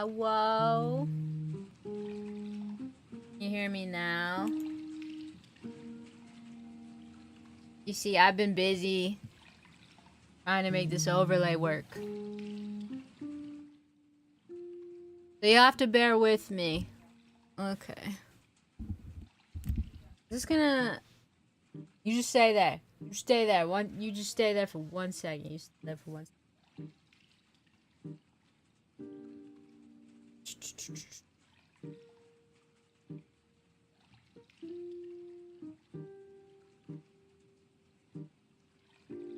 Whoa. You hear me now? You see, I've been busy trying to make this overlay work. So you have to bear with me. Okay. Just gonna... You just stay there. You stay there. You just stay there for 1 second. You stay there for 1 second.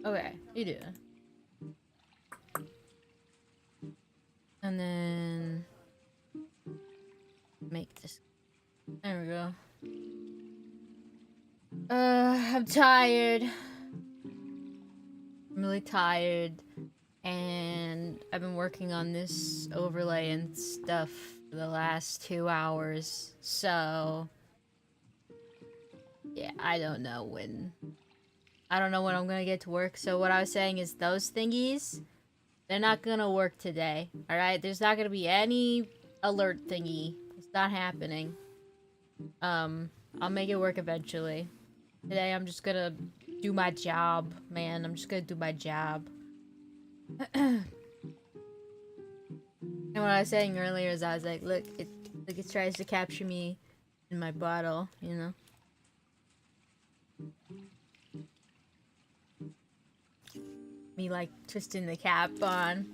Okay, you do. And then... Make this. There we go. I'm tired. I'm really tired. And I've been working on this overlay and stuff for the last 2 hours. So... Yeah, I don't know when I'm gonna get to work. So what I was saying is those thingies, they're not gonna work today. Alright? There's not gonna be any alert thingy. It's not happening. I'll make it work eventually. Today I'm just gonna do my job, man. I'm just gonna do my job. And what I was saying earlier is I was like, look, it tries to capture me in my bottle, you know? Me like twisting the cap on.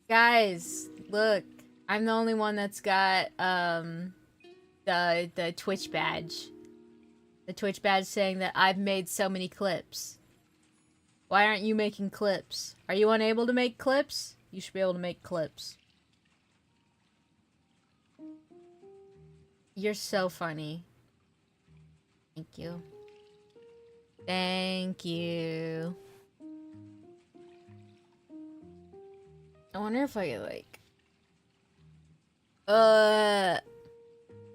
Guys, look, I'm the only one that's got the Twitch badge. The Twitch badge saying that I've made so many clips. Why aren't you making clips? Are you unable to make clips? You should be able to make clips. You're so funny. Thank you. Thank you. I wonder if I could, like...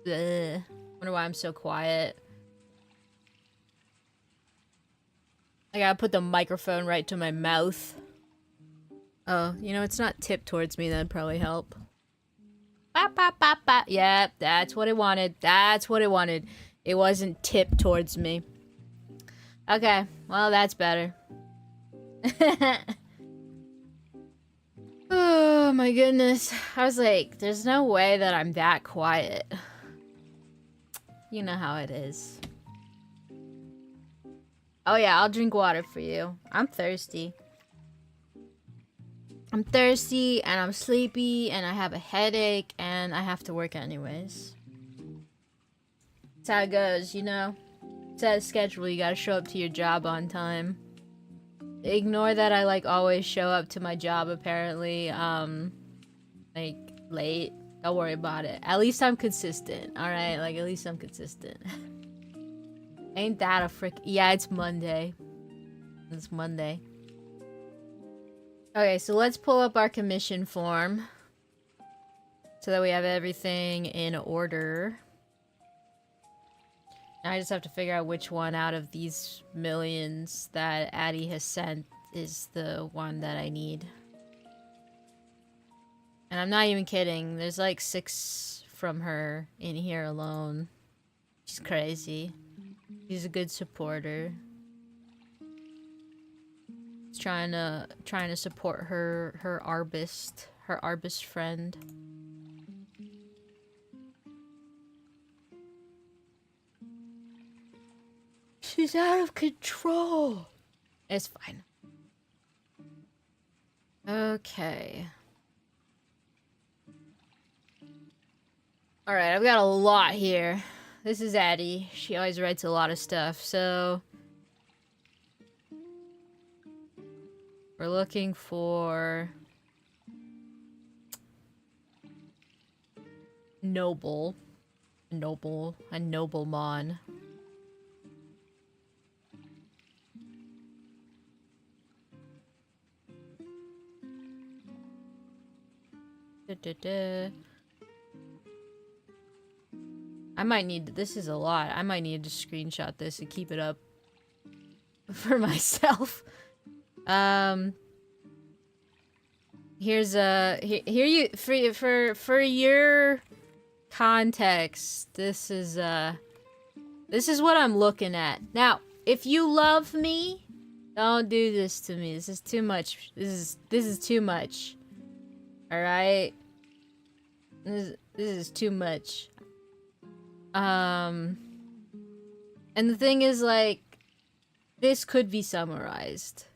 Wonder why I'm so quiet. I gotta put the microphone right to my mouth. Oh, you know, it's not tipped towards me. That'd probably help. Bop, bop, bop, bop. Yep, that's what it wanted. That's what it wanted. It wasn't tipped towards me. Okay, well, that's better. Oh my goodness. I was like, there's no way that I'm that quiet. You know how it is. Oh yeah, I'll drink water for you. I'm thirsty. I'm thirsty and I'm sleepy and I have a headache and I have to work anyways. That's how it goes, you know? It's a schedule, you gotta show up to your job on time. Ignore that I like always show up to my job apparently, like late. Don't worry about it. At least I'm consistent, alright? Like at least I'm consistent. Ain't that a frick? Yeah, it's Monday. It's Monday. Okay, so let's pull up our commission form. So that we have everything in order. Now I just have to figure out which one out of these millions that Addie has sent is the one that I need. And I'm not even kidding. There's like 6 from her in here alone. She's crazy. She's a good supporter. She's trying to support her arbist friend. She's out of control. It's fine. Okay. Alright, I've got a lot here. This is Addie. She always writes a lot of stuff, so... We're looking for... Noble. A nobleman. I might need... This is a lot. I might need to screenshot this and keep it up for myself. Here's here you for your context. This is what I'm looking at. Now, if you love me, don't do this to me. This is too much. This is too much. All right. This is too much. And the thing is, like, this could be summarized.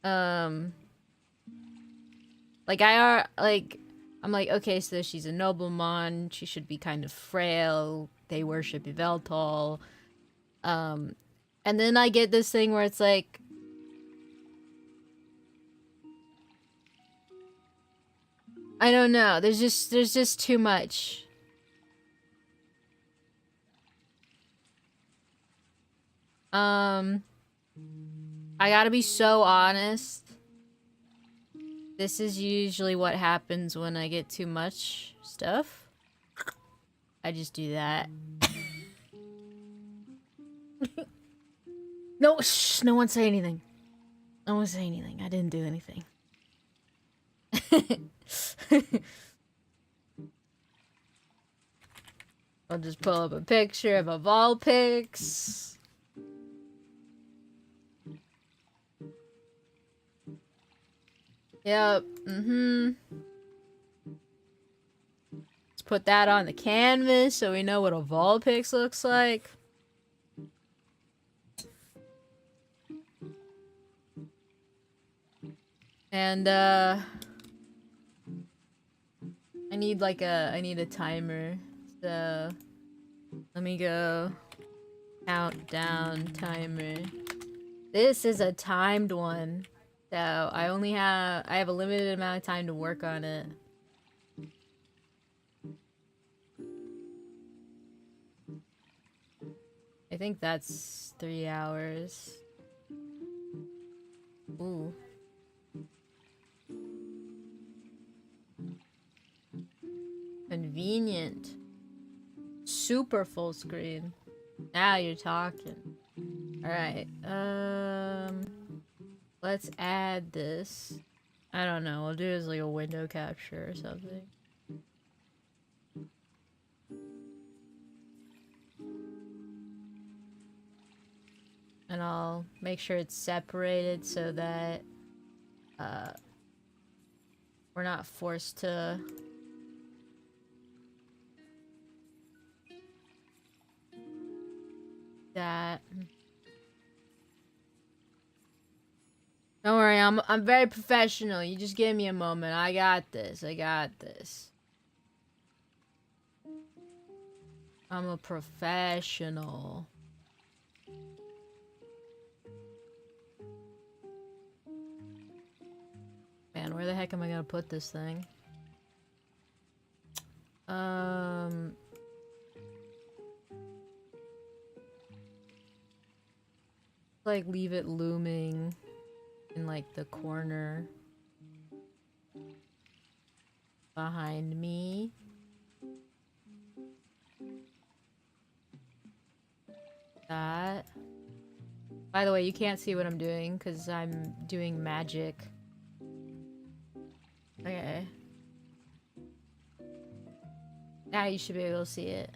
Like I'm like, okay, so she's a nobleman. She should be kind of frail. They worship Yveltal. And then I get this thing where it's like, I don't know. There's just too much. I gotta be so honest. This is usually what happens when I get too much stuff. I just do that. No, shh, no one say anything. No one say anything. I didn't do anything. I'll just pull up a picture of a Vulpix. Yep, Let's put that on the canvas so we know what a Vulpix looks like. And, I need a timer. So, let me go. Countdown timer. This is a timed one. So, I have a limited amount of time to work on it. I think that's 3 hours. Ooh. Convenient. Super full screen. Now you're talking. Alright, let's add this. I don't know, we'll do it as like a window capture or something. And I'll make sure it's separated so that we're not forced to that. Don't worry, I'm very professional. You just give me a moment. I got this. I got this. I'm a professional. Man, where the heck am I gonna put this thing? Like leave it looming in like the corner behind me. That. By the way, you can't see what I'm doing because I'm doing magic. Okay. Now you should be able to see it.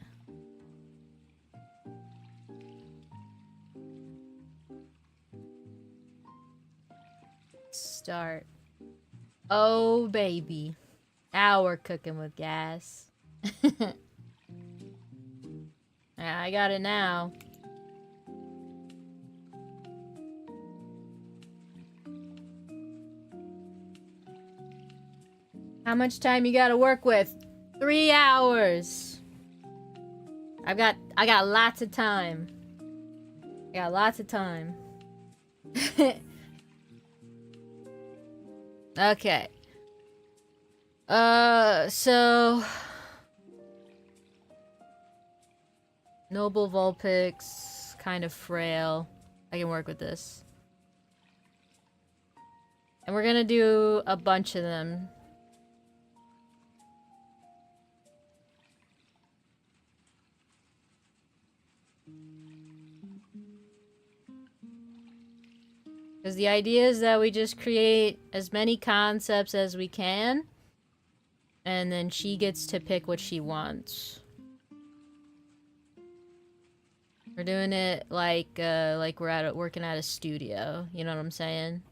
Start. Oh, baby. Now we're cooking with gas. I got it now. How much time you gotta work with? 3 hours. I got lots of time. I got lots of time. Okay. So Noble Vulpix, kind of frail. I can work with this. And we're gonna do a bunch of them. Because the idea is that we just create as many concepts as we can, and then she gets to pick what she wants. We're doing it like we're working at a studio. You know what I'm saying?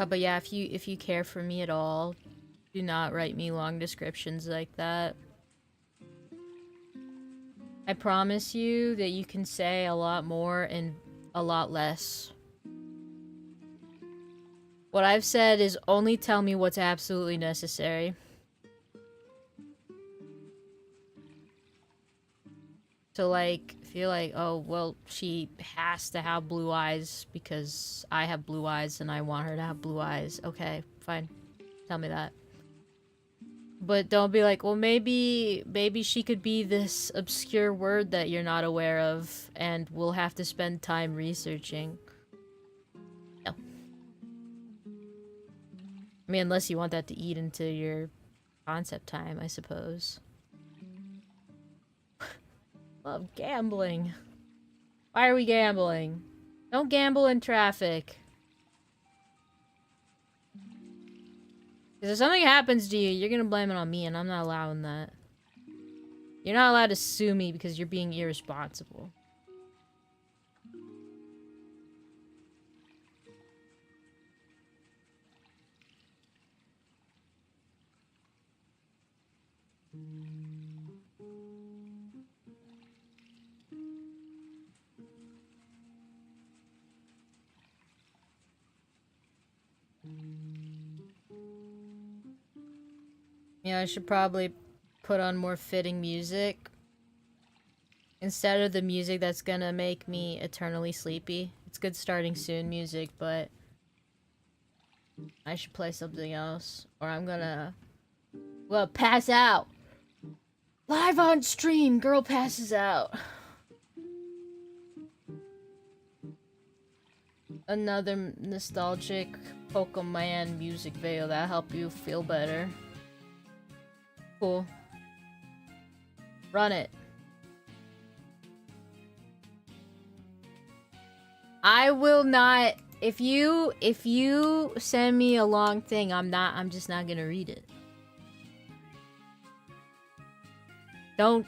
But yeah, if you care for me at all, do not write me long descriptions like that. I promise you that you can say a lot more and a lot less. What I've said is only tell me what's absolutely necessary. So like, feel like, oh, well, she has to have blue eyes because I have blue eyes and I want her to have blue eyes. Okay, fine. Tell me that. But don't be like, well, maybe she could be this obscure word that you're not aware of and we'll have to spend time researching. No. I mean, unless you want that to eat into your concept time, I suppose. Love gambling. Why are we gambling? Don't gamble in traffic. Because if something happens to you, you're gonna blame it on me, and I'm not allowing that. You're not allowed to sue me because you're being irresponsible. Yeah, I should probably put on more fitting music. Instead of the music that's gonna make me eternally sleepy. It's good starting soon music, but I should play something else. Or I'm gonna... well, pass out! Live on stream, girl passes out. Another nostalgic Pokemon music video that'll help you feel better. Cool. Run it. I will not... If you send me a long thing, I'm just not gonna read it. Don't,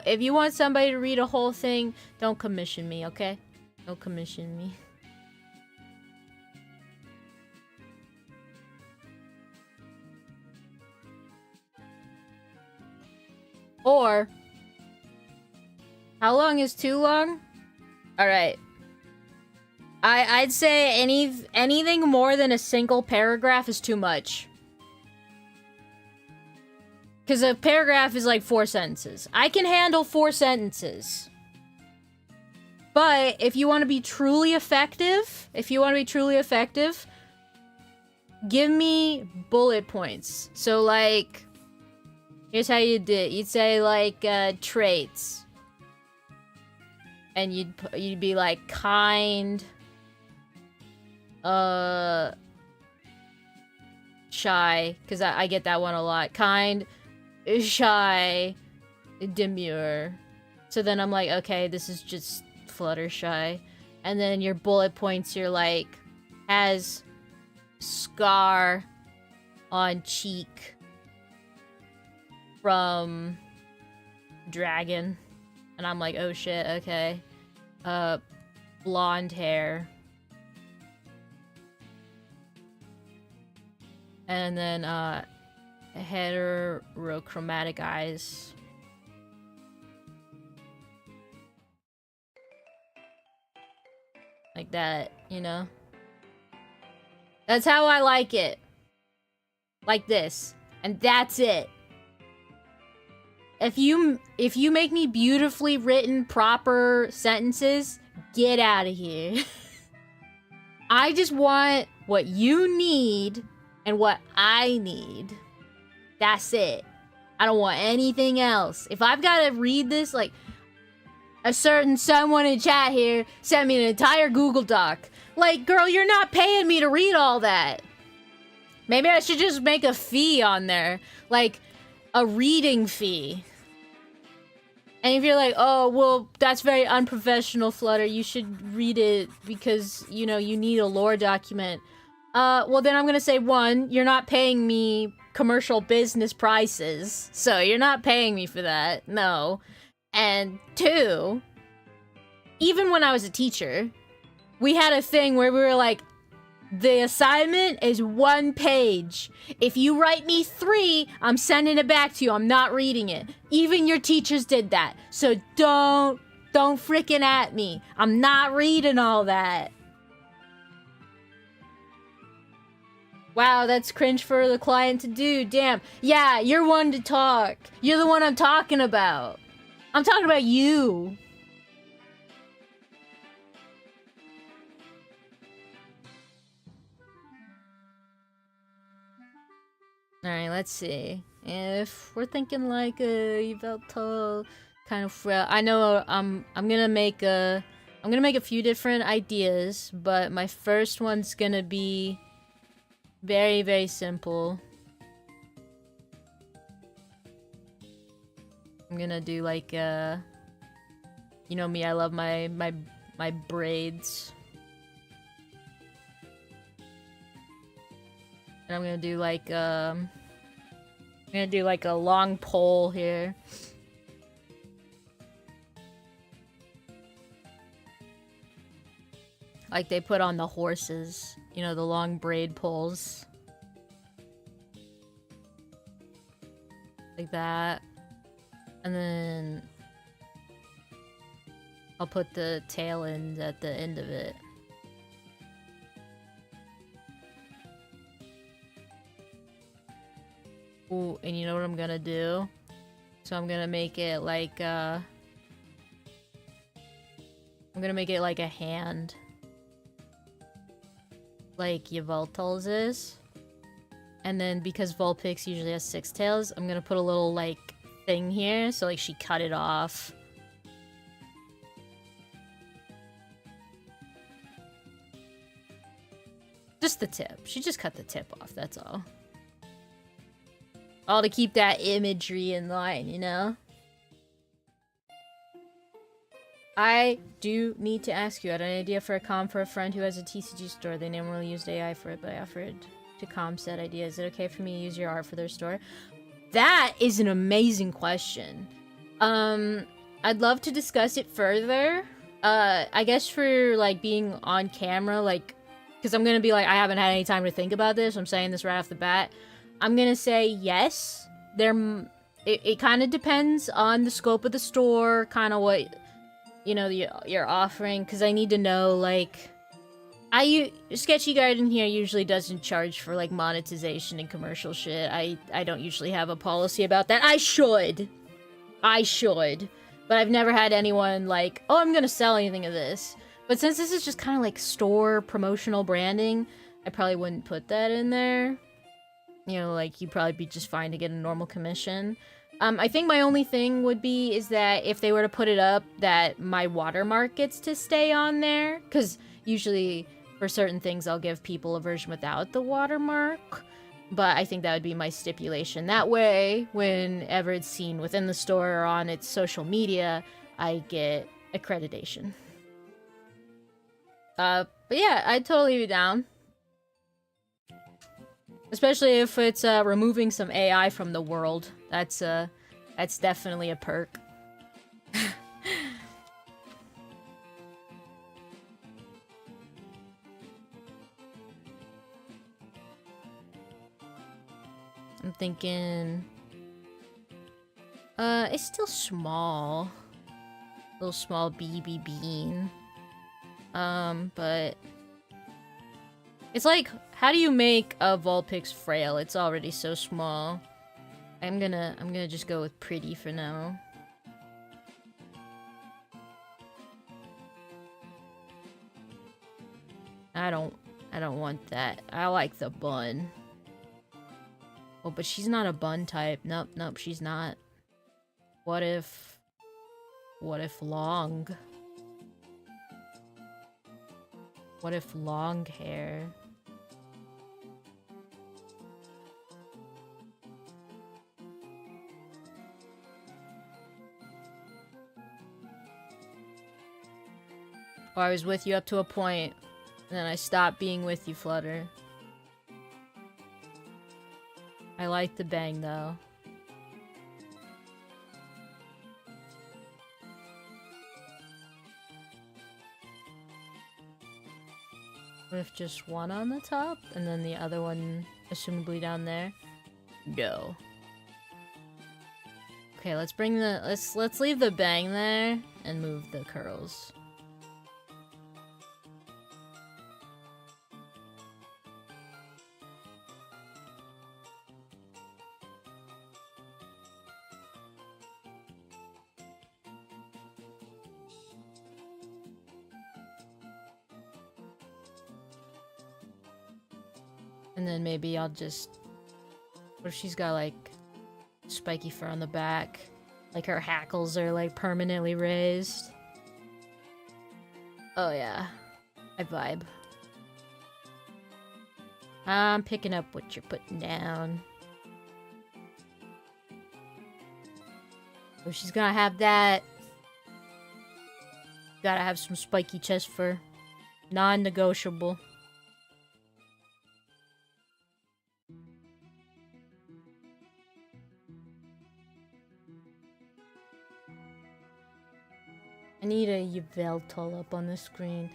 if you want somebody to read a whole thing, don't commission me, okay? Don't commission me. Or, how long is too long? Alright. I'd say anything more than a single paragraph is too much. Because a paragraph is like 4 sentences. I can handle 4 sentences. But if you want to be truly effective, give me bullet points. So like, here's how you did. You'd say like traits. And you'd be like kind, shy, because I get that one a lot. Kind, shy, demure. So then I'm like, okay, this is just Fluttershy. And then your bullet points, you're like, has scar on cheek from dragon. And I'm like, oh shit, okay. Blonde hair. And then, heterochromatic eyes. Like that, you know? That's how I like it. Like this. And that's it. If you make me beautifully written, proper sentences, get out of here. I just want what you need and what I need. That's it. I don't want anything else. If I've got to read this, like, a certain someone in chat here sent me an entire Google Doc. Like, girl, you're not paying me to read all that. Maybe I should just make a fee on there. Like, a reading fee. And if you're like, oh, well, that's very unprofessional, Flutter. You should read it because, you know, you need a lore document. Well, then I'm gonna say, one, you're not paying me commercial business prices. So you're not paying me for that. No. And two, even when I was a teacher, we had a thing where we were like, the assignment is 1 page. If you write me 3, I'm sending it back to you. I'm not reading it. Even your teachers did that. So don't freaking at me. I'm not reading all that. Wow, that's cringe for the client to do. Damn. Yeah, you're one to talk. You're the one I'm talking about. I'm talking about you. Alright, let's see. If we're thinking like a Yveltal kind of I know I'm gonna make a few different ideas, but my first one's gonna be very, very simple. I'm gonna do like you know me, I love my braids. And I'm gonna do like a long pole here. Like they put on the horses, you know, the long braid poles. Like that. And then I'll put the tail end at the end of it. Ooh, and you know what I'm gonna do? So I'm gonna make it like a hand. Like Yveltal's is. And then because Vulpix usually has 6 tails, I'm gonna put a little like thing here, so like she cut it off. Just the tip. She just cut the tip off, that's all. All to keep that imagery in line, you know? I do need to ask you, I had an idea for a comm for a friend who has a TCG store. They never really used AI for it, but I offered to comm said idea. Is it okay for me to use your art for their store? That is an amazing question. I'd love to discuss it further. I guess for, like, being on camera, like, because I'm gonna be like, I haven't had any time to think about this. I'm saying this right off the bat. I'm gonna say yes. It kind of depends on the scope of the store, kind of what, you know, you're offering, because I need to know, like, Sketchy Garden here usually doesn't charge for, like, monetization and commercial shit. I don't usually have a policy about that. I should, but I've never had anyone like, oh, I'm gonna sell anything of this. But since this is just kind of like store promotional branding, I probably wouldn't put that in there. You know, like, you'd probably be just fine to get a normal commission. I think my only thing would be is that if they were to put it up, that my watermark gets to stay on there. Because usually, for certain things, I'll give people a version without the watermark. But I think that would be my stipulation. That way, whenever it's seen within the store or on its social media, I get accreditation. But yeah, I'd totally be down. Especially if it's removing some AI from the world. That's definitely a perk. I'm thinking it's still small. Little small BB bean. But it's like, how do you make a Vulpix frail? It's already so small. I'm gonna just go with pretty for now. I don't want that. I like the bun. Oh, but she's not a bun type. Nope, nope, she's not. What if long? What if long hair? Oh, I was with you up to a point, and then I stopped being with you, Flutter. I like the bang, though. With just one on the top, and then the other one, assumably down there? No. Okay, let's bring the... Let's leave the bang there, and move the curls. And then maybe I'll just... What if she's got, like, spiky fur on the back? Like, her hackles are, like, permanently raised. Oh, yeah. I vibe. I'm picking up what you're putting down. Oh, she's gonna have that. Gotta have some spiky chest fur. Non-negotiable. I need a Yveltal up on the screen.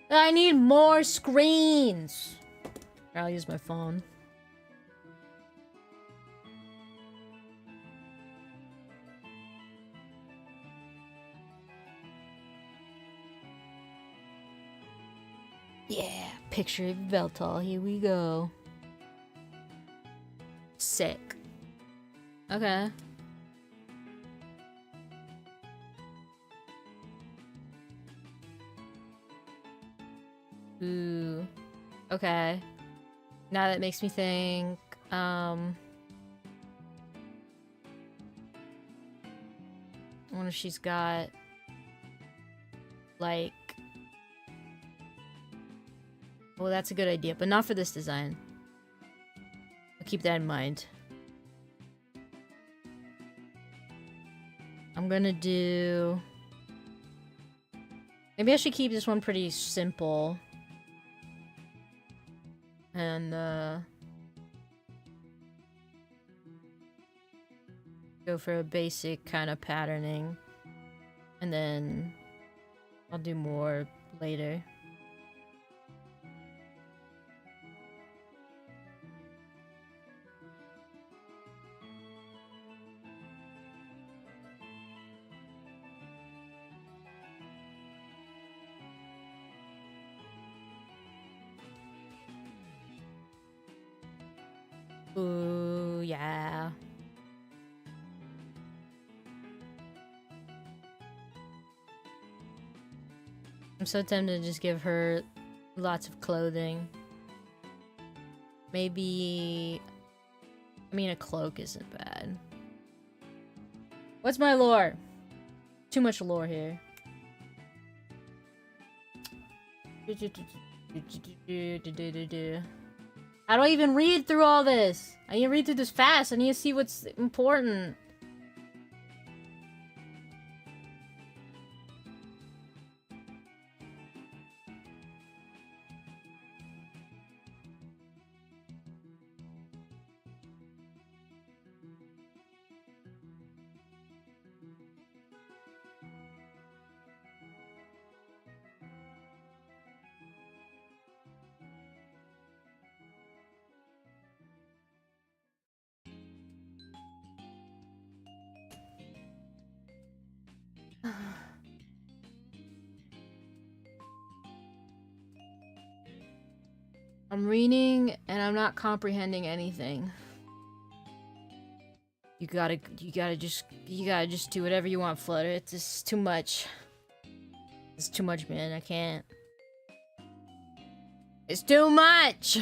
I need more screens! I'll use my phone. Yeah, picture of Yveltal. Here we go. Sick. Okay. Ooh. Okay. Now that makes me think, I wonder if she's got, like... Well, that's a good idea, but not for this design. I'll keep that in mind. I'm gonna do... Maybe I should keep this one pretty simple. And, go for a basic kind of patterning. And then I'll do more later. Ooh, yeah. I'm so tempted to just give her lots of clothing. Maybe... I mean, a cloak isn't bad. What's my lore? Too much lore here. How do I even read through all this? I need to read through this fast. I need to see what's important. I'm reading and I'm not comprehending anything. You gotta just do whatever you want, Flutter. It's just too much. It's too much, man. I can't. It's too much!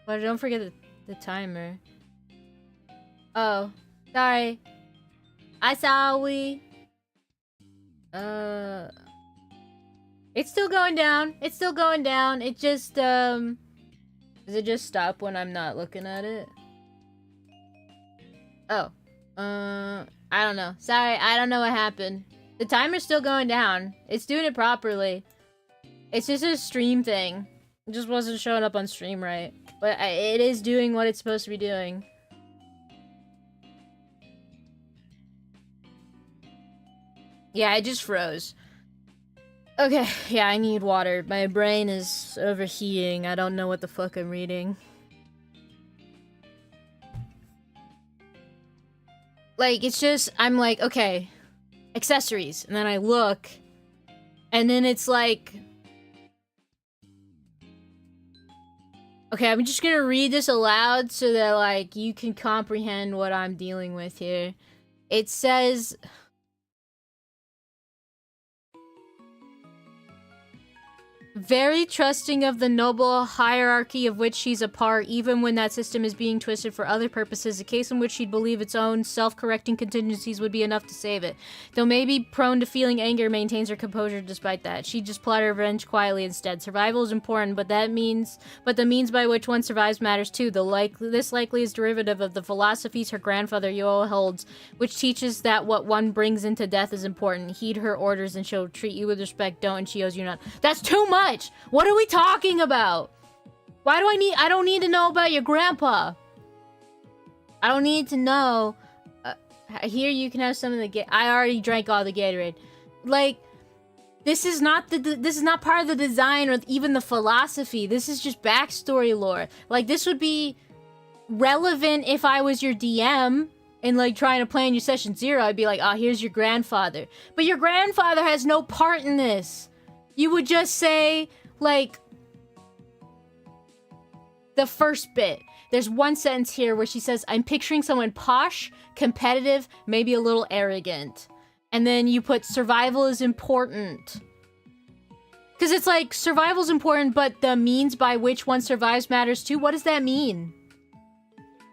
But don't forget the timer. Oh, sorry. I saw we. It's still going down. It's still going down. It just, does it just stop when I'm not looking at it? Oh. I don't know. Sorry, I don't know what happened. The timer's still going down. It's doing it properly. It's just a stream thing. It just wasn't showing up on stream right. But it is doing what it's supposed to be doing. Yeah, it just froze. Okay, yeah, I need water. My brain is overheating. I don't know what the fuck I'm reading. Like, it's just, I'm like, okay, accessories. And then I look, and then it's like... Okay, I'm just gonna read this aloud so that, like, you can comprehend what I'm dealing with here. It says... Very trusting of the noble hierarchy of which she's a part, even when that system is being twisted for other purposes, a case in which she'd believe its own self-correcting contingencies would be enough to save it. Though maybe prone to feeling anger, maintains her composure despite that. She'd just plot her revenge quietly instead. Survival is important, but the means by which one survives matters too. This likely is derivative of the philosophies her grandfather Yoel holds, which teaches that what one brings into death is important. Heed her orders and she'll treat you with respect, don't and she owes you none. That's too much! What are we talking about? Why do I don't need to know about your grandpa. I don't need to know. Here you can have some of the I already drank all the Gatorade. Like, this is not part of the design or even the philosophy. This is just backstory lore. Like, this would be relevant if I was your DM and, like, trying to plan your session 0. I'd be like, oh, here's your grandfather. But your grandfather has no part in this. You would just say, like, the first bit. There's one sentence here where she says, I'm picturing someone posh, competitive, maybe a little arrogant. And then you put survival is important. Because it's like, survival is important, but the means by which one survives matters too. What does that mean?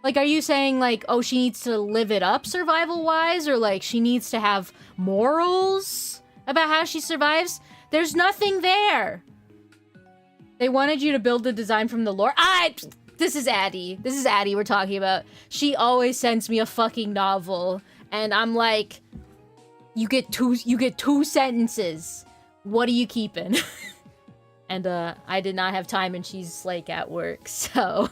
Like, are you saying, like, oh, she needs to live it up survival-wise? Or, like, she needs to have morals about how she survives? There's nothing there. They wanted you to build the design from the lore. This is Addie. This is Addie we're talking about. She always sends me a fucking novel. And I'm like, you get two sentences. What are you keeping? And I did not have time and she's like at work. So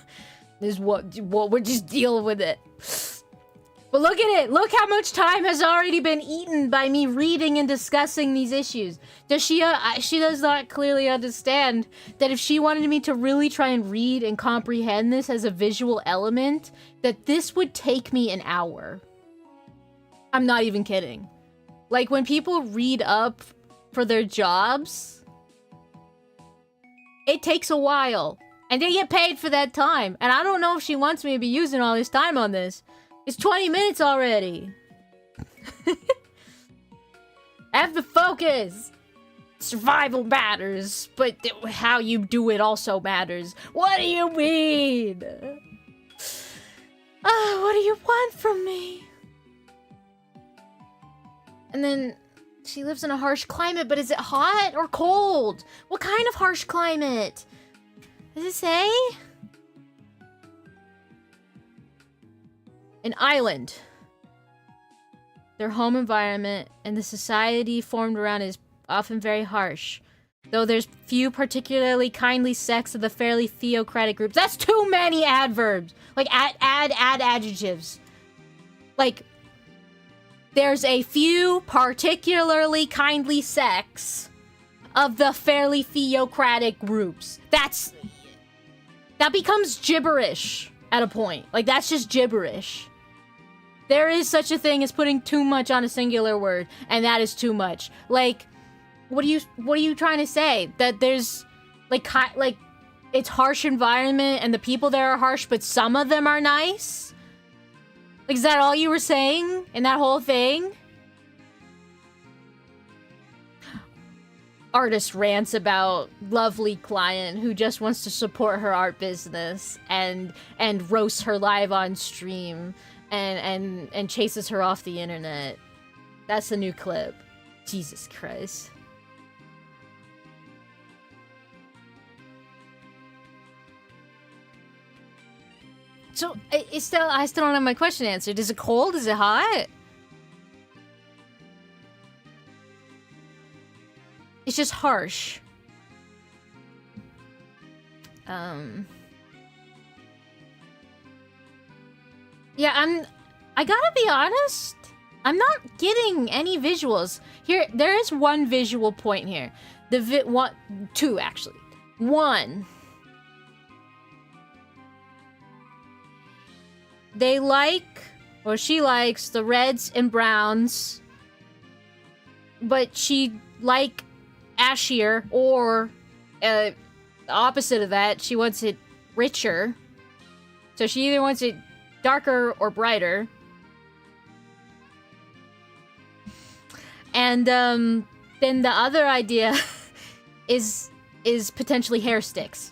this is what we're just dealing with it. But look at it! Look how much time has already been eaten by me reading and discussing these issues. Does she does not clearly understand that if she wanted me to really try and read and comprehend this as a visual element, that this would take me an hour. I'm not even kidding. Like, when people read up for their jobs, it takes a while. And they get paid for that time. And I don't know if she wants me to be using all this time on this. It's 20 minutes already. Have the focus. Survival matters, but how you do it also matters. What do you mean? What do you want from me? And then she lives in a harsh climate, but is it hot or cold? What kind of harsh climate? Does it say? An island. Their home environment and the society formed around is often very harsh. Though there's few particularly kindly sects of the fairly theocratic groups. That's too many adverbs! Like, add adjectives. Like, there's a few particularly kindly sects of the fairly theocratic groups. That becomes gibberish at a point. Like, that's just gibberish. There is such a thing as putting too much on a singular word, and that is too much. Like, what are you trying to say? That there's, like, it's harsh environment, and the people there are harsh, but some of them are nice? Like, is that all you were saying in that whole thing? artist rants about lovely client who just wants to support her art business and roasts her live on stream and chases her off the internet. That's the new clip. Jesus Christ. So I still don't have my question answered. Is it cold? Is it hot? It's just harsh. Yeah, I gotta be honest. I'm not getting any visuals. Here, there is one visual point here. Two actually. One. They like, or she likes, the reds and browns. But she like ashier, or the opposite of that, she wants it richer. So she either wants it darker or brighter. And then the other idea is potentially hair sticks.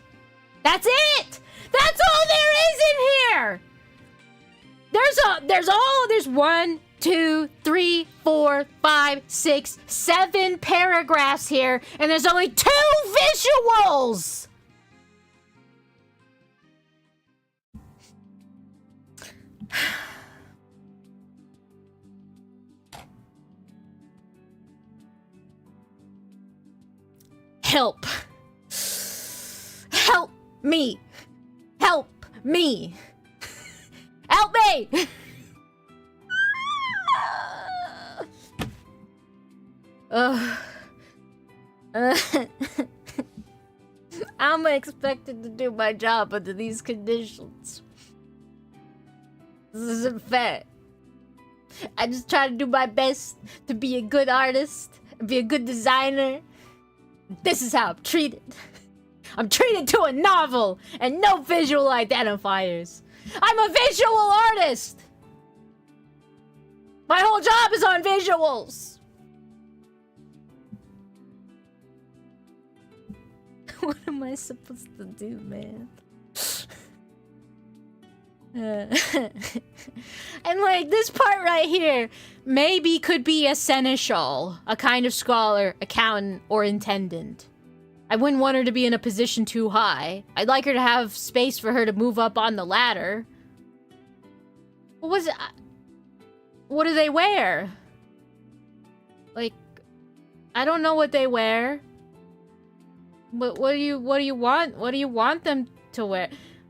That's it! That's all there is in here! There's 1, 2, 3, 4, 5, 6, 7 paragraphs here, and there's only 2 visuals! Help. Help me. Help me. Help me! I'm expected to do my job under these conditions. This isn't fair. I just try to do my best to be a good artist, be a good designer. This is how I'm treated. I'm treated to a novel and no visual identifiers. I'm a visual artist! My whole job is on visuals! What am I supposed to do, man? And like, this part right here maybe could be a seneschal, a kind of scholar, accountant, or intendant. I wouldn't want her to be in a position too high. I'd like her to have space for her to move up on the ladder. What was it? What do they wear? Like, I don't know what they wear. But what do you want? What do you want them to wear?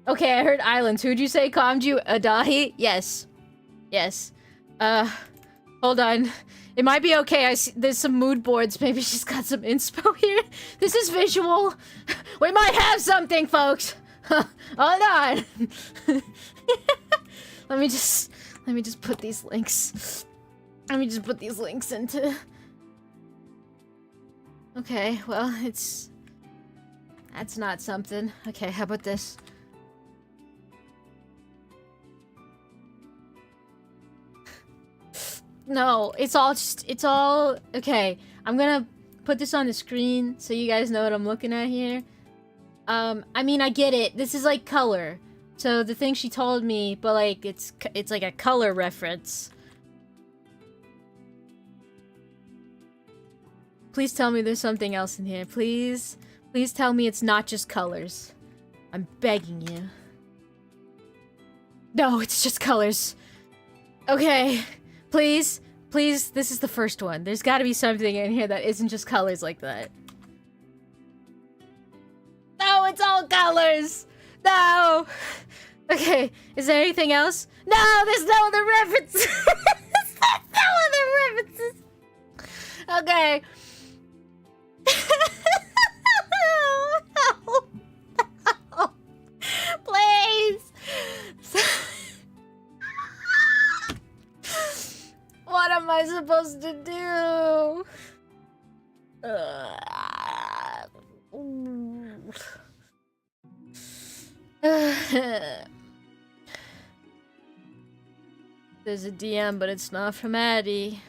Okay, I heard islands. Who'd you say calmed you? Adahi? Yes. Yes. Hold on. It might be okay. I see there's some mood boards. Maybe she's got some inspo here. This is visual. We might have something, folks. Hold on. Let me just put these links. Let me just put these links into. Okay, well, that's not something. Okay, how about this? No, it's all okay. I'm gonna put this on the screen so you guys know what I'm looking at here. I mean, I get it. This is like color. So the thing she told me, but like it's like a color reference. Please tell me there's something else in here. Please tell me it's not just colors. I'm begging you. No, it's just colors. Okay. Please, this is the first one. There's gotta be something in here that isn't just colors like that. No, it's all colors! No! Okay, is there anything else? No, there's no other references! There's no other references! Okay. No. Please! What am I supposed to do? There's a DM, but it's not from Addie.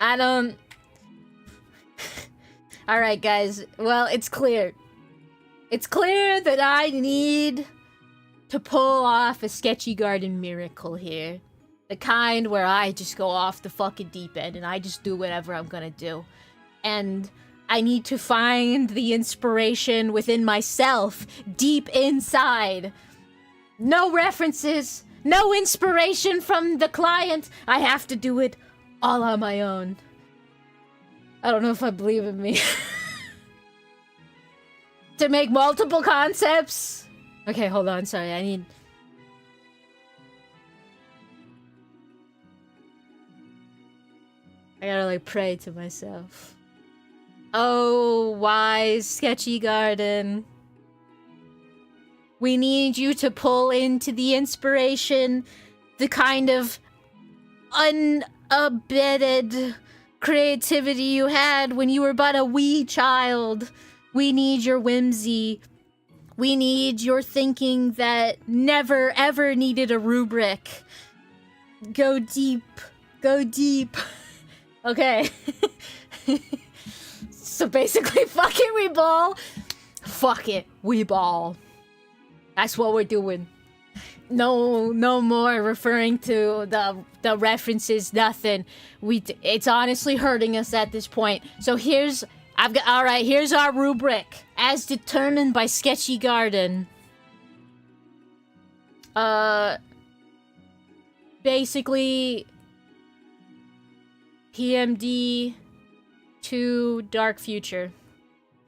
I don't... Alright, guys. Well, it's clear. It's clear that I need to pull off a sketchy garden miracle here. The kind where I just go off the fucking deep end and I just do whatever I'm gonna do. And I need to find the inspiration within myself, deep inside. No references, no inspiration from the client. I have to do it all on my own. I don't know if I believe in me. To make multiple concepts? Okay, hold on, sorry, I gotta, like, pray to myself. Oh, wise, sketchy garden. We need you to pull into the inspiration, the kind of unabated creativity you had when you were but a wee child. We need your whimsy. We need your thinking that never ever needed a rubric. Go deep. Go deep. Okay. So basically, fuck it, we ball. Fuck it, we ball. That's what we're doing. No more referring to the references, nothing. It's honestly hurting us at this point. So here's our rubric as determined by Sketchy Garden. Basically PMD to Dark Future.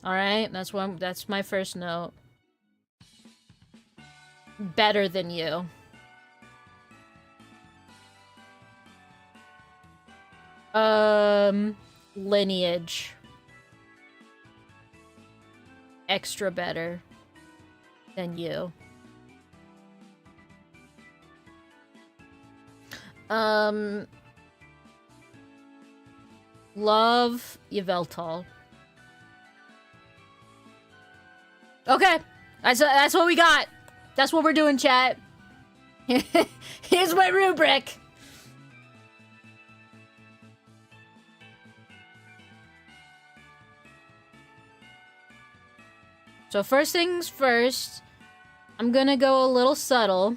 Alright, that's my first note. Better than you. Lineage. Extra better than you. Love Yveltal. Okay, that's what we got. That's what we're doing, chat. Here's my rubric. So first things first, I'm gonna go a little subtle.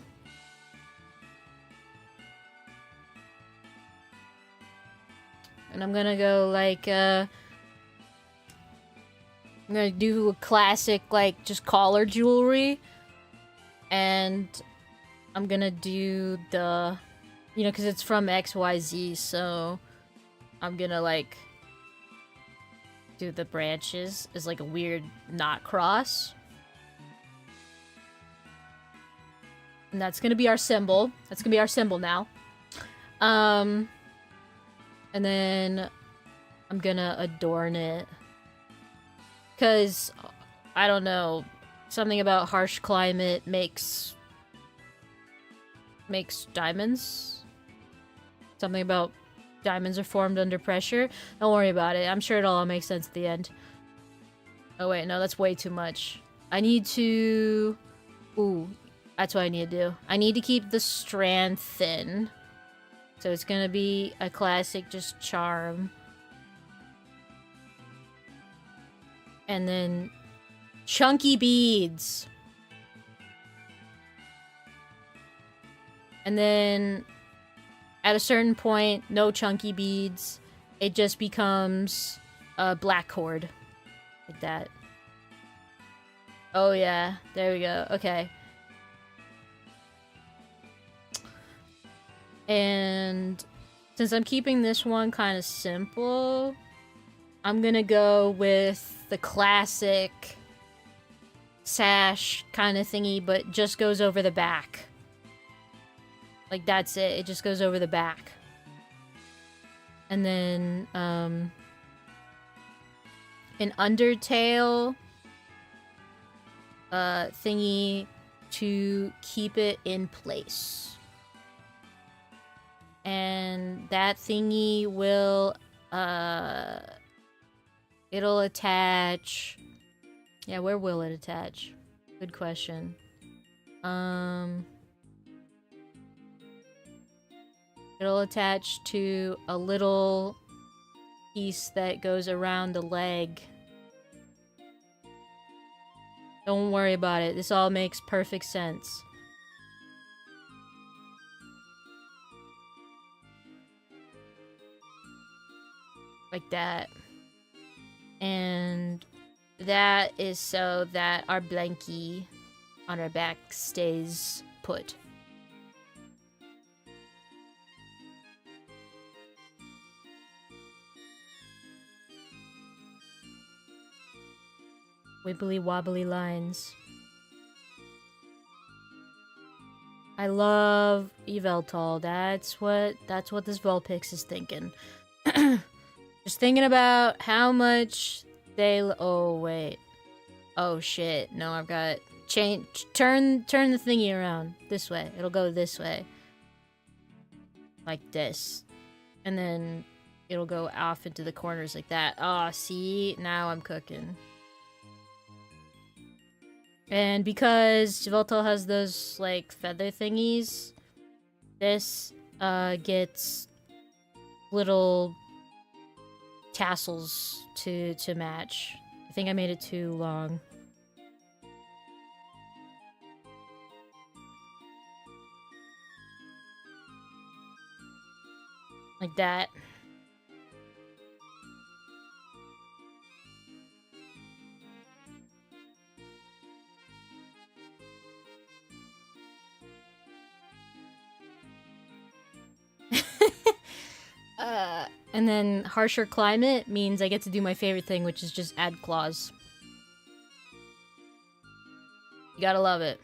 And I'm gonna go like, I'm gonna do a classic, like, just collar jewelry. And I'm gonna do the, you know, because it's from XYZ, so I'm gonna, like, do the branches as, like, a weird knot cross. And that's gonna be our symbol. That's gonna be our symbol now. And then I'm gonna adorn it. Because, I don't know, something about harsh climate makes diamonds? Something about diamonds are formed under pressure? Don't worry about it. I'm sure it'll all make sense at the end. Oh wait, no, that's way too much. I need to... Ooh, that's what I need to do. I need to keep the strand thin. So it's gonna be a classic just charm. And then chunky beads. And then at a certain point, no chunky beads. It just becomes a black cord. Like that. Oh yeah, there we go. Okay. And since I'm keeping this one kind of simple, I'm gonna go with the classic sash kind of thingy, but just goes over the back. Like, that's it. It just goes over the back. And then, an Undertale thingy to keep it in place. And that thingy will, it'll attach... Yeah, where will it attach? Good question. It'll It'll attach to a little piece that goes around the leg. Don't worry about it. This all makes perfect sense. Like that. And that is so that our blankie on our back stays put. Wibbly wobbly lines. I love Yveltal. That's what this Vulpix is thinking. Just thinking about how much they... Oh, wait. Oh, shit. No, I've got... Turn the thingy around. This way. It'll go this way. Like this. And then it'll go off into the corners like that. Oh, see? Now I'm cooking. And because Yveltal has those, like, feather thingies, this, gets little tassels to match. I think I made it too long. Like that. And then harsher climate means I get to do my favorite thing, which is just add claws. You gotta love it.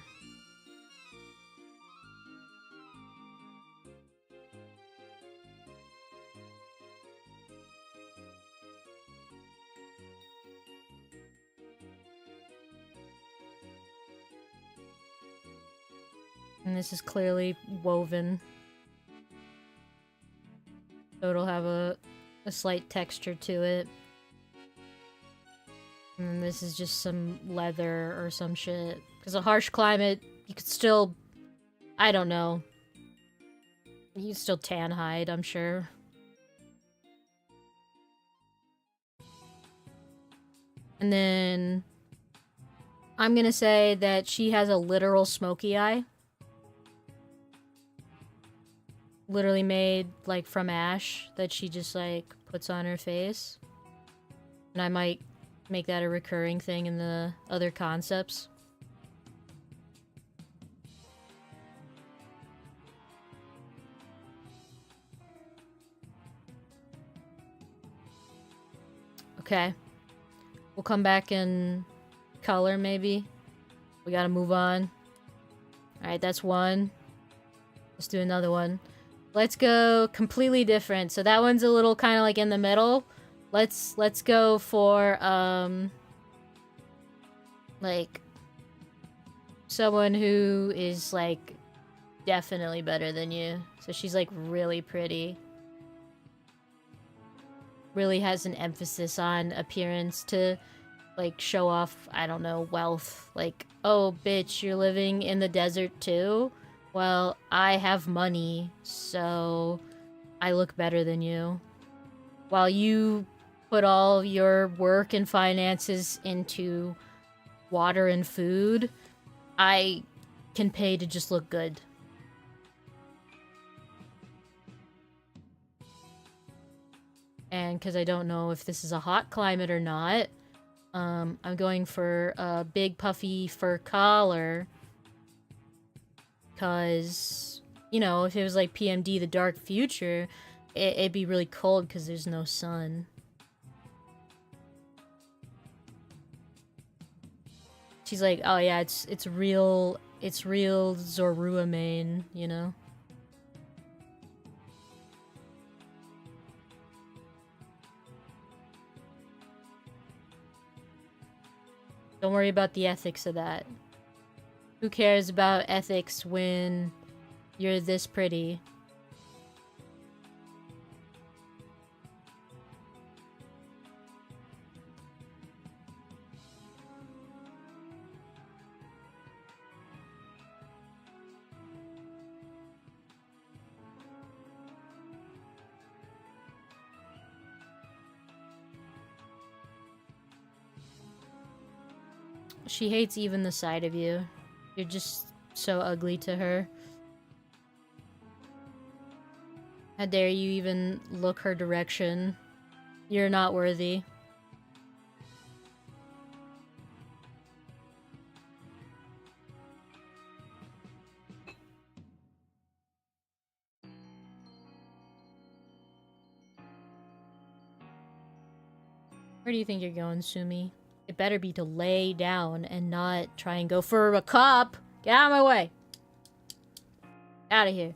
And this is clearly woven. So it'll have a slight texture to it. And this is just some leather or some shit. Because a harsh climate, you could still... I don't know. You can still tan hide, I'm sure. And then... I'm gonna say that she has a literal smoky eye. Literally made, like, from ash that she just, like, puts on her face. And I might make that a recurring thing in the other concepts. Okay. We'll come back in color, maybe. We gotta move on. Alright, that's one. Let's do another one. Let's go completely different. So that one's a little kind of like in the middle. Let's go for like someone who is like definitely better than you. So she's like really pretty. Really has an emphasis on appearance to like show off, I don't know, wealth. Like, oh bitch, you're living in the desert too? Well, I have money, so I look better than you. While you put all your work and finances into water and food, I can pay to just look good. And because I don't know if this is a hot climate or not, I'm going for a big puffy fur collar. Because, you know, if it was like PMD, the dark future, it'd be really cold because there's no sun. She's like, oh yeah, it's real Zorua main, you know? Don't worry about the ethics of that. Who cares about ethics when you're this pretty? She hates even the sight of you. You're just so ugly to her. How dare you even look her direction? You're not worthy. Where do you think you're going, Sumi? It better be to lay down and not try and go for a cup. Get out of my way. Out of here.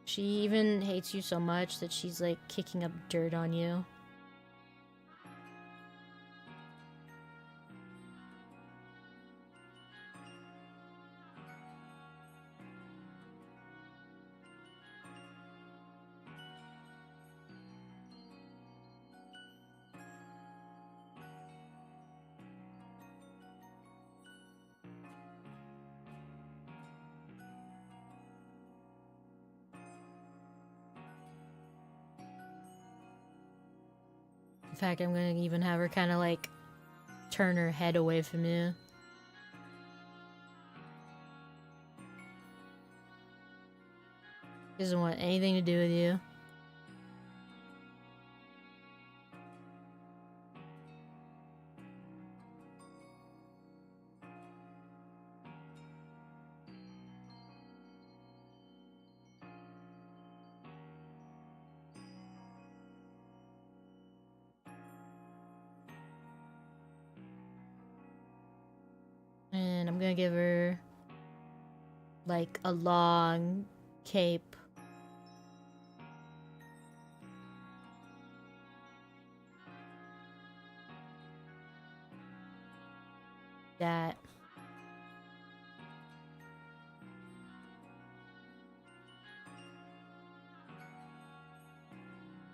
She even hates you so much that she's like kicking up dirt on you. In fact, I'm gonna even have her kind of like turn her head away from you. Doesn't want anything to do with you. And I'm gonna give her like a long cape. That.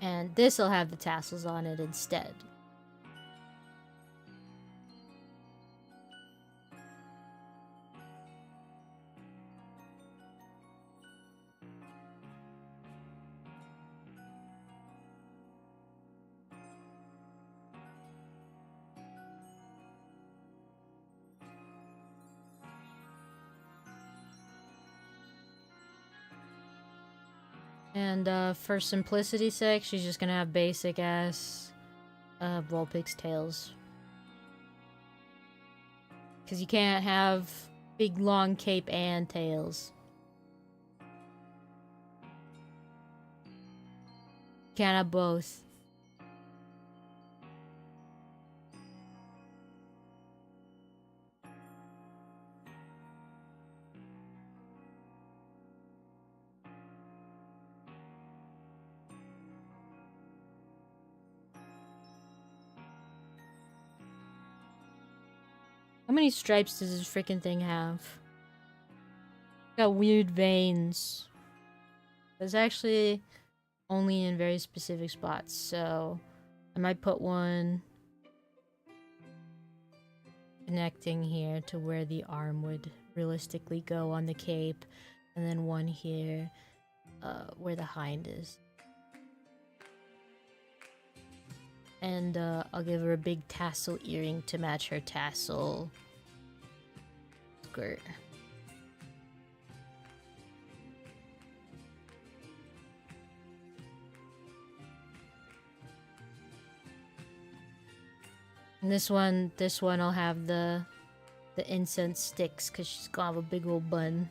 And this'll have the tassels on it instead. And for simplicity's sake, she's just gonna have basic ass Vulpix tails. Because you can't have big long cape and tails. Can't have both. How many stripes does this freaking thing have? Got weird veins. It's actually only in very specific spots, so I might put one connecting here to where the arm would realistically go on the cape, and then one here where the hind is. And I'll give her a big tassel earring to match her tassel skirt. And this one I'll have the incense sticks because she's gonna have a big old bun.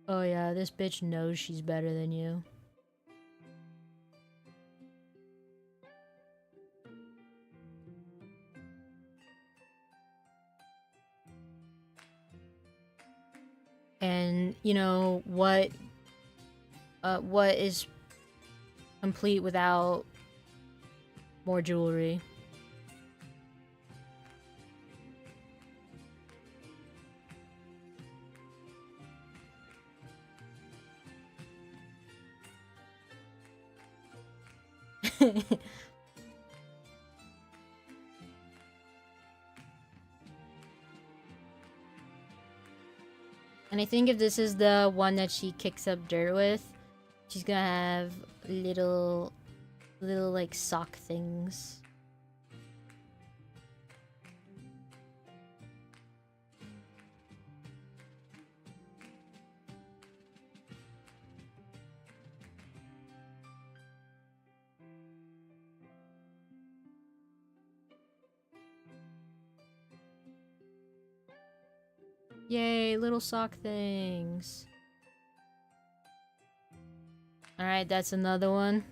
Oh yeah, this bitch knows she's better than you. And you know what is complete without more jewelry? And I think if this is the one that she kicks up dirt with, she's gonna have little like sock things. Yay, little sock things. Alright, that's another one.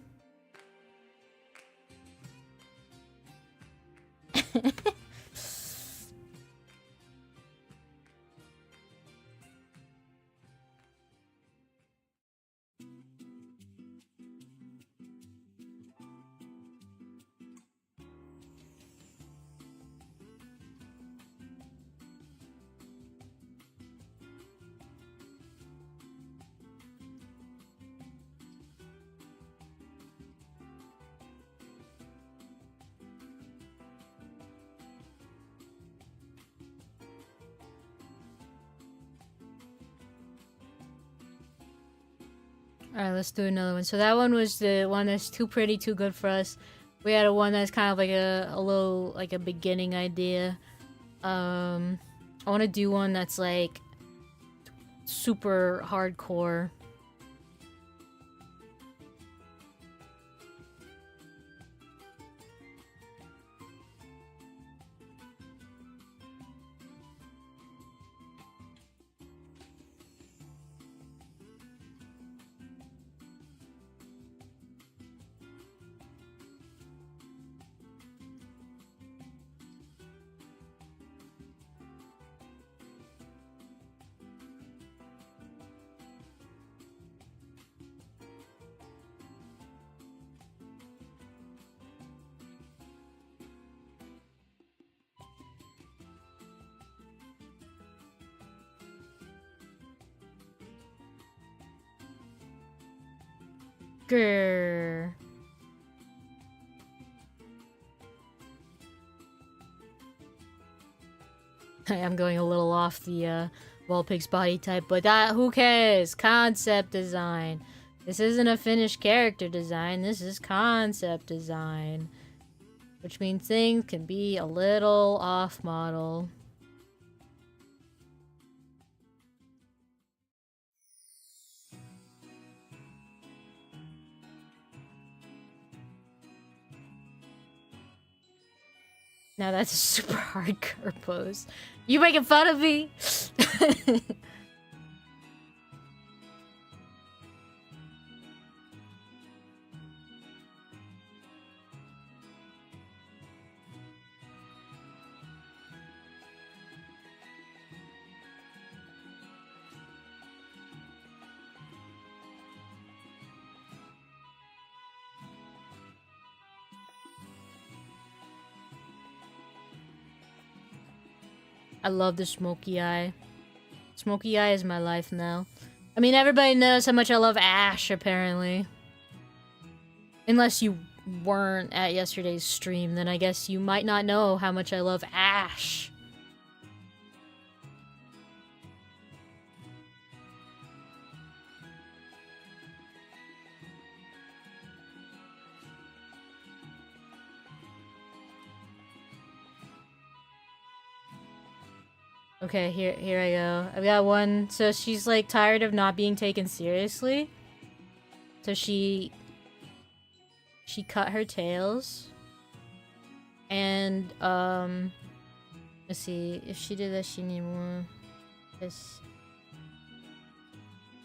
Alright, let's do another one. So that one was the one that's too pretty, too good for us. We had a one that's kind of like a little, like a beginning idea. I want to do one that's like super hardcore. Grrr. I'm going a little off the Vulpix body type, but that, who cares? Concept design. This isn't a finished character design, this is concept design. Which means things can be a little off model. Now that's a super hardcore pose. You making fun of me? I love the smoky eye. Smoky eye is my life now. I mean, everybody knows how much I love Ash, apparently. Unless you weren't at yesterday's stream, then I guess you might not know how much I love Ash. Okay, here I go. I've got one. So she's like tired of not being taken seriously. So she cut her tails. And let's see, if she did that she need more. This,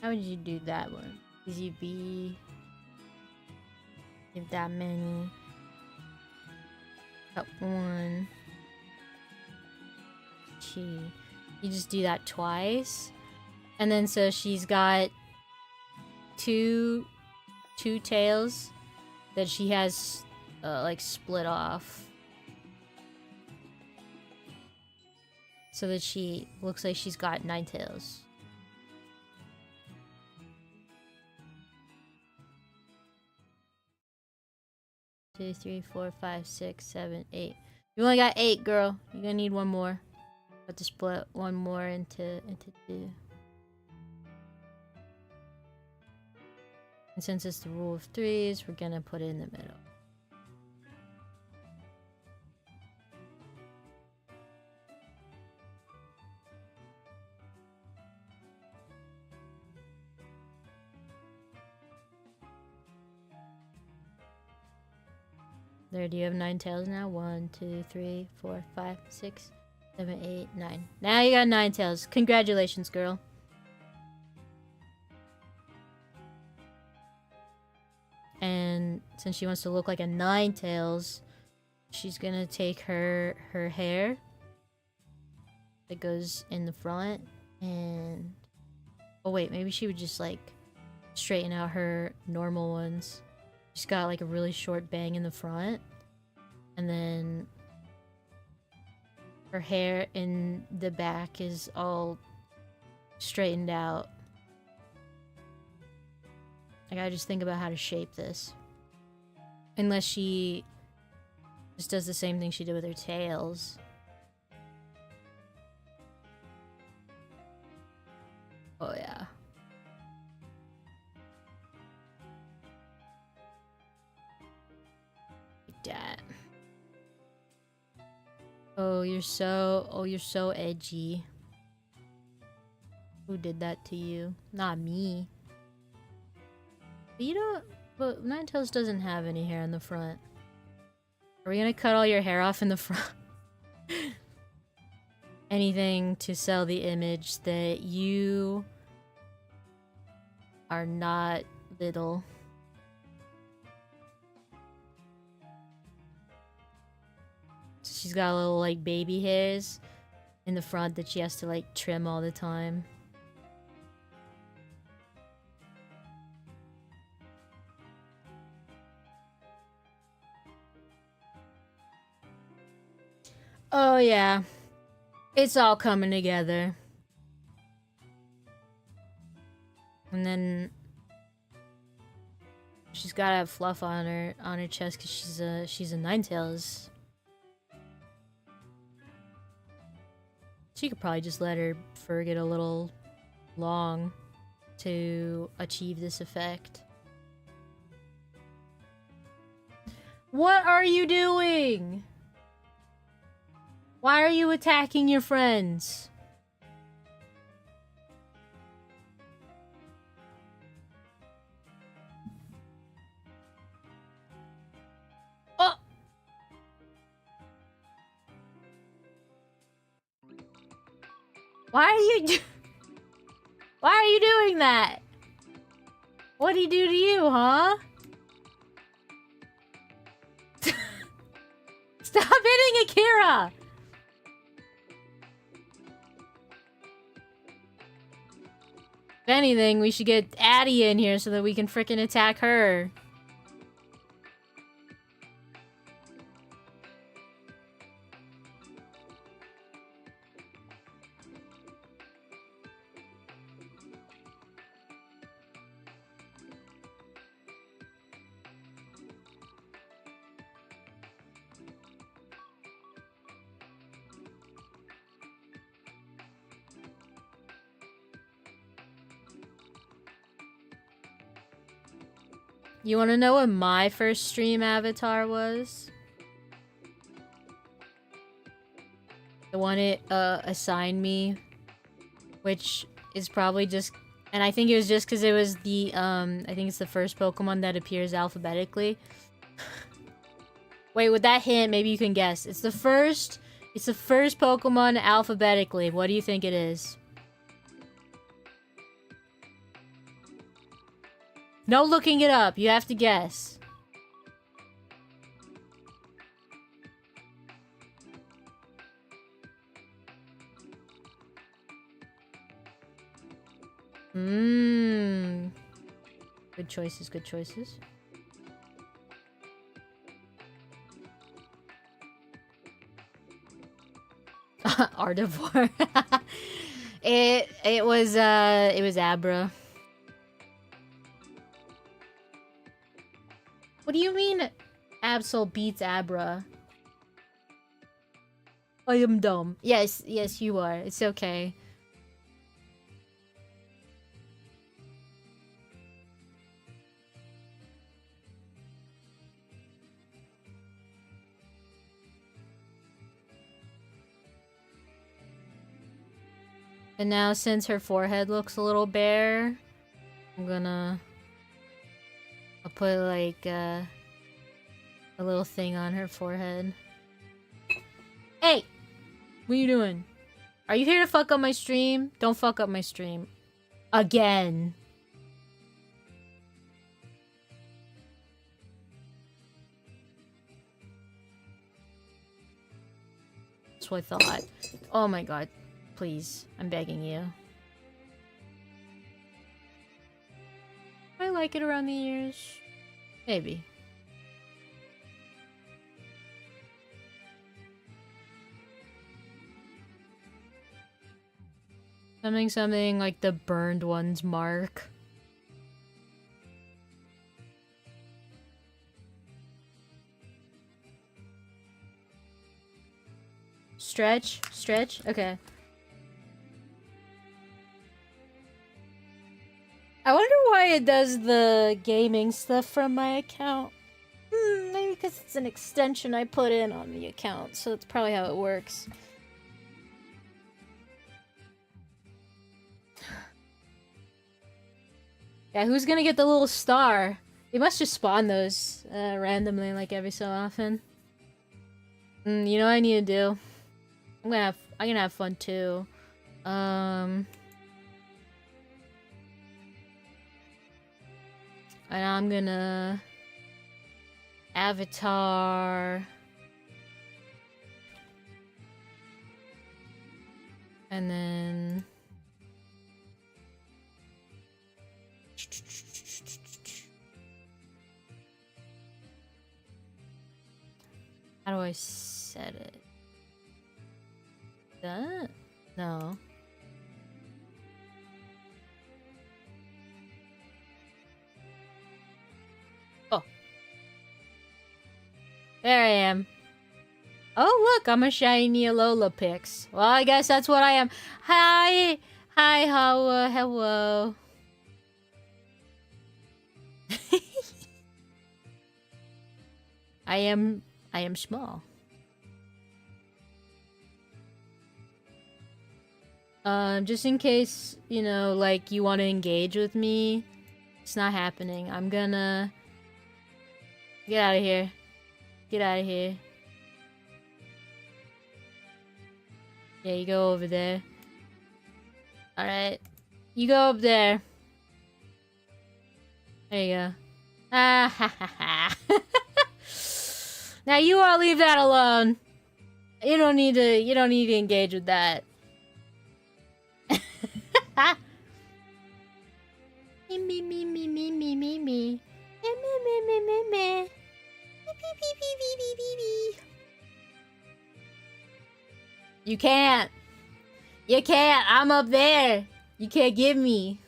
how would you do that one? Easy B. Give that many. Cut one. You just do that twice. And then so she's got two tails that she has like split off. So that she looks like she's got 9 tails. 2, 3, 4, 5, 6, 7, 8. You only got 8, girl. You're gonna need one more. Have to split one more into 2. And since it's the rule of 3s, we're gonna put it in the middle. There, do you have 9 tails now? 1, 2, 3, 4, 5, 6, 7, 8, 9. Now you got 9 tails. Congratulations, girl. And since she wants to look like a 9 tails, she's gonna take her hair that goes in the front and... Oh wait, maybe she would just like straighten out her normal ones. She's got like a really short bang in the front. And then her hair in the back is all straightened out. I gotta just think about how to shape this. Unless she just does the same thing she did with her tails. Oh yeah. Like that. Oh, you're so edgy. Who did that to you? Not me. But you don't... But Ninetales doesn't have any hair in the front. Are we gonna cut all your hair off in the front? Anything to sell the image that you are not little. She's got little like baby hairs in the front that she has to like trim all the time. Oh yeah. It's all coming together. And then she's gotta have fluff on her chest because she's a Ninetales. She could probably just let her fur get a little long to achieve this effect. What are you doing? Why are you attacking your friends? Oh! Why are you doing that? What'd he do to you, huh? Stop hitting Akira! If anything, we should get Addie in here so that we can frickin' attack her. You want to know what my first stream avatar was? The one it assigned me, which is probably just, and I think it was just because it was the I think it's the first Pokemon that appears alphabetically. Wait, with that hint, maybe you can guess. It's the first Pokemon alphabetically. What do you think it is? No looking it up. You have to guess. Mmm. Good choices, good choices. Ardivore. it was Abra. What do you mean Absol beats Abra. I am dumb. Yes, yes, you are. It's okay. And now, since her forehead looks a little bare, I'll put like a little thing on her forehead. Hey! What are you doing? Are you here to fuck up my stream? Don't fuck up my stream. Again. That's what I thought. Oh my god. Please. I'm begging you. I like it around the ears. Maybe. Something like the burned one's mark. Stretch? Stretch? Okay. I wonder why it does the gaming stuff from my account. Maybe because it's an extension I put in on the account, so that's probably how it works. Yeah, who's gonna get the little star? They must just spawn those randomly, like every so often. You know what I need to do? I'm gonna have fun too. And I'm gonna avatar, and then how do I set it? That? No. Oh. There I am. Oh, look, I'm a shiny Alola Pix. Well, I guess that's what I am. Hi! Hi, Hawa. Hello. I am small. Just in case, you know, like, you want to engage with me, it's not happening. I'm gonna... Get out of here. Get out of here. Yeah, you go over there. Alright. You go up there. There you go. Ah, ha, ha, ha. Now you all leave that alone. You don't need to engage with that. Me me me me me me me me me me me me me. You can't. You can't. I'm up there. You can't get me.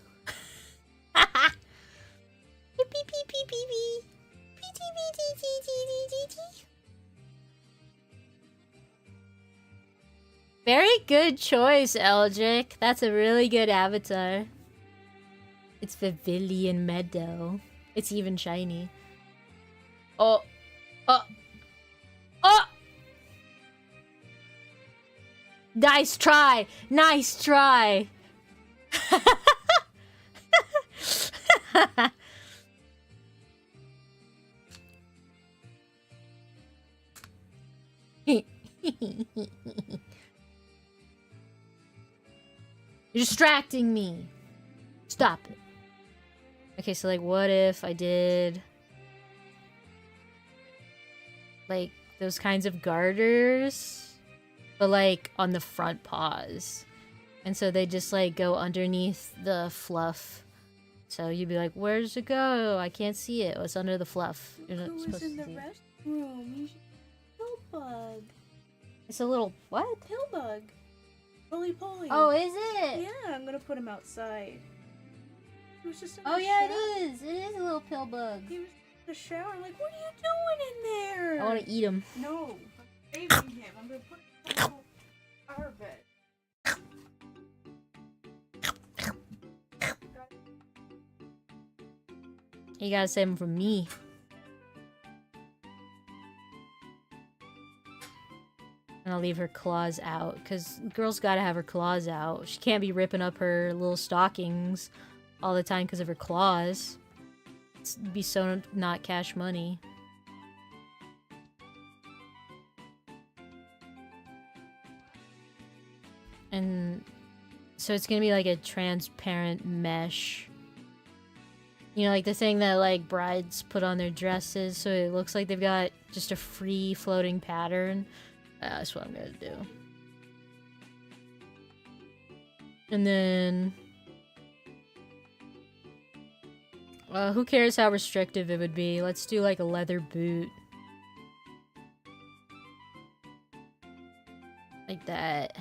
Very good choice, Eldrick. That's a really good avatar. It's Pavilion Meadow. It's even shiny. Oh. Oh. Oh! Nice try! Nice try! You're distracting me. Stop it. Okay, so like what if I did like those kinds of garters, but like on the front paws. And so they just like go underneath the fluff. So you'd be like, where's it go? I can't see it. It's under the fluff. You're not supposed in to the see it. restroom. You should Pillbug. It's a little what? Pillbug. Roly poly. Oh, is it? Yeah, I'm gonna put him outside. He was just in Oh the yeah, shower. it is. It is a little pill bug. He was in the shower. I'm like, what are you doing in want to eat him. No, I'm saving him. I'm gonna put him on our bed. You gotta save him from me. And I'll leave her claws out, because girl's gotta have her claws out. She can't be ripping up her little stockings all the time because of her claws. It'd be so not cash money. And so it's gonna be like a transparent mesh. You know, like the thing that like brides put on their dresses, so it looks like they've got just a free floating pattern. That's what I'm gonna do. And then who cares how restrictive it would be? Let's do like a leather boot. Like that.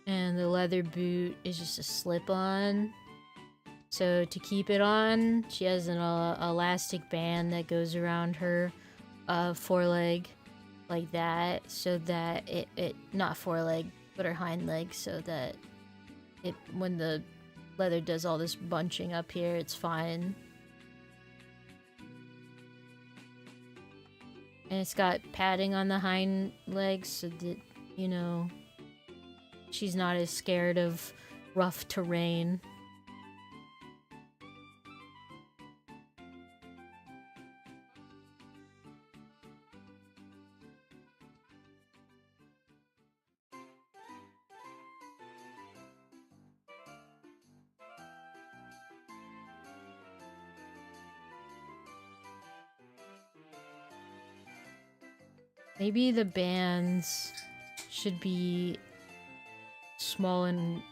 And the leather boot is just a slip-on. So to keep it on, she has an elastic band that goes around her foreleg like that, so that it not foreleg, but her hind leg, so that it when the leather does all this bunching up here, it's fine. And it's got padding on the hind legs so that, you know, she's not as scared of rough terrain. Maybe the bands should be small and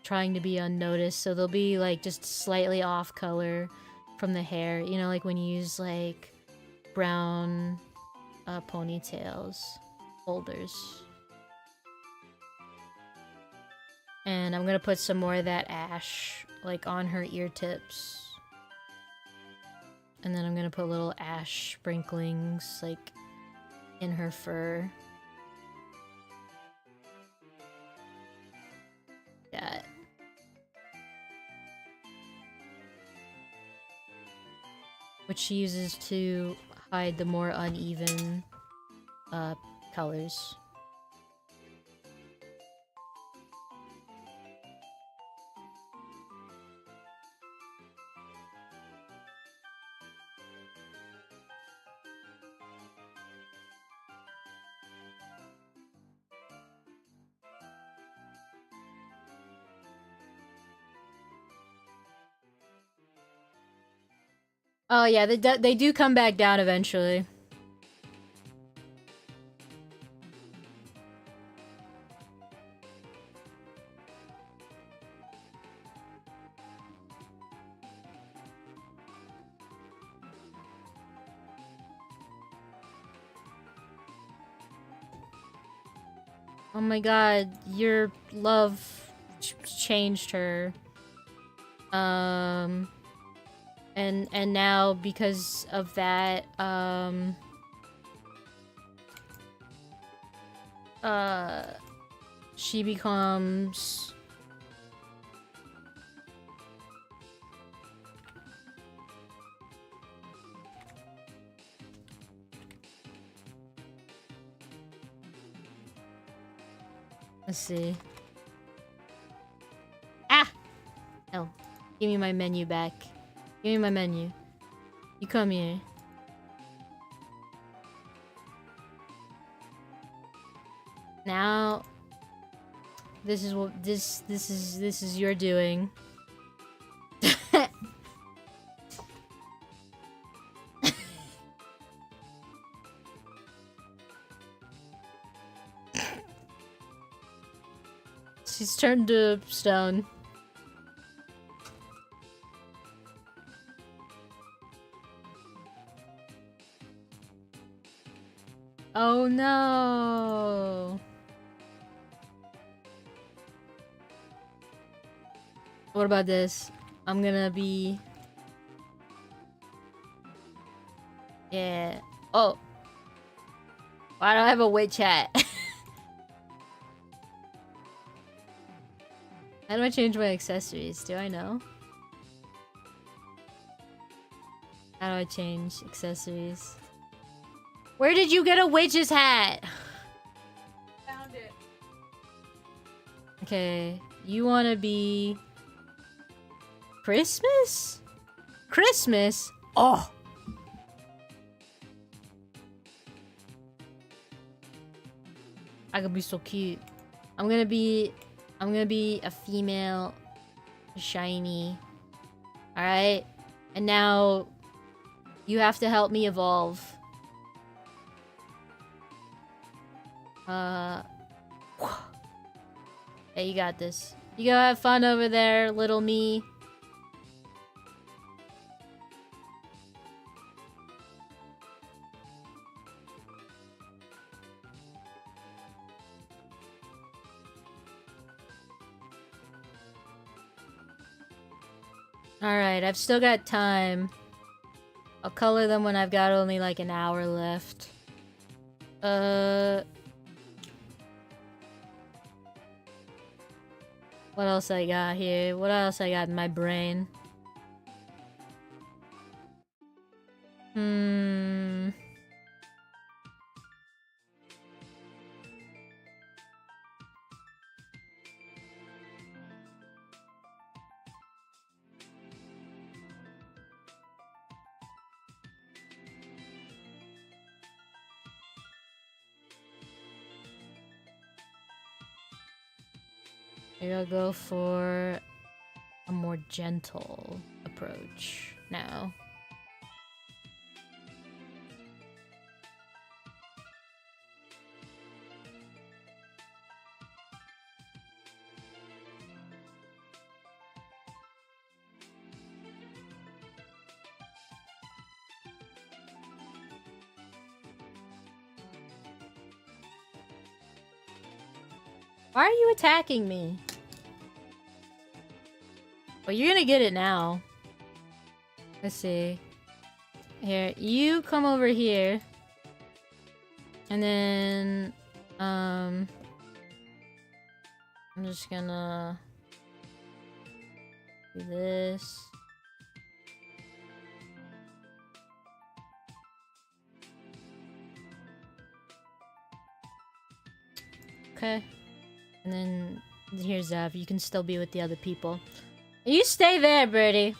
trying to be unnoticed, so they'll be like just slightly off color from the hair, you know, like when you use like brown ponytails, holders. And I'm gonna put some more of that ash like on her ear tips, and then I'm gonna put little ash sprinklings like in her fur. That. Which she uses to hide the more uneven colors. Oh yeah, they do come back down eventually. Oh my god, your love changed her. And now because of that, she becomes let's see. Ah! Oh, give me my menu back. Give me my menu. You come here. Now, this is what this is your doing. She's turned to stone. Oh no! What about this? I'm gonna be... Yeah. Oh. Why do I have a witch hat? How do I change my accessories? Do I know? How do I change accessories? Where did you get a witch's hat? Found it. Okay, you wanna be... Christmas? Christmas? Oh! I could be so cute. I'm gonna be a female shiny. Alright? And now you have to help me evolve. Hey, you got this. You go have fun over there, little me. Alright, I've still got time. I'll color them when I've got only like an hour left. What else I got here? What else I got in my brain? Maybe I'll go for a more gentle approach now. Why are you attacking me? Well, you're gonna get it now. Let's see. Here, you come over here. And then... I'm just gonna... do this. Okay. And then here's Zav. You can still be with the other people. You stay there, Birdie.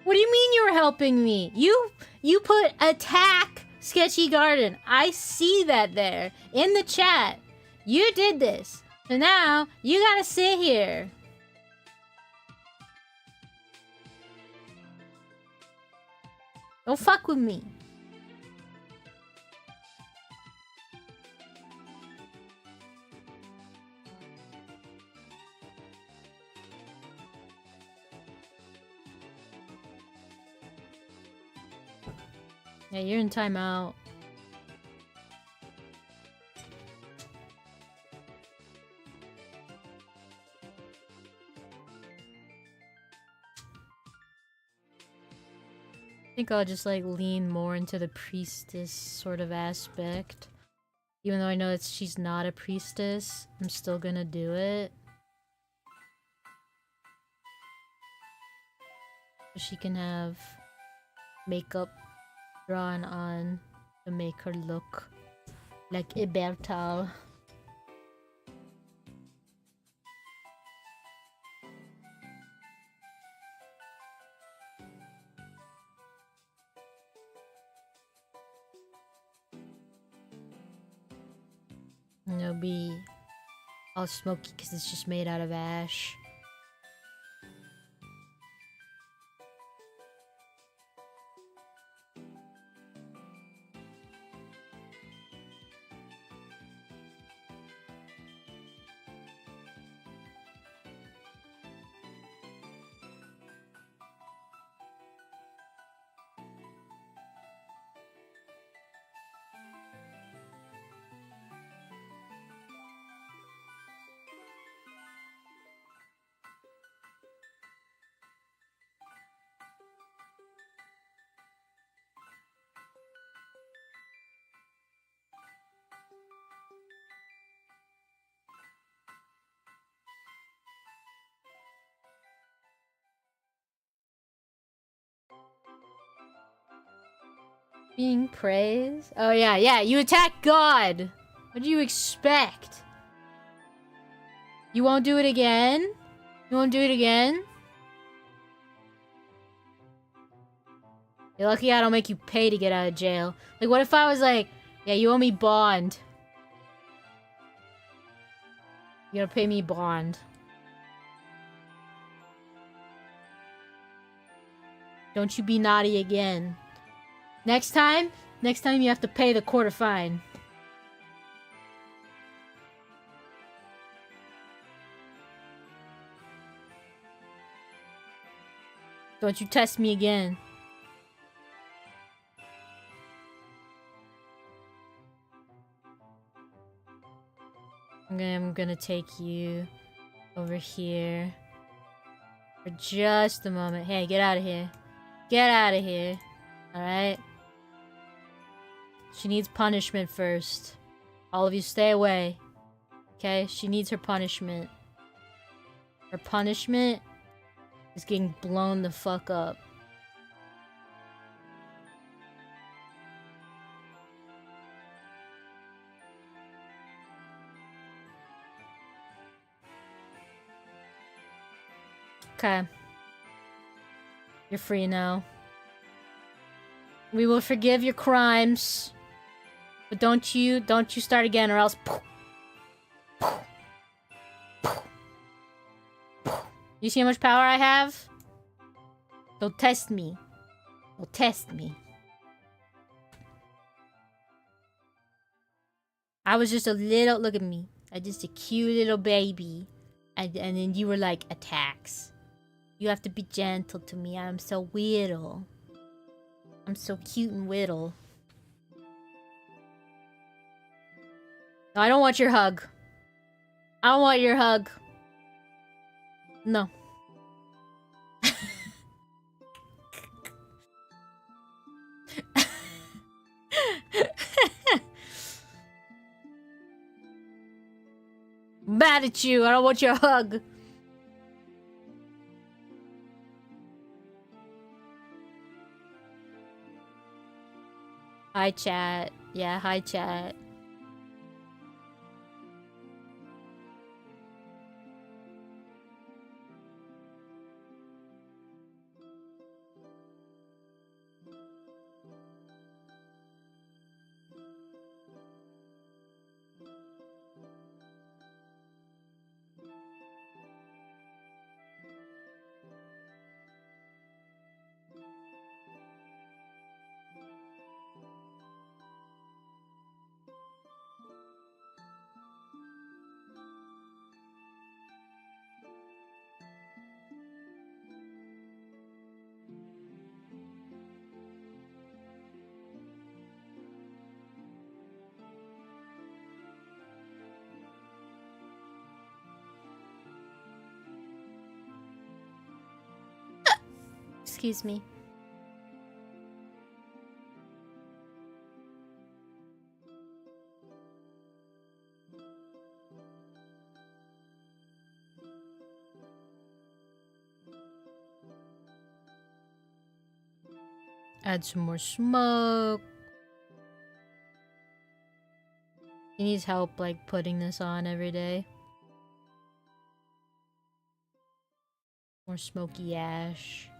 What do you mean you were helping me? You put attack Sketchy Garden. I see that there in the chat. You did this. So now you gotta sit here. Don't fuck with me. Yeah, you're in timeout. I think I'll just like lean more into the priestess sort of aspect. Even though I know she's not a priestess, I'm still gonna do it. So she can have makeup drawn on to make her look like Ibertal. And it'll be all smoky because it's just made out of ash. Being praised? Oh yeah, yeah, you attack God! What do you expect? You won't do it again? You won't do it again? You're lucky I don't make you pay to get out of jail. Like, what if I was like, yeah, you owe me bond. You gotta pay me bond. Don't you be naughty again. Next time you have to pay the quarter fine. Don't you test me again. I'm gonna take you over here for just a moment. Hey, get out of here. Get out of here. Alright? She needs punishment first. All of you stay away. Okay? She needs her punishment. Her punishment is getting blown the fuck up. Okay. You're free now. We will forgive your crimes. But don't you start again or else. You see how much power I have? Don't test me. Don't test me. I was just a little, look at me. I just a cute little baby. And then you were like, attacks. You have to be gentle to me. I'm so little. I'm so cute and little. No, I don't want your hug. I don't want your hug. No. Mad at you. I don't want your hug. Hi, chat. Yeah, hi, chat. Excuse me. Add some more smoke. He needs help, like, putting this on every day. More smoky ash.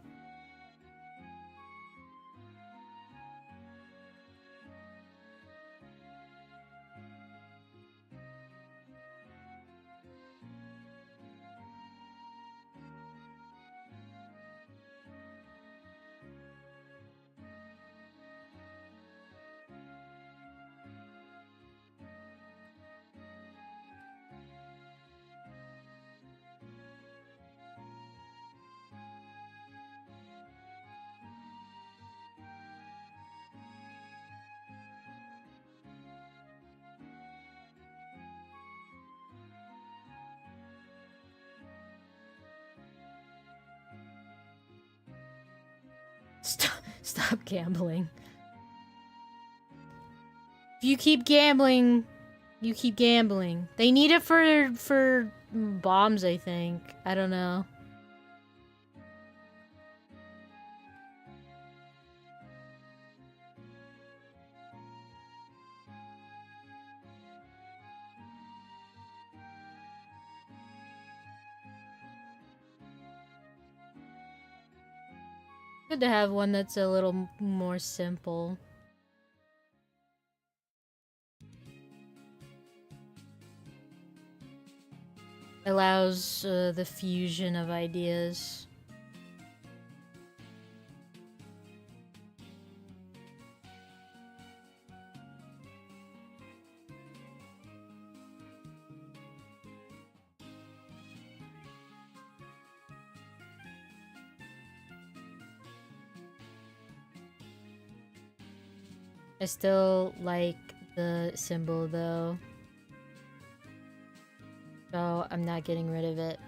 Stop gambling. If you keep gambling, you keep gambling. They need it for bombs, I think. I don't know. Good to have one that's a little more simple. Allows the fusion of ideas. I still like the symbol though. So I'm not getting rid of it.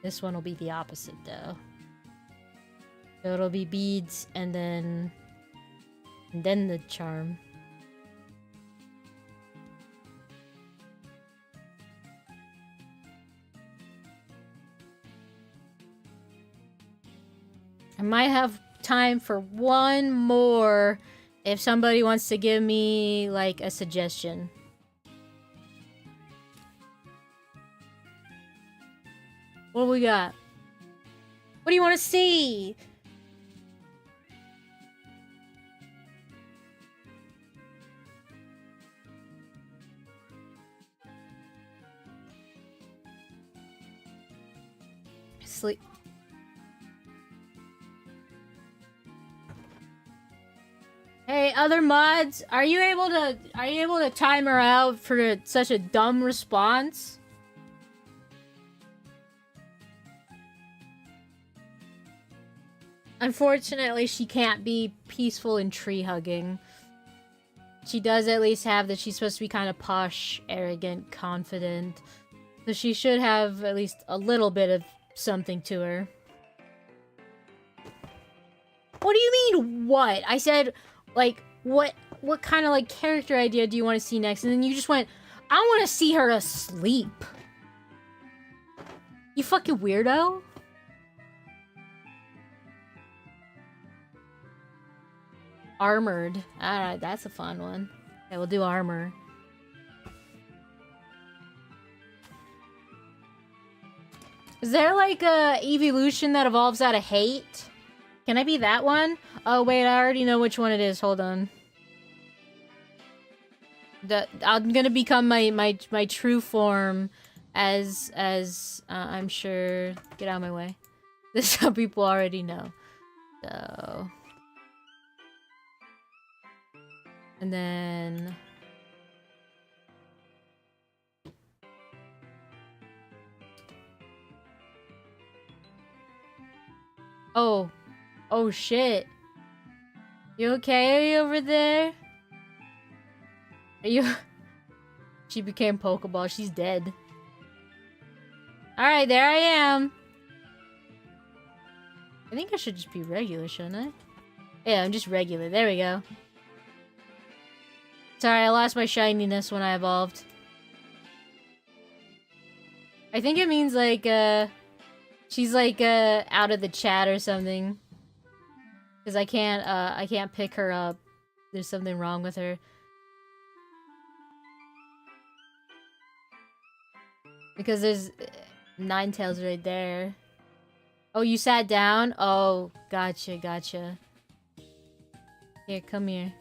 This one will be the opposite though. So it'll be beads and then the charm. I might have time for one more if somebody wants to give me like a suggestion. What do we got? What do you want to see? Sleep. Hey, other mods, are you able to time her out for such a dumb response? Unfortunately, she can't be peaceful and tree hugging. She does at least have that she's supposed to be kind of posh, arrogant, confident. So she should have at least a little bit of something to her. What do you mean, what? I said, like, what kind of, like, character idea do you want to see next? And then you just went, I want to see her asleep. You fucking weirdo. Armored. Alright, that's a fun one. Yeah, we'll do armor. Is there, like, a evolution that evolves out of hate? Can I be that one? Oh, wait, I already know which one it is. Hold on. I'm gonna become my true form as I'm sure... Get out of my way. This some people already know. So... And then... Oh. Oh, shit. You okay? Are you over there? Are you... She became Pokeball. She's dead. Alright, there I am. I think I should just be regular, shouldn't I? Yeah, I'm just regular. There we go. Sorry, I lost my shininess when I evolved. I think it means, like, she's, like, out of the chat or something. Because I can't pick her up. There's something wrong with her. Because there's Ninetales right there. Oh, you sat down? Oh, gotcha, gotcha. Here, come here.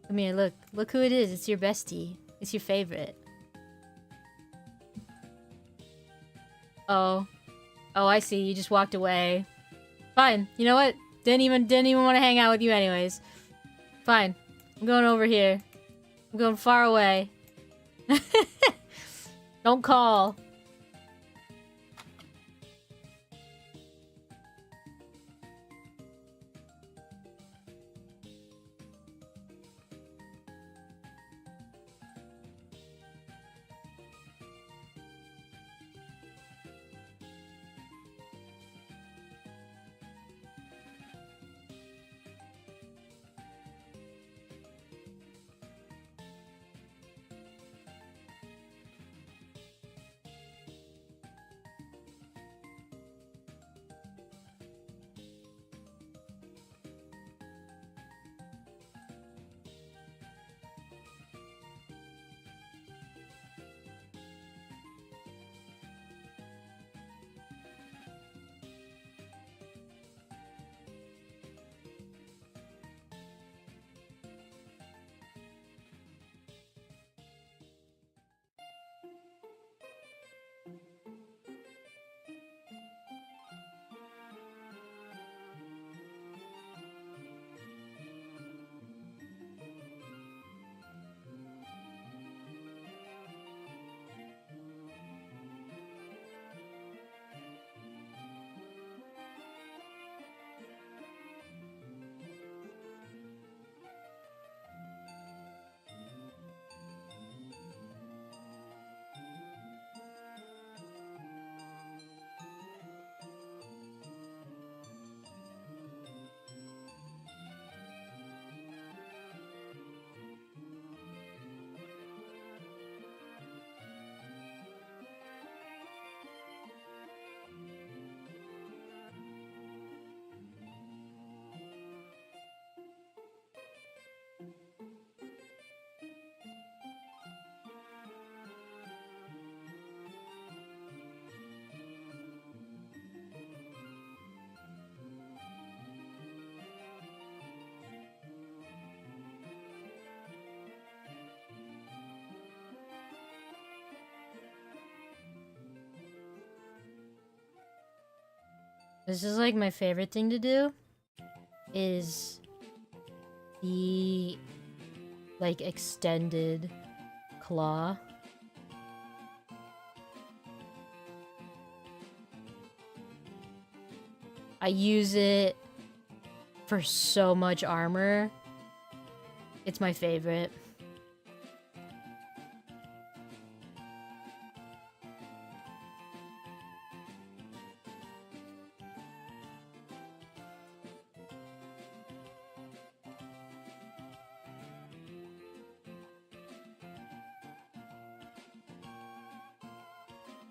Come here, look. Look who it is. It's your bestie. It's your favorite. Oh. Oh, I see. You just walked away. Fine. You know what? Didn't even want to hang out with you anyways. Fine. I'm going over here. I'm going far away. Don't call. This is like my favorite thing to do is the like extended claw. I use it for so much armor. It's my favorite.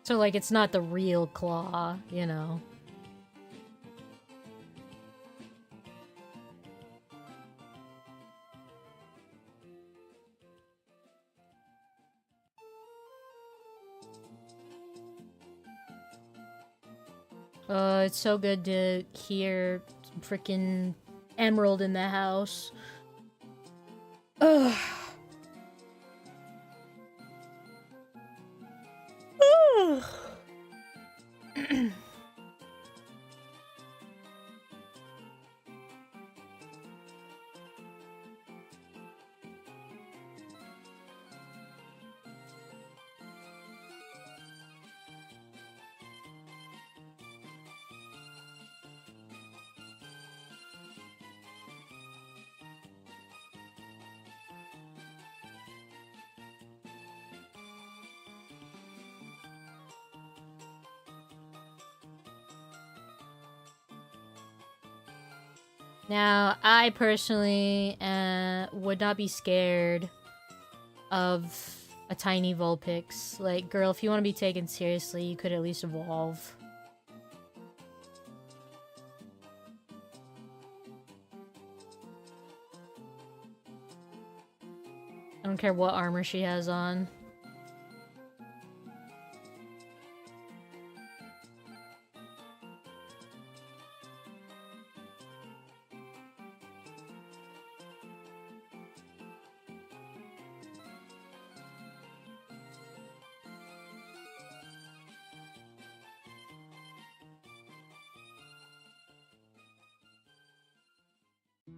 So like it's not the real claw, you know. It's so good to hear freaking Emerald in the house. Ugh. Ugh. Now, I personally would not be scared of a tiny Vulpix. Like, girl, if you want to be taken seriously, you could at least evolve. I don't care what armor she has on.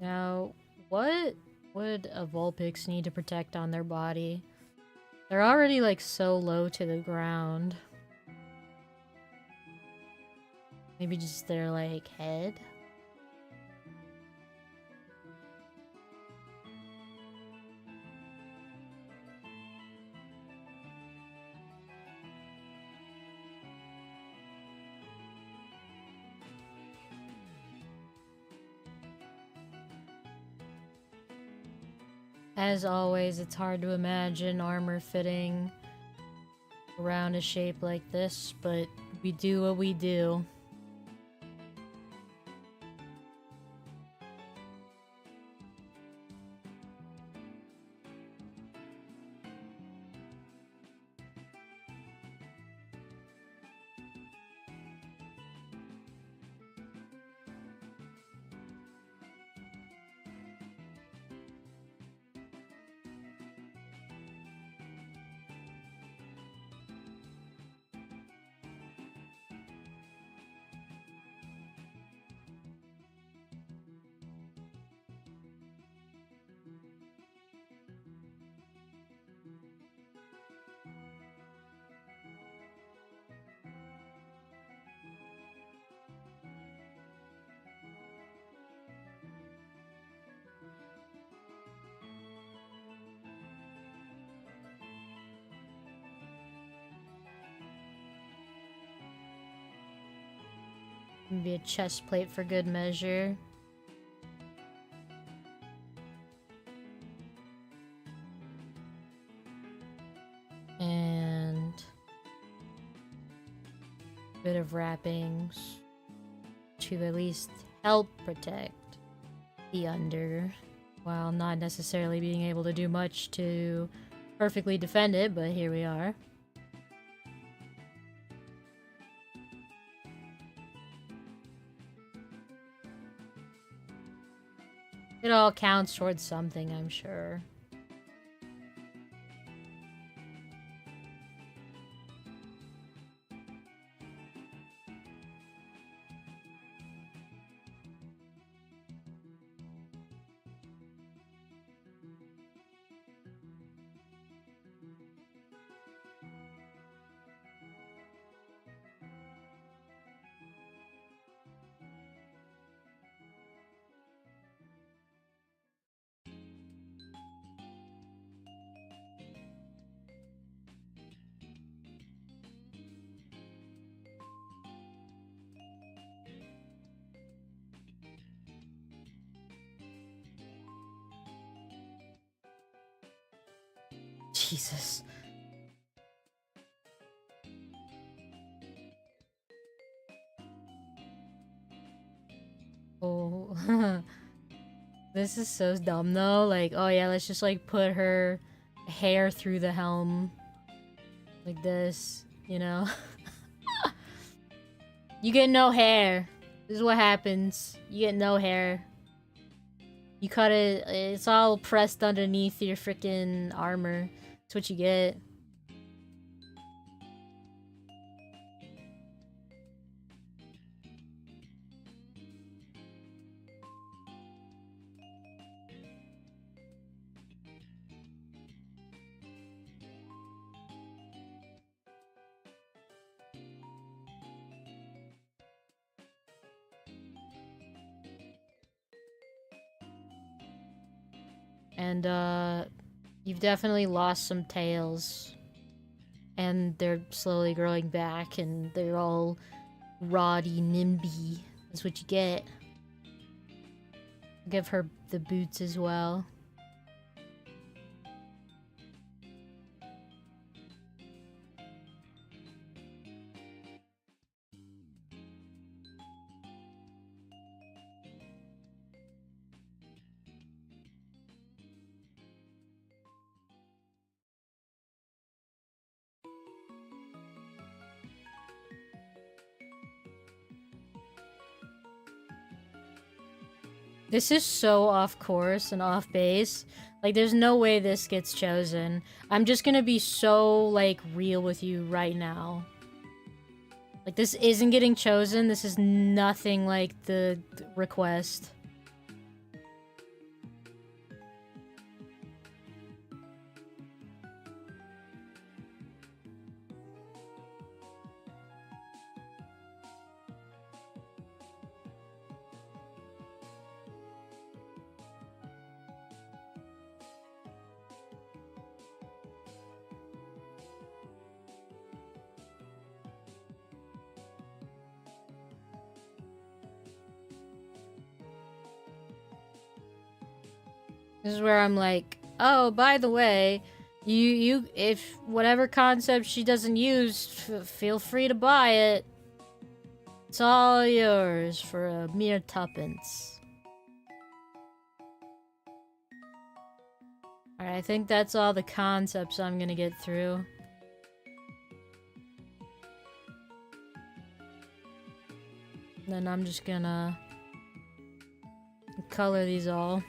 Now, what would a Vulpix need to protect on their body? They're already, like, so low to the ground. Maybe just their, like, head? As always, it's hard to imagine armor fitting around a shape like this, but we do what we do. Maybe a chest plate for good measure. And a bit of wrappings to at least help protect the under, while not necessarily being able to do much to perfectly defend it, but here we are. It all counts towards something, I'm sure. Jesus. Oh. This is so dumb though. Like, oh yeah, let's just like put her hair through the helm. Like this, you know? You get no hair. This is what happens. You get no hair. You cut it, it's all pressed underneath your freaking armor. That's what you get. And, you've definitely lost some tails. And they're slowly growing back, and they're all roddy, nimby. That's what you get. Give her the boots as well. This is so off course and off base. Like, there's no way this gets chosen. I'm just gonna be so, like, real with you right now. Like, this isn't getting chosen. This is nothing like the request. This is where I'm like, oh, by the way, if whatever concept she doesn't use, feel free to buy it. It's all yours for a mere tuppence. Alright, I think that's all the concepts I'm gonna get through. Then I'm just gonna color these all.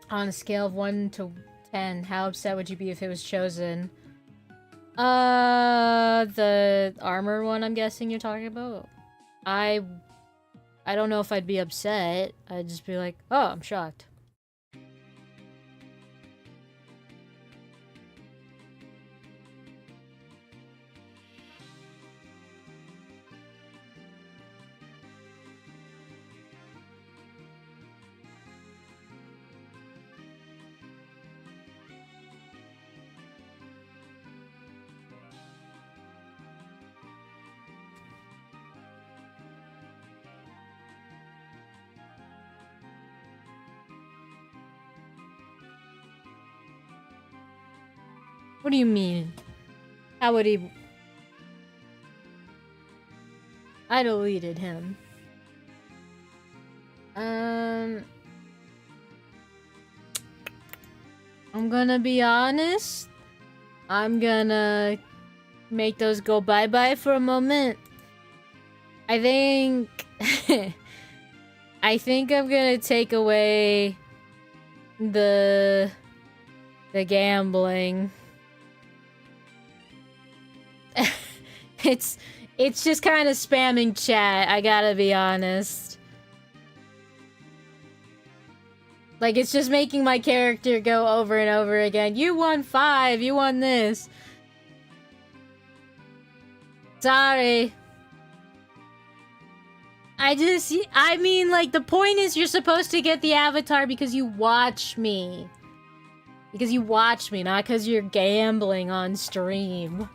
On a scale of 1 to 10, how upset would you be if it was chosen? The armor one I'm guessing you're talking about? I don't know if I'd be upset. I'd just be like, oh, I'm shocked. What do you mean? How would he... I deleted him. I'm gonna be honest. I'm gonna make those go bye-bye for a moment. I think... I think I'm gonna take away the gambling. It's just kind of spamming chat, I gotta be honest. Like, it's just making my character go over and over again. You won 5, you won this. Sorry. I mean, like, the point is you're supposed to get the avatar because you watch me. Because you watch me, not because you're gambling on stream.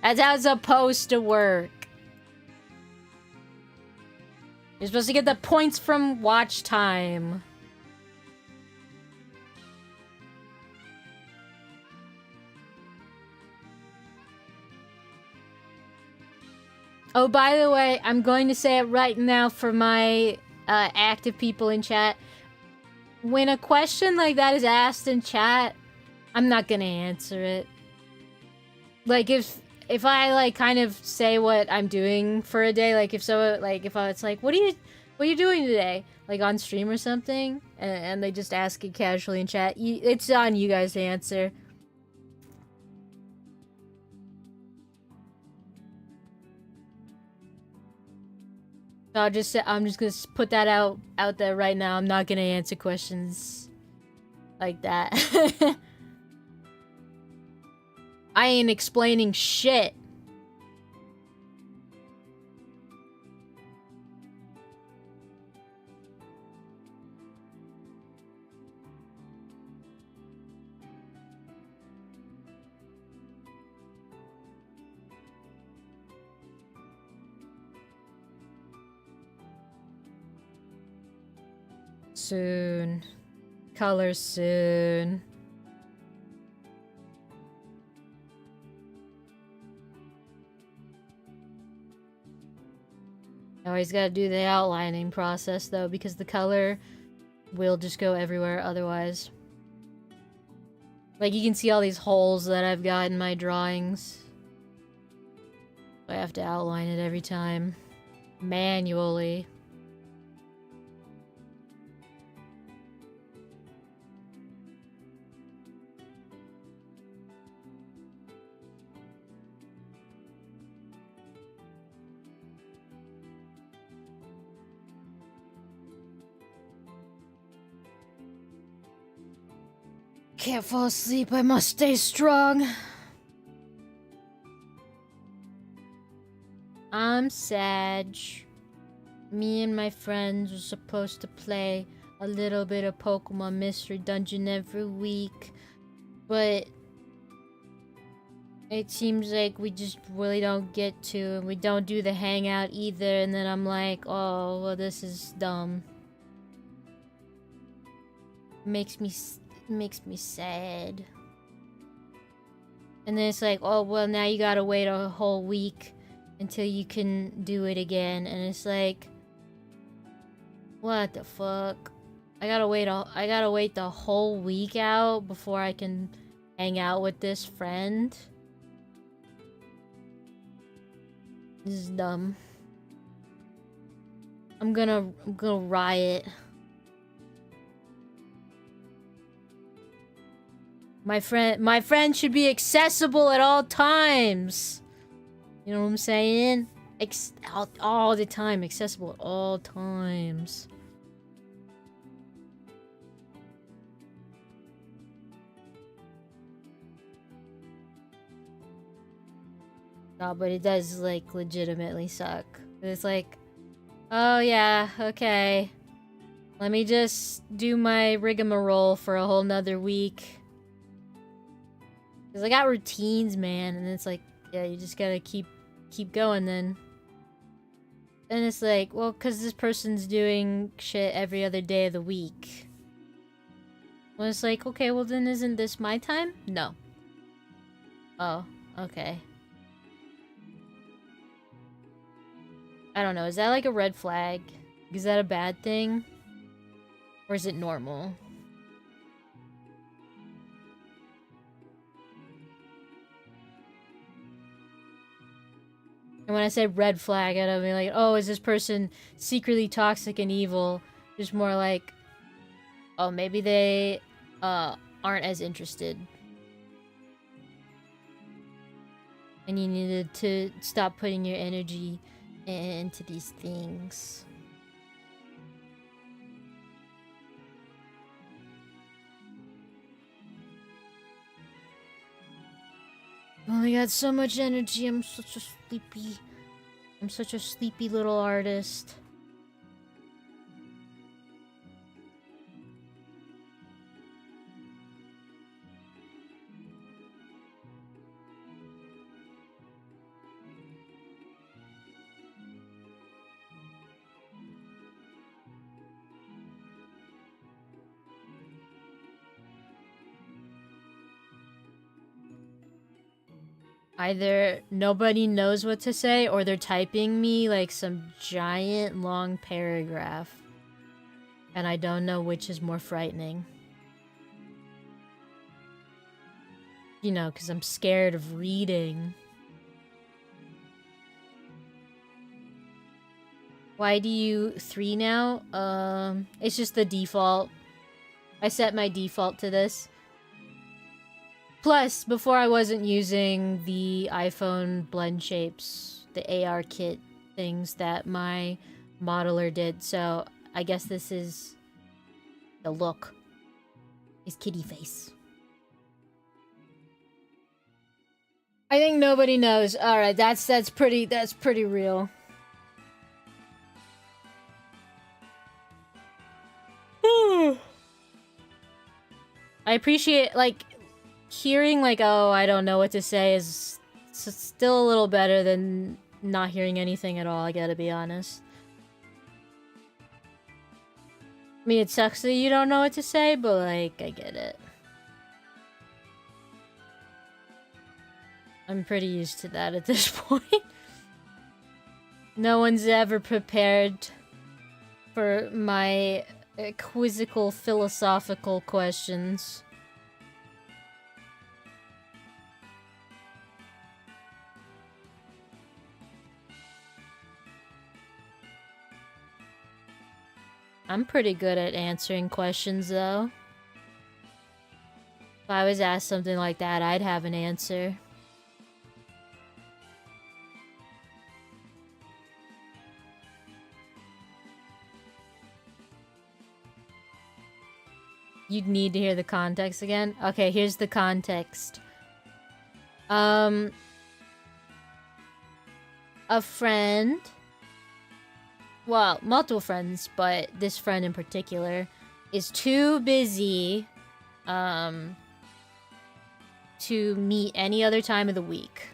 That's how it's supposed to work. You're supposed to get the points from watch time. Oh, by the way, I'm going to say it right now for my active people in chat. When a question like that is asked in chat, I'm not gonna answer it. Like, if I, like, kind of say what I'm doing for a day, like, if it's like, what are you doing today? Like, on stream or something? And they just ask it casually in chat. It's on you guys to answer. So I'm just gonna put that out there right now. I'm not gonna answer questions like that. I ain't explaining shit. Soon. Color soon. Always gotta do the outlining process though, because the color will just go everywhere otherwise. Like, you can see all these holes that I've got in my drawings. I have to outline it every time. Manually. Can't fall asleep, I must stay strong. I'm Sag. Me and my friends were supposed to play a little bit of Pokemon Mystery Dungeon every week, but it seems like we just really don't get to, and we don't do the hangout either, and then I'm like, oh, well, this is dumb. Makes me sad. And then it's like, oh, well, now you gotta wait a whole week until you can do it again. And it's like, what the fuck? I gotta wait the whole week out before I can hang out with this friend. This is dumb. I'm gonna riot. My friend should be accessible at all times. You know what I'm saying? All the time, accessible at all times. No, but it does, like, legitimately suck. It's like, oh yeah, okay. Let me just do my rigmarole for a whole nother week. Cause I got routines, man, and it's like, yeah, you just gotta keep going then. And it's like, well, cause this person's doing shit every other day of the week. I was like, okay, well then isn't this my time? No. Oh, okay. I don't know, is that like a red flag? Is that a bad thing? Or is it normal? And when I say red flag, I don't mean like, oh, is this person secretly toxic and evil? Just more like, oh, maybe they aren't as interested. And you needed to stop putting your energy into these things. I only got so much energy. I'm such a sleepy. I'm such a sleepy little artist. Either nobody knows what to say or they're typing me like some giant long paragraph. And I don't know which is more frightening. You know, because I'm scared of reading. Why do you 3 now? It's just the default. I set my default to this. Plus, before I wasn't using the iPhone blend shapes, the AR kit things that my modeler did, so I guess this is the look. His kitty face. I think nobody knows. Alright, that's pretty real. I appreciate, like, hearing, like, oh, I don't know what to say is still a little better than not hearing anything at all, I gotta be honest. I mean, it sucks that you don't know what to say, but, like, I get it. I'm pretty used to that at this point. No one's ever prepared for my quizzical philosophical questions. I'm pretty good at answering questions, though. If I was asked something like that, I'd have an answer. You'd need to hear the context again? Okay, here's the context. A friend... Well, multiple friends, but this friend in particular is too busy to meet any other time of the week.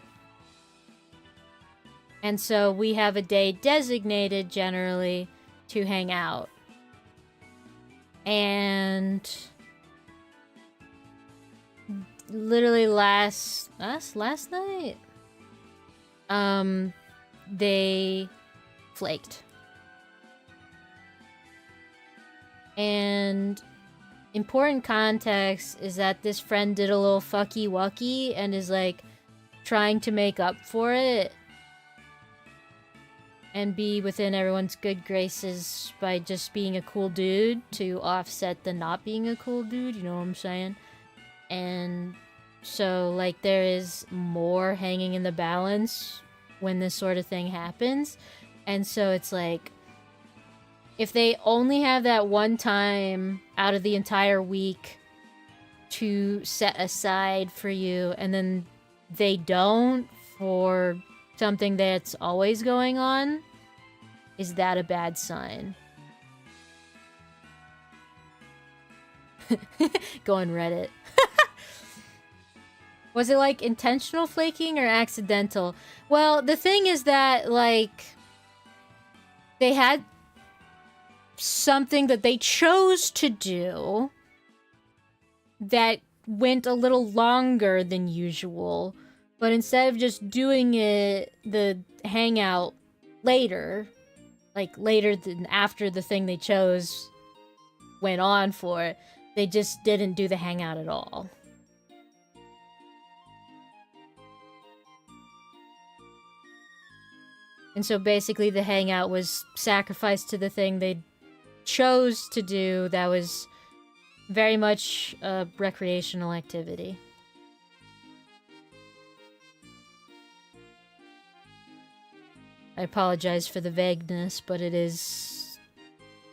And so we have a day designated generally to hang out. And literally last night, they flaked. And important context is that this friend did a little fucky wucky and is like trying to make up for it and be within everyone's good graces by just being a cool dude to offset the not being a cool dude, you know what I'm saying? And so, like, there is more hanging in the balance when this sort of thing happens. And so it's like, if they only have that one time out of the entire week to set aside for you, and then they don't for something that's always going on, is that a bad sign? Go on Reddit. Was it, like, intentional flaking or accidental? Well, the thing is that, like, they had something that they chose to do, that went a little longer than usual, but instead of just doing the hangout later, like later than after the thing they chose went on for, they just didn't do the hangout at all. And so basically the hangout was sacrificed to the thing they chose to do that was very much a recreational activity. I apologize for the vagueness, but it is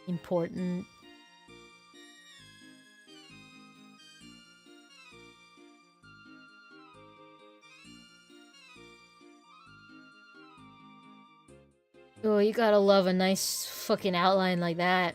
important. Oh, you gotta love a nice fucking outline like that.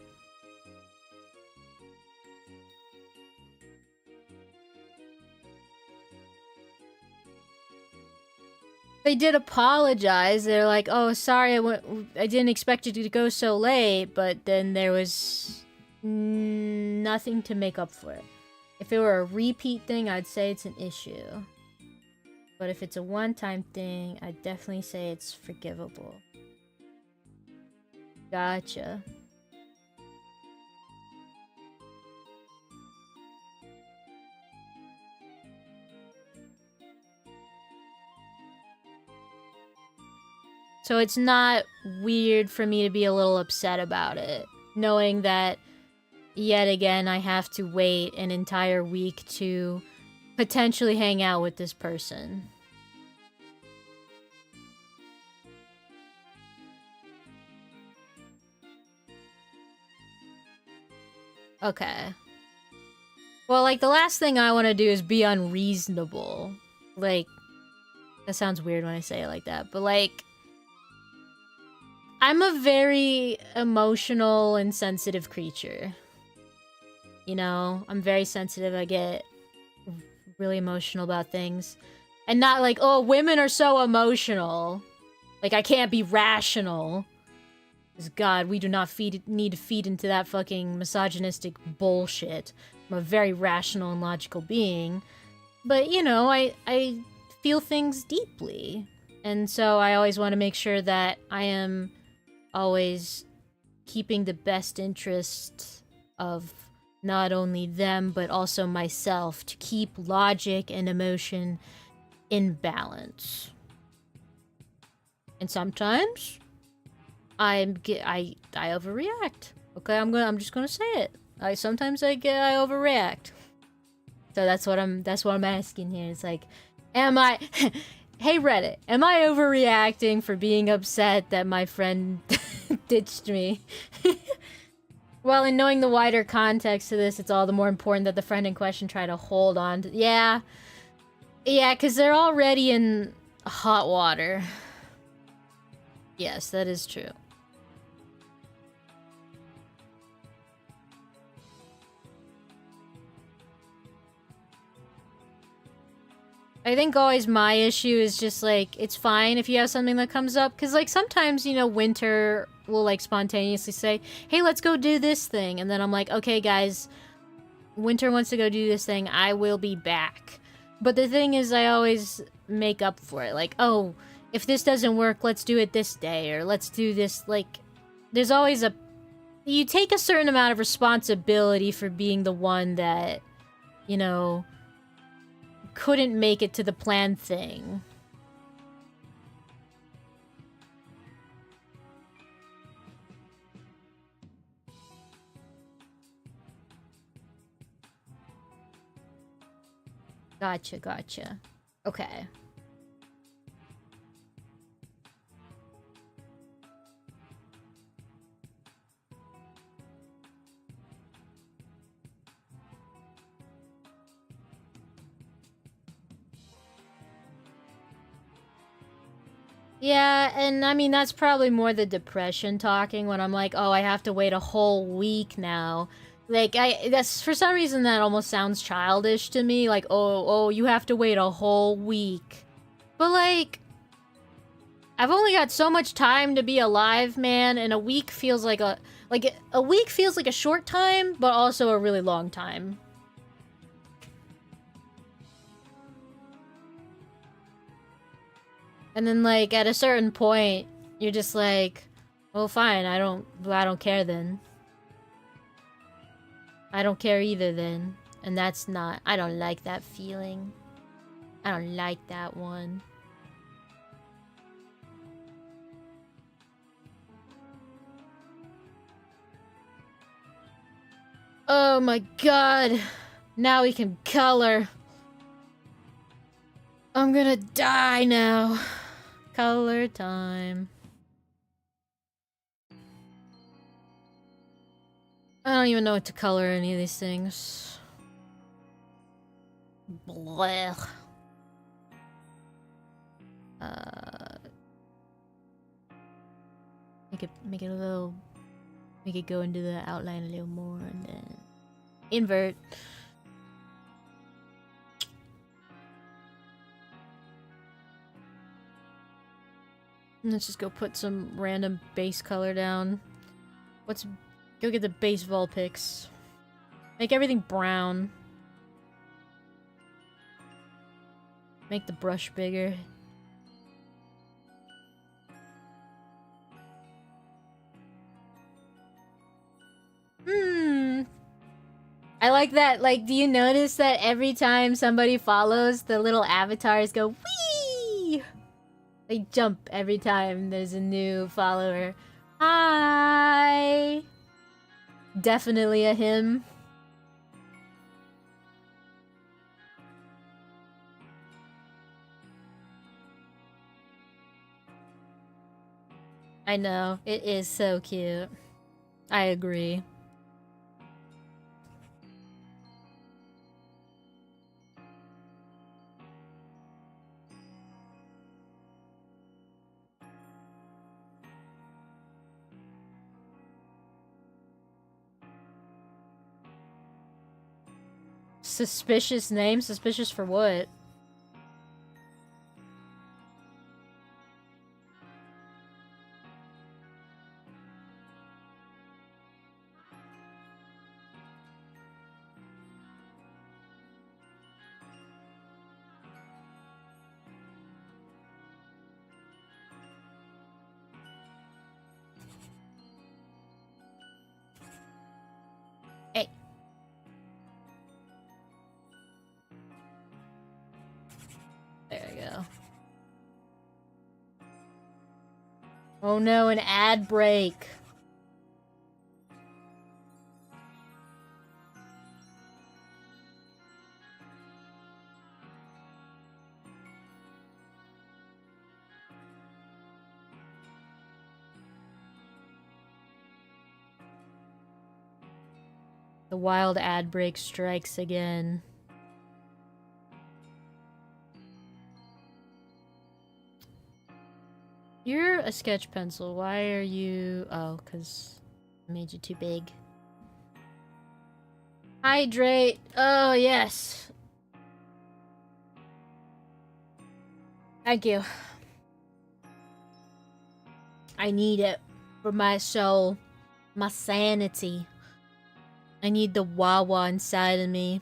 They did apologize. They're like, "Oh, sorry, I didn't expect you to go so late," but then there was nothing to make up for it. If it were a repeat thing, I'd say it's an issue. But if it's a one-time thing, I'd definitely say it's forgivable. Gotcha. So it's not weird for me to be a little upset about it, knowing that yet again I have to wait an entire week to potentially hang out with this person. Okay. Well, like, the last thing I want to do is be unreasonable. Like, that sounds weird when I say it like that, but like, I'm a very emotional and sensitive creature. You know, I'm very sensitive. I get really emotional about things. And not like, oh, women are so emotional. Like, I can't be rational. Because, God, we do not need to feed into that fucking misogynistic bullshit. I'm a very rational and logical being. But, you know, I feel things deeply. And so I always want to make sure that I am always keeping the best interest of not only them, but also myself, to keep logic and emotion in balance. And sometimes I overreact. Okay, I'm just gonna say it. Sometimes I overreact. So that's what I'm asking here. It's like, am I hey Reddit, am I overreacting for being upset that my friend ditched me? Well, in knowing the wider context to this, it's all the more important that the friend in question try to hold on to... Yeah, because they're already in hot water. Yes, that is true. I think always my issue is just, like, it's fine if you have something that comes up. Because, like, sometimes, you know, Winter will, like, spontaneously say, hey, let's go do this thing. And then I'm like, okay, guys, Winter wants to go do this thing. I will be back. But the thing is, I always make up for it. Like, oh, if this doesn't work, let's do it this day. Or let's do this, like... There's always a... You take a certain amount of responsibility for being the one that, you know... couldn't make it to the planned thing. Gotcha. Okay. Yeah, and I mean, that's probably more the depression talking when I'm like, oh, I have to wait a whole week now. Like, that's, for some reason, that almost sounds childish to me. Like, oh, you have to wait a whole week. But, like, I've only got so much time to be alive, man, and a week feels like a week feels like a short time, but also a really long time. And then like at a certain point, you're just like, well, fine, I don't care then. I don't care either then. And that's not, I don't like that feeling. I don't like that one. Oh my god. Now we can color. I'm gonna die now. Color time. I don't even know what to color any of these things. Blech. Make it a little, make it go into the outline a little more, and then invert. Let's just go put some random base color down. Go get the base Vulpix. Make everything brown. Make the brush bigger. I like that. Like, do you notice that every time somebody follows, the little avatars go wee? They jump every time there's a new follower. Hi. Definitely a him. I know. It is so cute. I agree. Suspicious name? Suspicious for what? Hey. There we go. Oh no, an ad break. The wild ad break strikes again. You're a sketch pencil. Why are you... Oh, because I made you too big. Hydrate. Oh, yes. Thank you. I need it for my soul. My sanity. I need the Wawa inside of me.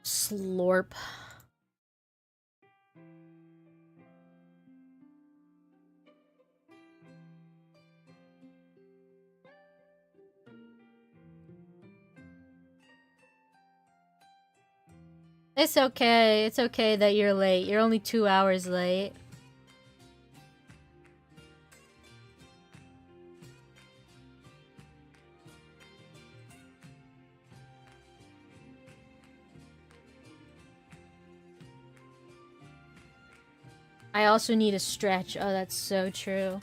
Slurp. It's okay. It's okay that you're late. You're only 2 hours late. I also need a stretch. Oh, that's so true.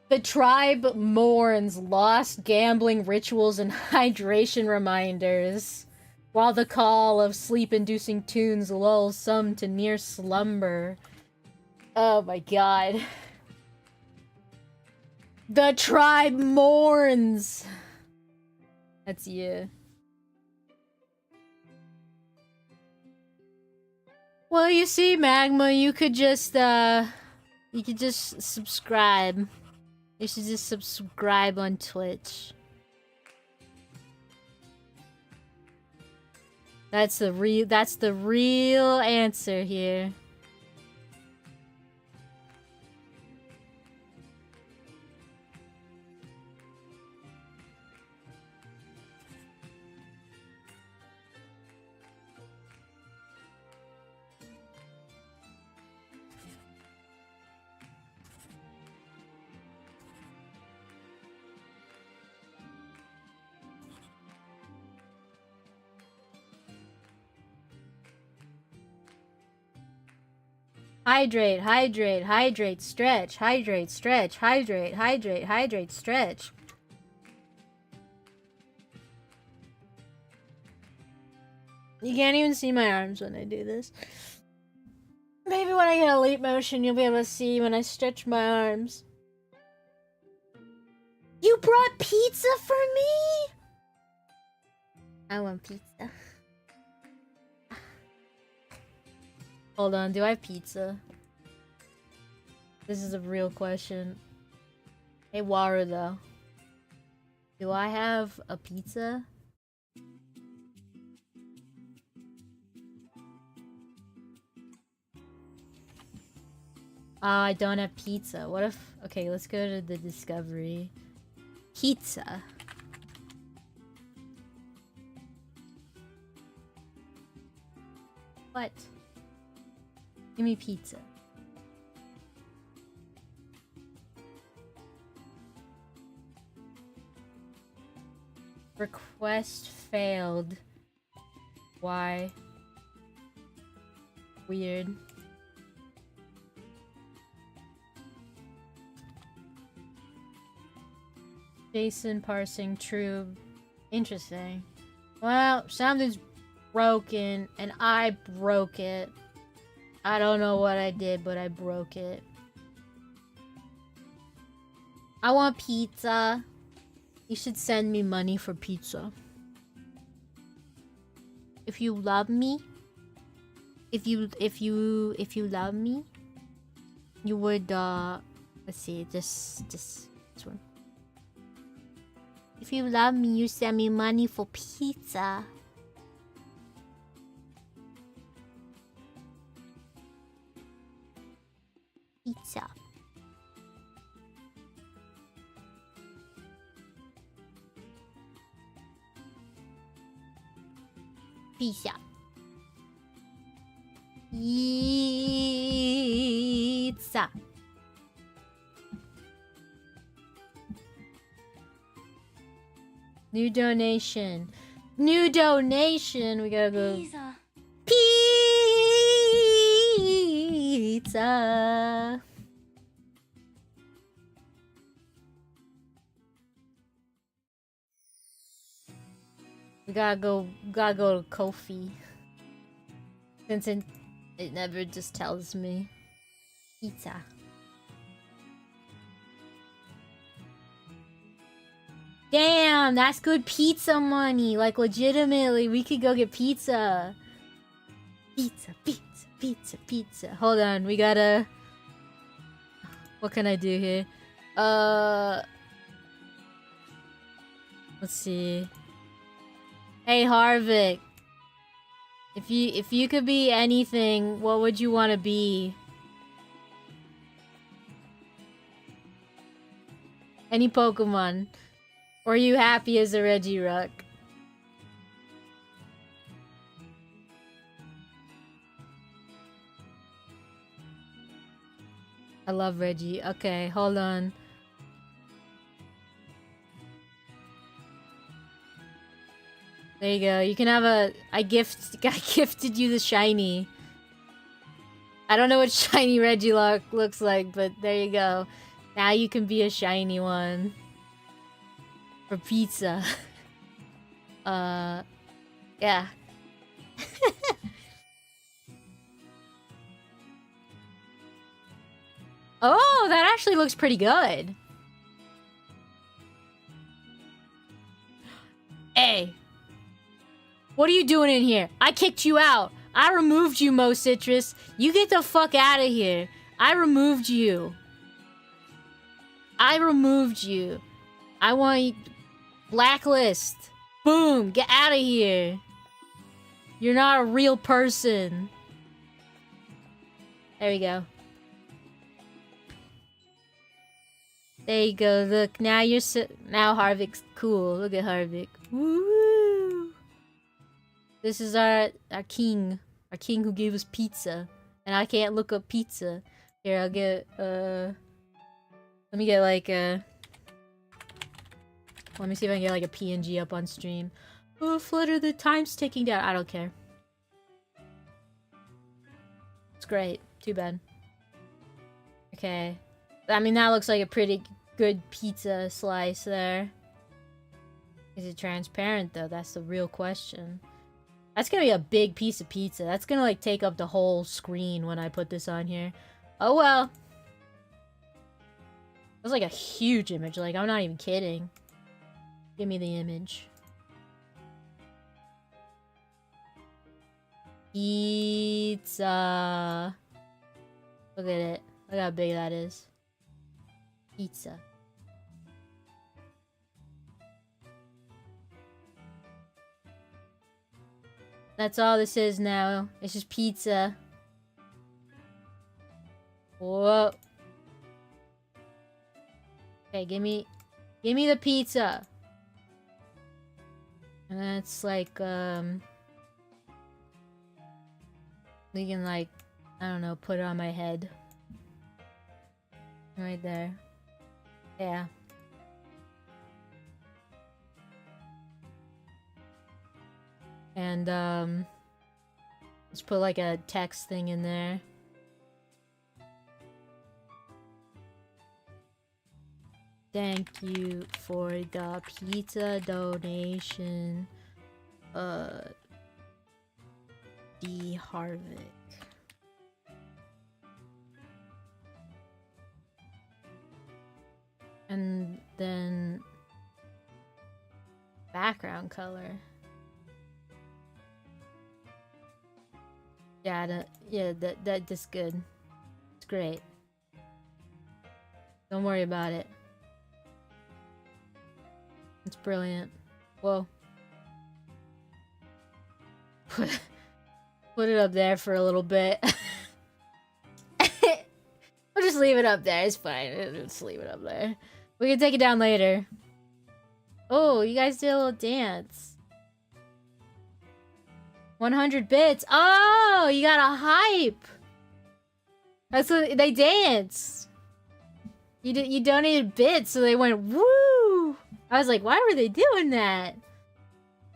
The tribe mourns lost gambling rituals and hydration reminders, while the call of sleep-inducing tunes lulls some to near slumber. Oh my god. The tribe mourns! That's you. Well, you see, Magma, you could just, You could just subscribe. You should just subscribe on Twitch. That's the real answer here. Hydrate, hydrate, hydrate, stretch, hydrate, stretch, hydrate, hydrate, hydrate, stretch. You can't even see my arms when I do this. Maybe when I get a leap motion, you'll be able to see when I stretch my arms. You brought pizza for me? I want pizza. Hold on, do I have pizza? This is a real question. Hey, Water, though. Do I have a pizza? I don't have pizza. What if... Okay, let's go to the discovery. Pizza. What? Give me pizza. Request failed. Why? Weird. Jason parsing true. Interesting. Well, something's broken and I broke it. I don't know what I did, but I broke it. I want pizza. You should send me money for pizza. If you love me, if you love me, you would let's see, this one. If you love me, you send me money for pizza. Pizza. Pizza. Pizza. New donation. New donation. We gotta go. Pizza. Pizza. We gotta go to Kofi. Since it never just tells me. Pizza. Damn, that's good pizza money. Like, legitimately, we could go get pizza. Pizza, pizza, pizza, pizza. Hold on, we gotta... What can I do here? Let's see. Hey, Harvick. If you could be anything, what would you want to be? Any Pokemon. Or are you happy as a Regirock? I love Reggie. Okay, hold on. There you go. You can have a... I gifted you the shiny. I don't know what shiny Regirock looks like, but there you go. Now you can be a shiny one. For pizza. Yeah. Oh, that actually looks pretty good. Hey. What are you doing in here? I kicked you out. I removed you, Mo Citrus. You get the fuck out of here. I removed you. I removed you. I want you... Blacklist. Boom. Get out of here. You're not a real person. There we go. There you go. Look, now you're now Harvick's cool. Look at Harvick. Woo! This is our king. Our king who gave us pizza. And I can't look up pizza. Here, I'll get let me get like a... Let me see if I can get like a PNG up on stream. Oh, Flutter, the time's ticking down. I don't care. It's great. Too bad. Okay. I mean, that looks like a pretty good pizza slice there. Is it transparent, though? That's the real question. That's gonna be a big piece of pizza. That's gonna, like, take up the whole screen when I put this on here. Oh, well. That's like a huge image. Like, I'm not even kidding. Give me the image. Pizza. Look at it. Look how big that is. Pizza. That's all this is now. It's just pizza. Whoa. Okay, give me the pizza. And that's like, we can, like, I don't know, put it on my head. Right there. Yeah. And, let's put, like, a text thing in there. Thank you for the pizza donation, D. Harvick. And then background color. Yeah, that's good. It's great. Don't worry about it. It's brilliant. Whoa. Put it up there for a little bit. We'll just leave it up there. It's fine. Just leave it up there. We can take it down later. Oh, you guys did a little dance. 100 bits. Oh, you got a hype. That's what they dance. You donated bits, so they went woo. I was like, why were they doing that?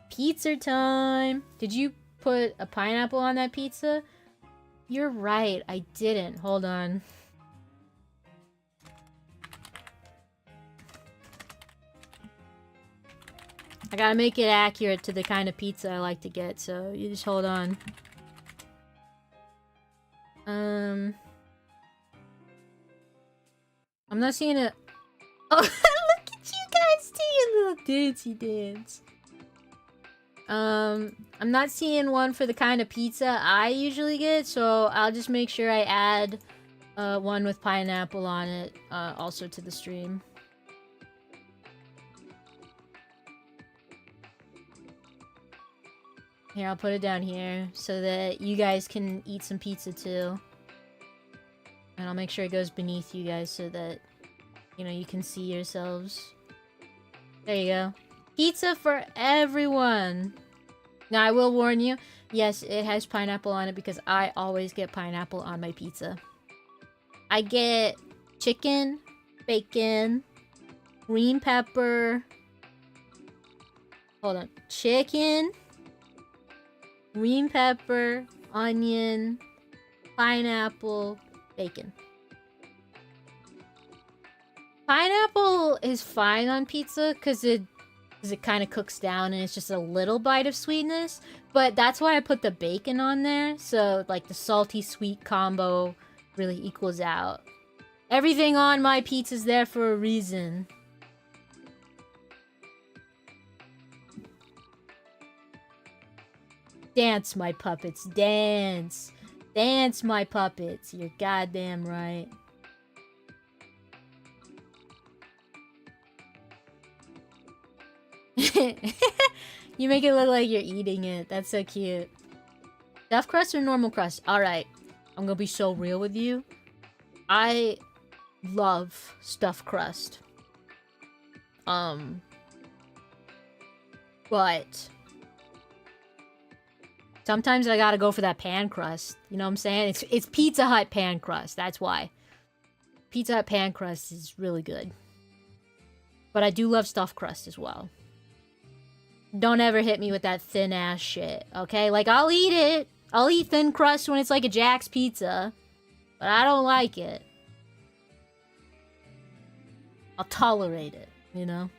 Pizza time. Did you put a pineapple on that pizza? You're right. I didn't. Hold on. I gotta make it accurate to the kind of pizza I like to get, so you just hold on. I'm not seeing it. Oh, look at you guys doing a little dancey dance. I'm not seeing one for the kind of pizza I usually get, so I'll just make sure I add one with pineapple on it also to the stream. Here, I'll put it down here so that you guys can eat some pizza too. And I'll make sure it goes beneath you guys so that, you know, you can see yourselves. There you go. Pizza for everyone! Now, I will warn you, yes, it has pineapple on it because I always get pineapple on my pizza. I get chicken, bacon, green pepper... Hold on. Chicken... green pepper, onion, pineapple, bacon. Pineapple is fine on pizza because it kind of cooks down and it's just a little bite of sweetness. But that's why I put the bacon on there. So, like, the salty-sweet combo really equals out. Everything on my pizza's there for a reason. Dance, my puppets, dance. Dance, my puppets. You're goddamn right. You make it look like you're eating it. That's so cute. Stuffed crust or normal crust? Alright. I'm gonna be so real with you. I love stuffed crust. But sometimes I gotta go for that pan crust. You know what I'm saying? It's Pizza Hut pan crust. That's why. Pizza Hut pan crust is really good. But I do love stuffed crust as well. Don't ever hit me with that thin ass shit, okay? Like, I'll eat it. I'll eat thin crust when it's like a Jack's Pizza. But I don't like it. I'll tolerate it, you know?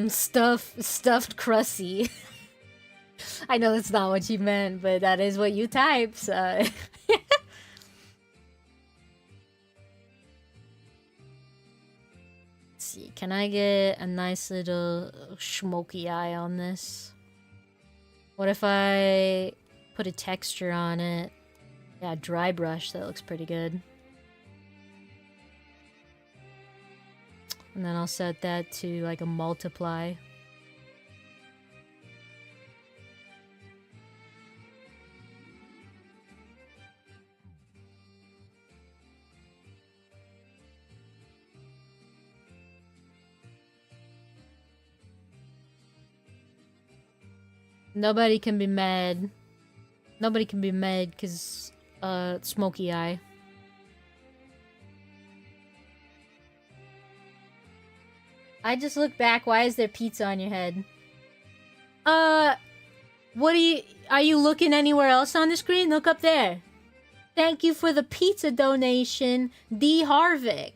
Stuffed crusty. I know that's not what you meant, but that is what you type, so... See, can I get a nice little smoky eye on this? What if I put a texture on it? Yeah, dry brush, that looks pretty good. And then I'll set that to like a multiply. Nobody can be mad. Nobody can be mad because, smoky eye. I just look back. Why is there pizza on your head? What are you looking anywhere else on the screen? Look up there. Thank you for the pizza donation, D. Harvick.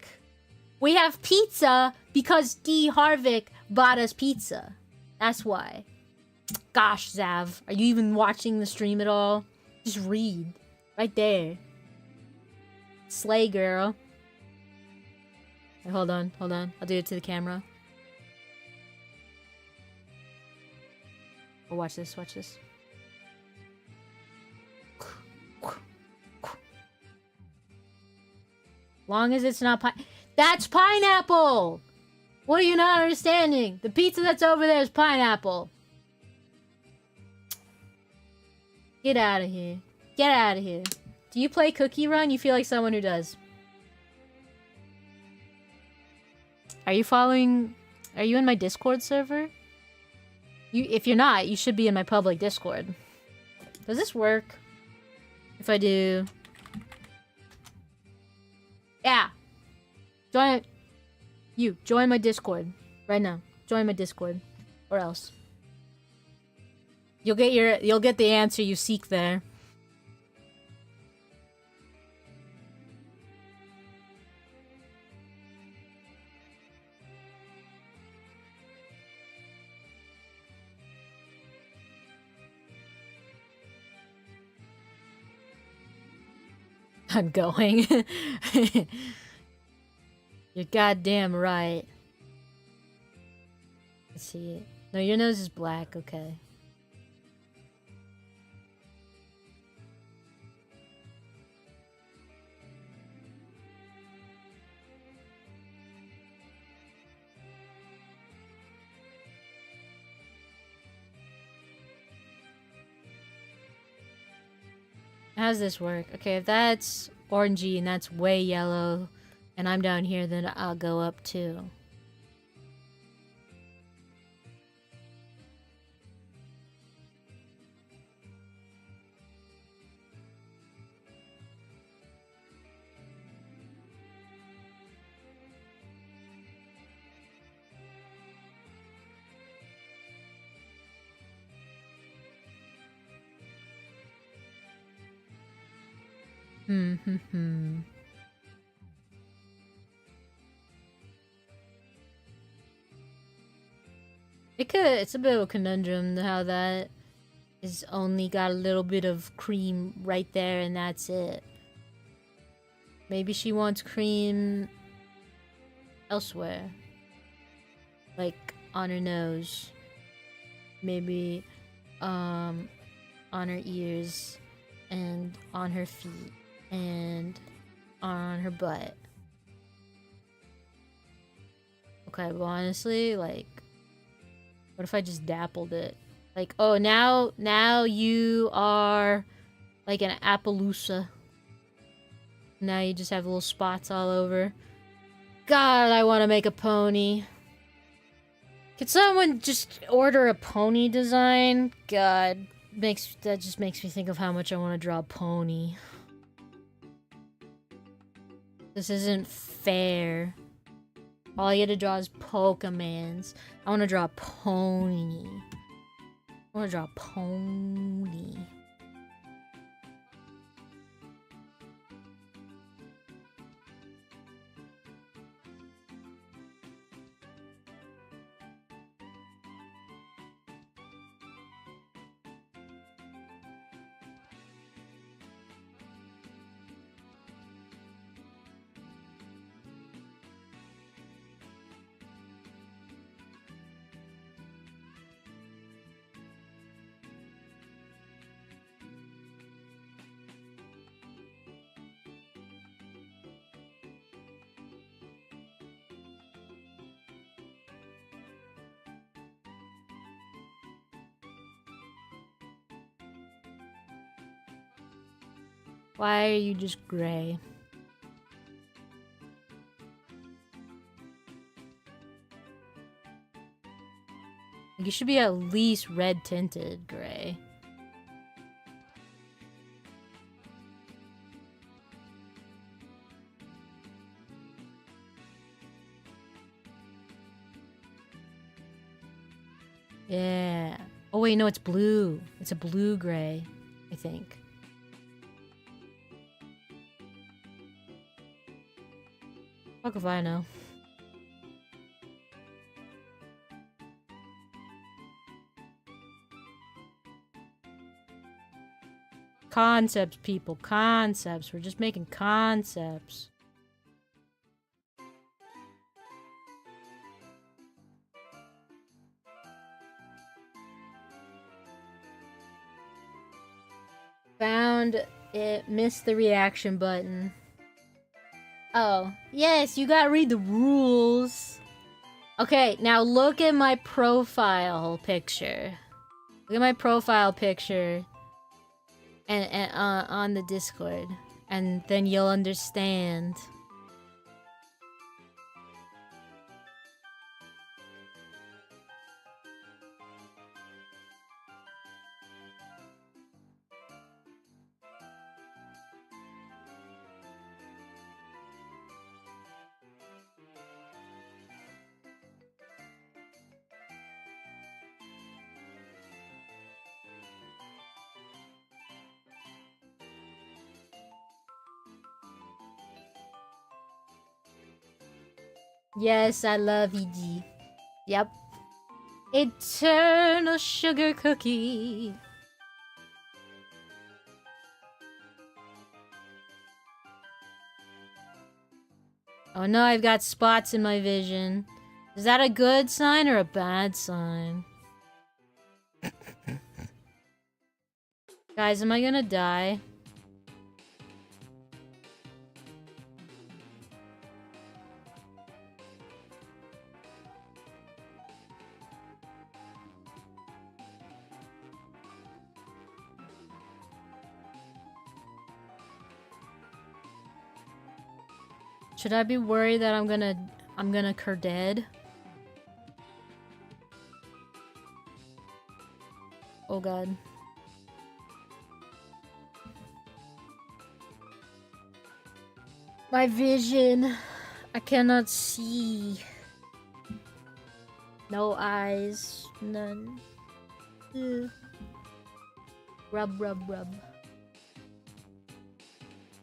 We have pizza because D. Harvick bought us pizza. That's why. Gosh, Zav, are you even watching the stream at all? Just read. Right there. Slay, girl. Wait, hold on. I'll do it to the camera. Oh, watch this. Long as it's not That's pineapple! What are you not understanding? The pizza that's over there is pineapple. Get out of here. Get out of here. Do you play Cookie Run? You feel like someone who does. Are you following... Are you in my Discord server? If you're not, you should be in my public Discord. Does this work? If I do... Yeah! Join my Discord. Right now. Join my Discord. Or else. You'll get the answer you seek there. I'm going. You're goddamn right. Let's see it. No, your nose is black, okay. How does this work? Okay, if that's orangey and that's way yellow, and I'm down here, then I'll go up too. It's a bit of a conundrum how that is only got a little bit of cream right there and that's it. Maybe she wants cream elsewhere. Like on her nose. maybe on her ears and on her feet and on her butt. Okay, well honestly, like, what if I just dappled it? Like, oh, now you are like an Appaloosa. Now you just have little spots all over. God, I want to make a pony. Could someone just order a pony design? God, that just makes me think of how much I want to draw a pony. This isn't fair. All I get to draw is Pokemans. I want to draw a pony. I want to draw a pony. Why are you just gray? You should be at least red tinted gray. Yeah. Oh wait, no, it's blue. It's a blue gray, I think. Fuck if I know. Concepts, people. Concepts. We're just making concepts. Found it. Missed the reaction button. Oh, yes, you gotta read the rules. Okay, now look at my profile picture. Look at my profile picture and on the Discord, and then you'll understand. Yes, I love EG. Yep. Eternal sugar cookie. Oh no, I've got spots in my vision. Is that a good sign or a bad sign? Guys, am I gonna die? Should I be worried that I'm gonna cur dead? Oh god. My vision. I cannot see. No eyes. None. Ugh. Rub, rub, rub.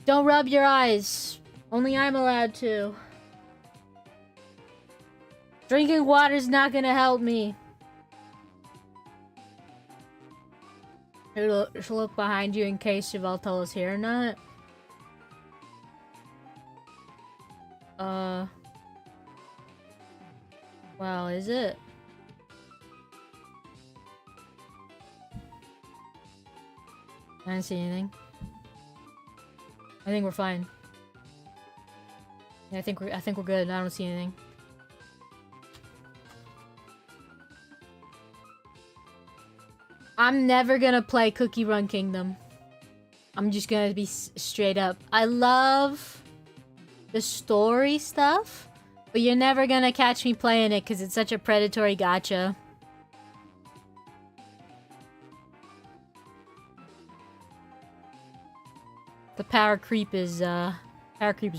Don't rub your eyes. Only I'm allowed to. Drinking water's not gonna help me. Should look behind you in case Yveltal is here or not. Well, is it? I didn't see anything. I think we're fine. Yeah, I think we're good. I don't see anything. I'm never gonna play Cookie Run Kingdom. I'm just gonna be straight up. I love the story stuff, but you're never gonna catch me playing it because it's such a predatory gacha. The power creep is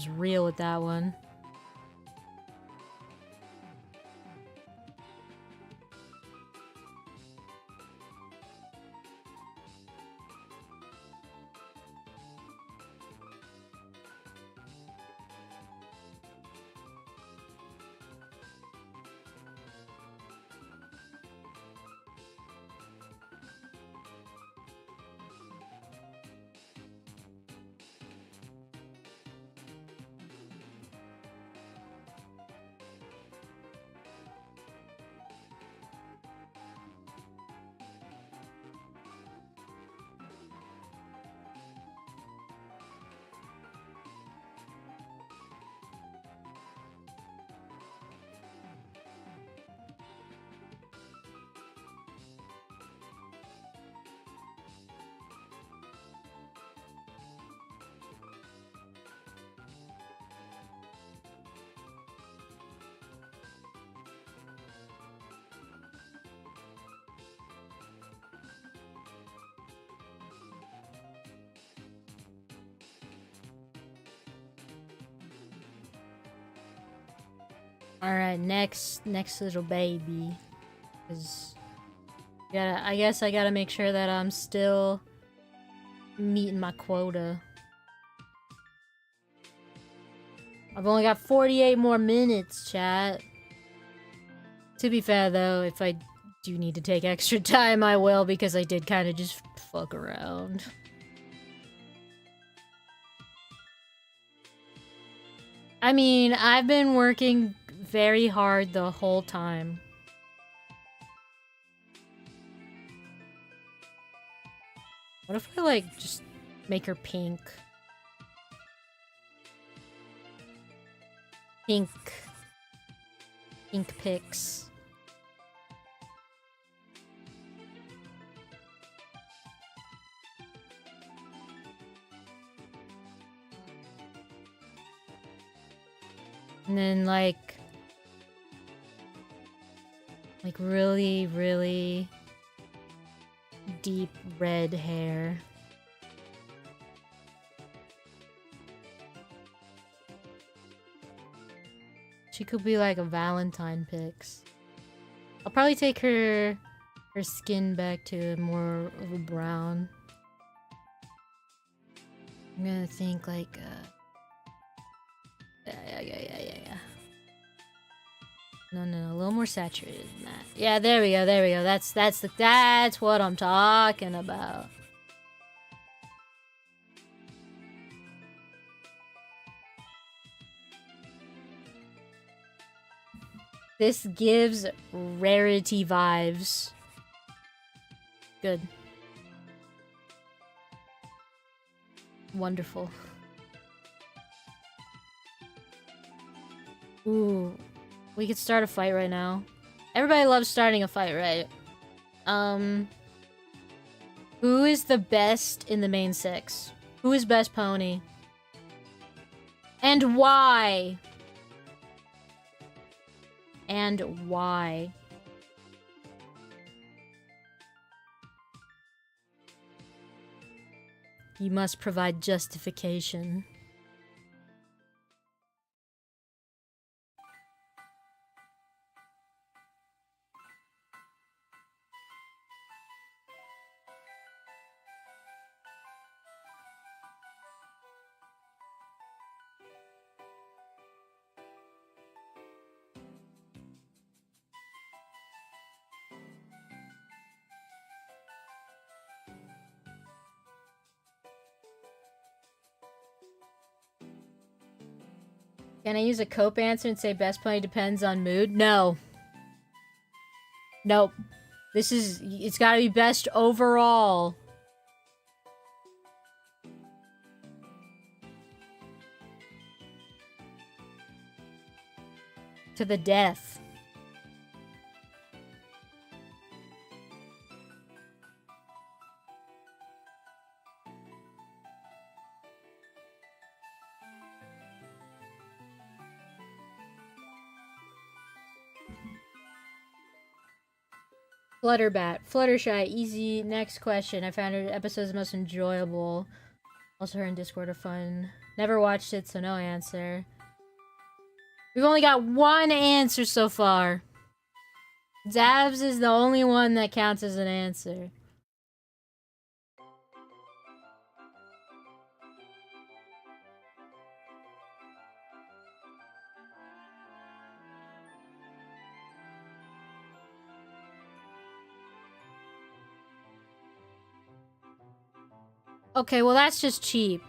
real with that one. Alright, next little baby. I guess I gotta make sure that I'm still meeting my quota. I've only got 48 more minutes, chat. To be fair though, if I do need to take extra time, I will, because I did kind of just fuck around. I mean, I've been working very hard the whole time. What if I, like, just make her pink? Pink pics. And then, like really, really deep red hair. She could be like a Valentine pics. I'll probably take her skin back to more of a brown. I'm gonna think like yeah. No, a little more saturated than that. Yeah, there we go. That's what I'm talking about. This gives Rarity vibes. Good. Wonderful. Ooh. We could start a fight right now. Everybody loves starting a fight, right? Who is the best in the main six? Who is best pony? And why? And why? You must provide justification. Can I use a cope answer and say best pony depends on mood? No. Nope. It's gotta be best overall. To the death. Flutterbat. Fluttershy. Easy. Next question. I found her episodes most enjoyable. Also, her and Discord are fun. Never watched it, so no answer. We've only got one answer so far. Zabs is the only one that counts as an answer. Okay, well that's just cheap.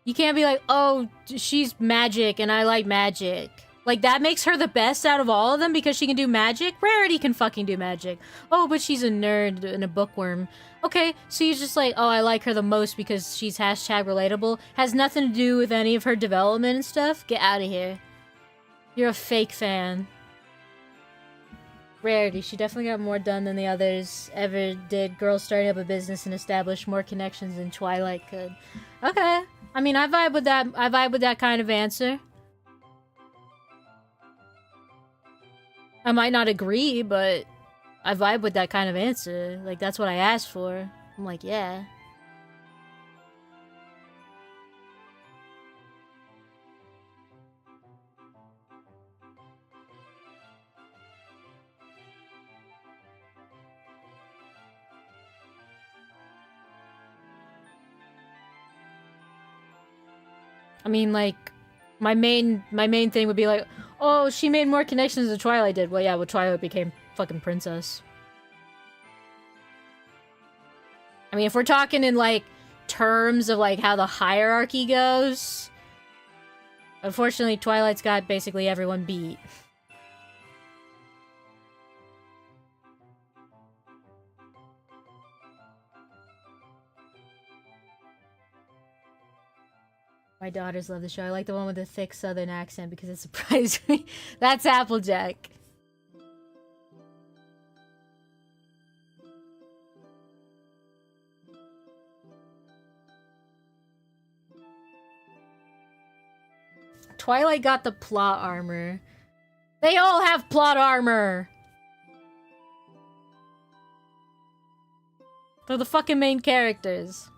You can't be like, oh, she's magic and I like magic. Like, that makes her the best out of all of them because she can do magic? Rarity can fucking do magic. Oh, but she's a nerd and a bookworm. Okay, so you're just like, oh, I like her the most because she's hashtag relatable. Has nothing to do with any of her development and stuff? Get out of here. You're a fake fan. Rarity. She definitely got more done than the others ever did. Girls starting up a business and established more connections than Twilight could. Okay. I mean, I vibe with that. I vibe with that kind of answer. I might not agree, but I vibe with that kind of answer. Like, that's what I asked for. I'm like, yeah. I mean, like, my main thing would be like, oh, she made more connections than Twilight did. Well, yeah, well, Twilight became fucking princess. I mean, if we're talking in, like, terms of, like, how the hierarchy goes, unfortunately, Twilight's got basically everyone beat. My daughters love the show. I like the one with the thick southern accent because it surprised me. That's Applejack. Twilight got the plot armor. They all have plot armor! They're the fucking main characters.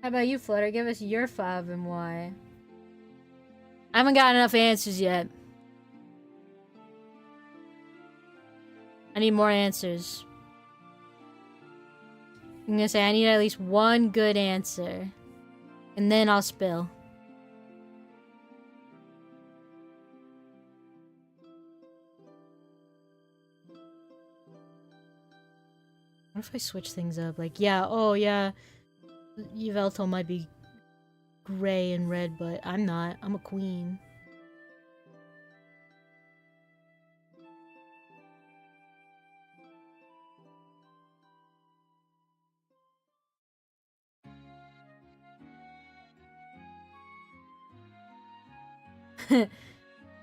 How about you, Flutter? Give us your 5 and why. I haven't got enough answers yet. I need more answers. I'm gonna say I need at least one good answer. And then I'll spill. What if I switch things up? Like, yeah, oh yeah, Yveltal might be gray and red, but I'm not. I'm a queen.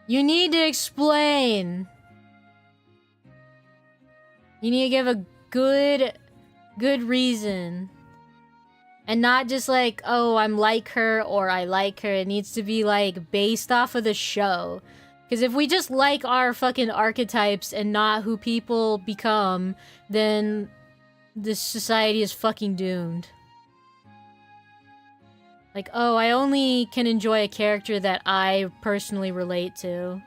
You need to explain. You need to give a good reason. And not just like, oh, I'm like her or I like her. It needs to be like based off of the show. Because if we just like our fucking archetypes and not who people become, then this society is fucking doomed. Like, oh, I only can enjoy a character that I personally relate to.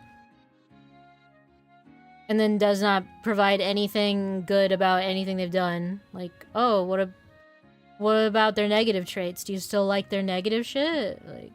And then does not provide anything good about anything they've done. Like, oh, what about their negative traits? Do you still like their negative shit? Like...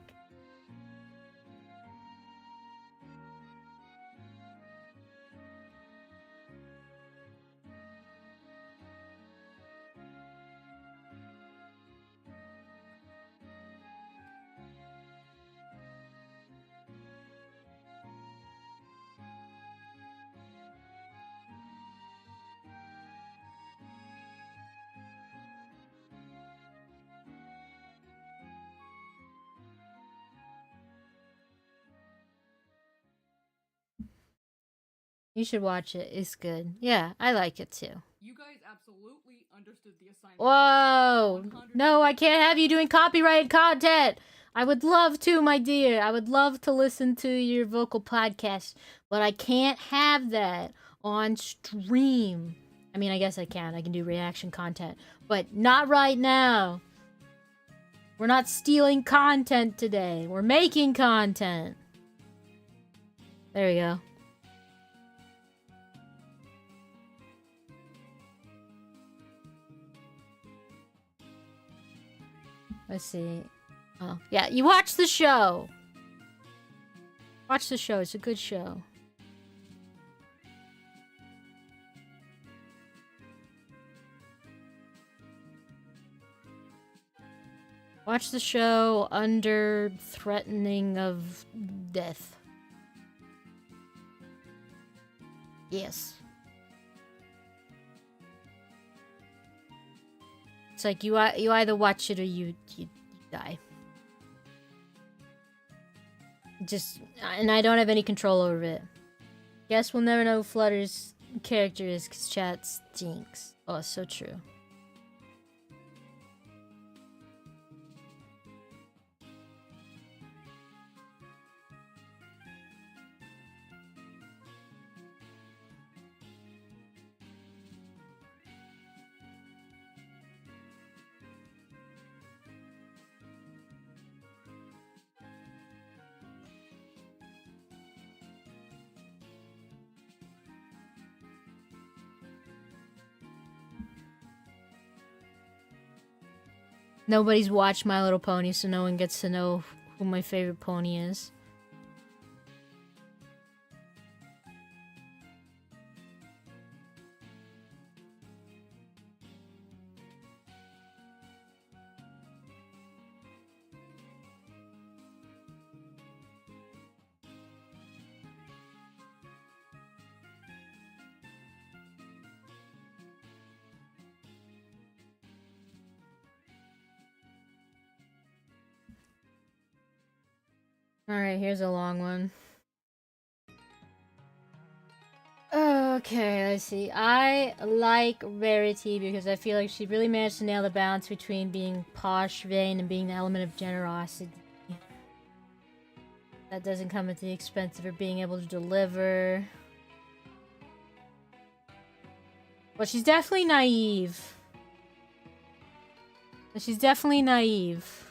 You should watch it. It's good. Yeah, I like it too. You guys absolutely understood the assignment. Whoa! No, I can't have you doing copyrighted content! I would love to, my dear. I would love to listen to your vocal podcast, but I can't have that on stream. I mean, I guess I can. I can do reaction content, but not right now. We're not stealing content today. We're making content. There we go. Let's see. Oh, yeah, you watch the show. Watch the show. It's a good show. Watch the show under threatening of death. Yes. It's like you either watch it or you die. Just, and I don't have any control over it. Guess we'll never know who Flutter's character is because chat stinks. Oh, it's so true. Nobody's watched My Little Pony, so no one gets to know who my favorite pony is. Alright, here's a long one. Okay, let's see. I like Rarity because I feel like she really managed to nail the balance between being posh, vain, and being the element of generosity. That doesn't come at the expense of her being able to deliver. Well, she's definitely naive. She's definitely naive.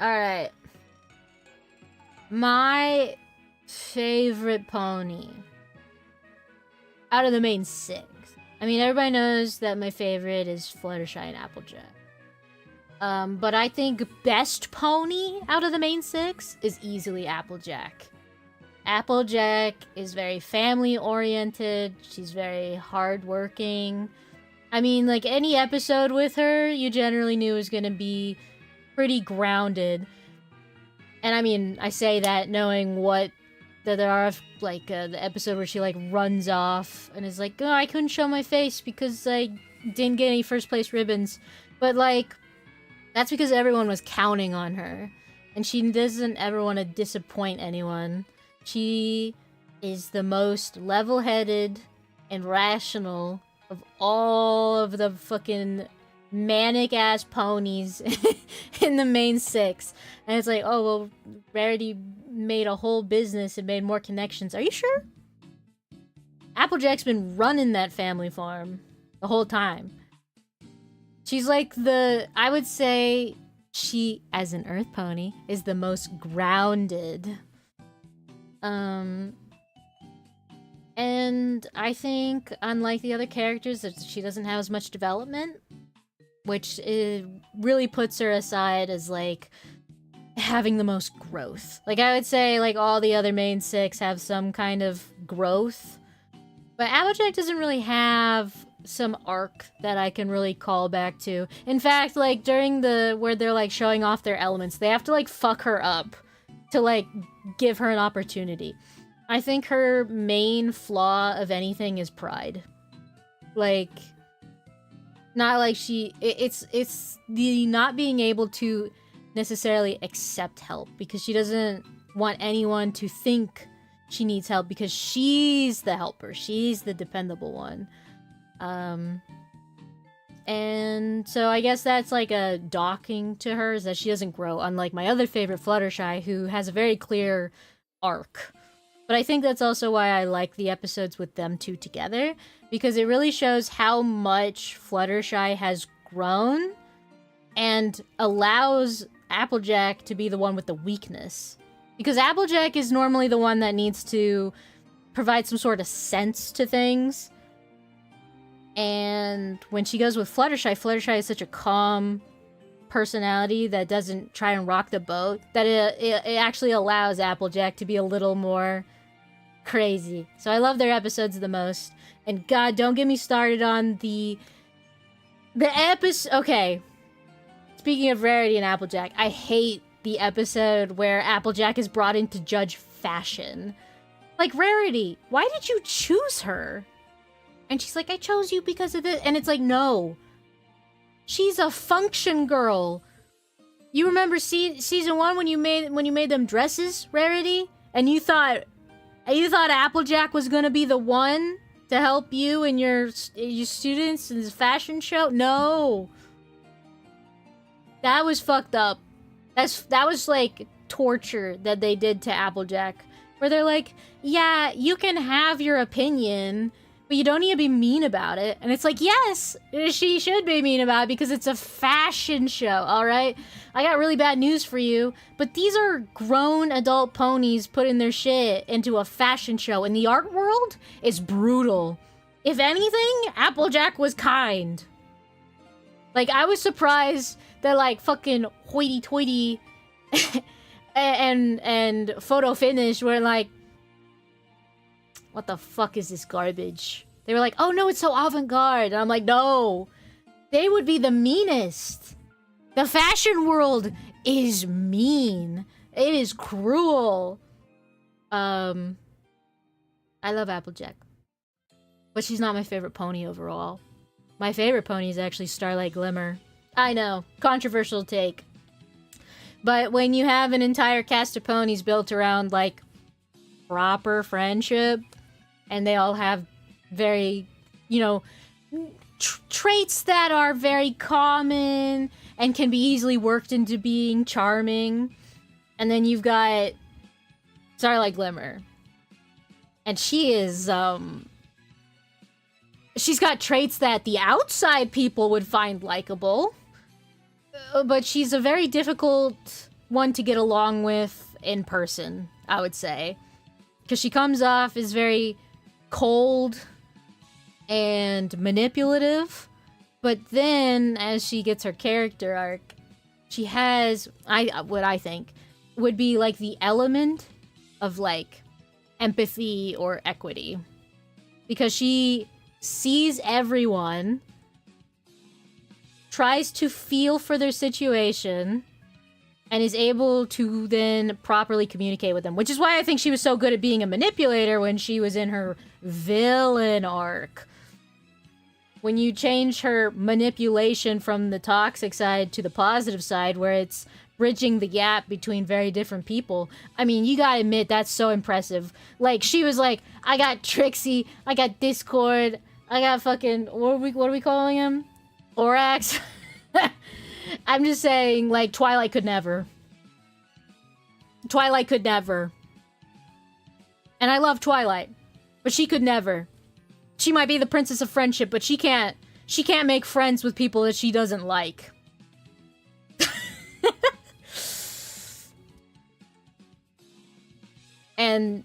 Alright. My favorite pony out of the main 6. I mean, everybody knows that my favorite is Fluttershy and Applejack. But I think best pony out of the main 6 is easily Applejack. Applejack is very family-oriented. She's very hardworking. I mean, like, any episode with her, you generally knew was gonna be pretty grounded. And I mean, I say that knowing that there are, like, the episode where she, like, runs off and is like, oh, I couldn't show my face because I didn't get any first place ribbons. But, like, that's because everyone was counting on her. And she doesn't ever want to disappoint anyone. She is the most level-headed and rational of all of the fucking manic ass ponies in the main 6. And it's like, oh, well, Rarity made a whole business and made more connections. Are you sure? Applejack's been running that family farm the whole time. She's like I would say she, as an Earth pony, is the most grounded. And I think, unlike the other characters, that she doesn't have as much development, which really puts her aside as, like, having the most growth. Like, I would say, like, all the other main 6 have some kind of growth, but Applejack doesn't really have some arc that I can really call back to. In fact, like, during where they're, like, showing off their elements, they have to, like, fuck her up to, like, give her an opportunity. I think her main flaw of anything is pride. Like, not like it's the not being able to necessarily accept help, because she doesn't want anyone to think she needs help because she's the helper. She's the dependable one. And so I guess that's like a docking to her, is that she doesn't grow, unlike my other favorite, Fluttershy, who has a very clear arc. But I think that's also why I like the episodes with them two together, because it really shows how much Fluttershy has grown and allows Applejack to be the one with the weakness. Because Applejack is normally the one that needs to provide some sort of sense to things. And when she goes with Fluttershy, Fluttershy is such a calm personality that doesn't try and rock the boat, that it actually allows Applejack to be a little more crazy. So I love their episodes the most. And God, don't get me started on the episode. Okay, speaking of Rarity and Applejack, I hate the episode where Applejack is brought in to judge fashion. Like, Rarity, why did you choose her? And she's like, I chose you because of this. And it's like, no. She's a function girl. You remember season 1 when you made them dresses, Rarity? And you thought Applejack was gonna be the one to help you and your students in this fashion show? No. That was fucked up. That was like torture that they did to Applejack. Where they're like, yeah, you can have your opinion, but you don't need to be mean about it. And it's like, yes, she should be mean about it because it's a fashion show, alright? I got really bad news for you, but these are grown adult ponies putting their shit into a fashion show, and the art world is brutal. If anything, Applejack was kind. Like, I was surprised that, like, fucking hoity-toity and Photo Finish were like, what the fuck is this garbage? They were like, oh no, it's so avant-garde. And I'm like, no. They would be the meanest. The fashion world is mean. It is cruel. I love Applejack. But she's not my favorite pony overall. My favorite pony is actually Starlight Glimmer. I know, controversial take. But when you have an entire cast of ponies built around, like, proper friendship, and they all have very, you know, traits that are very common and can be easily worked into being charming. And then you've got Starlight Glimmer. And she is, she's got traits that the outside people would find likable. But she's a very difficult one to get along with in person, I would say. Because she comes off as very cold and manipulative, but then as she gets her character arc, she has what I think would be like the element of like empathy or equity, because she sees everyone, tries to feel for their situation, and is able to then properly communicate with them. Which is why I think she was so good at being a manipulator when she was in her villain arc. When you change her manipulation from the toxic side to the positive side, where it's bridging the gap between very different people, I mean, you gotta admit, that's so impressive. Like, she was like, I got Trixie, I got Discord, I got fucking, what are we calling him? Orax? I'm just saying, like, Twilight could never. Twilight could never. And I love Twilight, but she could never. She might be the princess of friendship, but she can't make friends with people that she doesn't like. And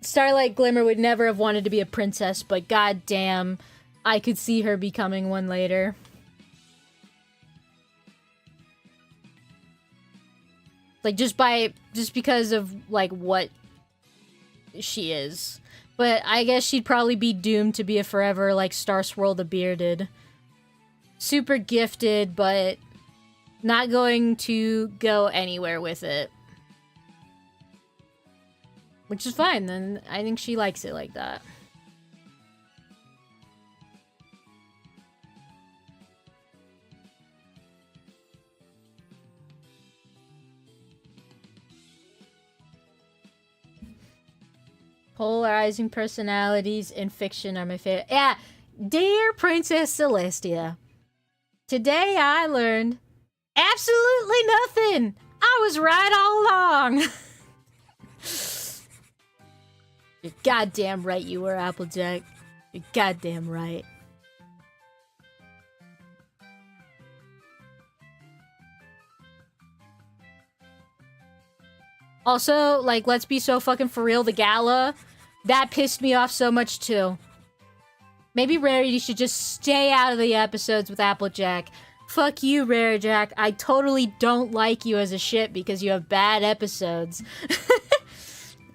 Starlight Glimmer would never have wanted to be a princess, but goddamn, I could see her becoming one later. Like, just because of, like, what she is. But I guess she'd probably be doomed to be a forever, like, Star Swirl the Bearded. Super gifted, but not going to go anywhere with it. Which is fine, then I think she likes it like that. Polarizing personalities in fiction are my favorite. Yeah, dear Princess Celestia, today I learned absolutely nothing. I was right all along. You're goddamn right you were, Applejack. You're goddamn right. Also, like, let's be so fucking for real, the gala, that pissed me off so much too. Maybe Rarity should just stay out of the episodes with Applejack. Fuck you, Rarajack. I totally don't like you as a ship because you have bad episodes.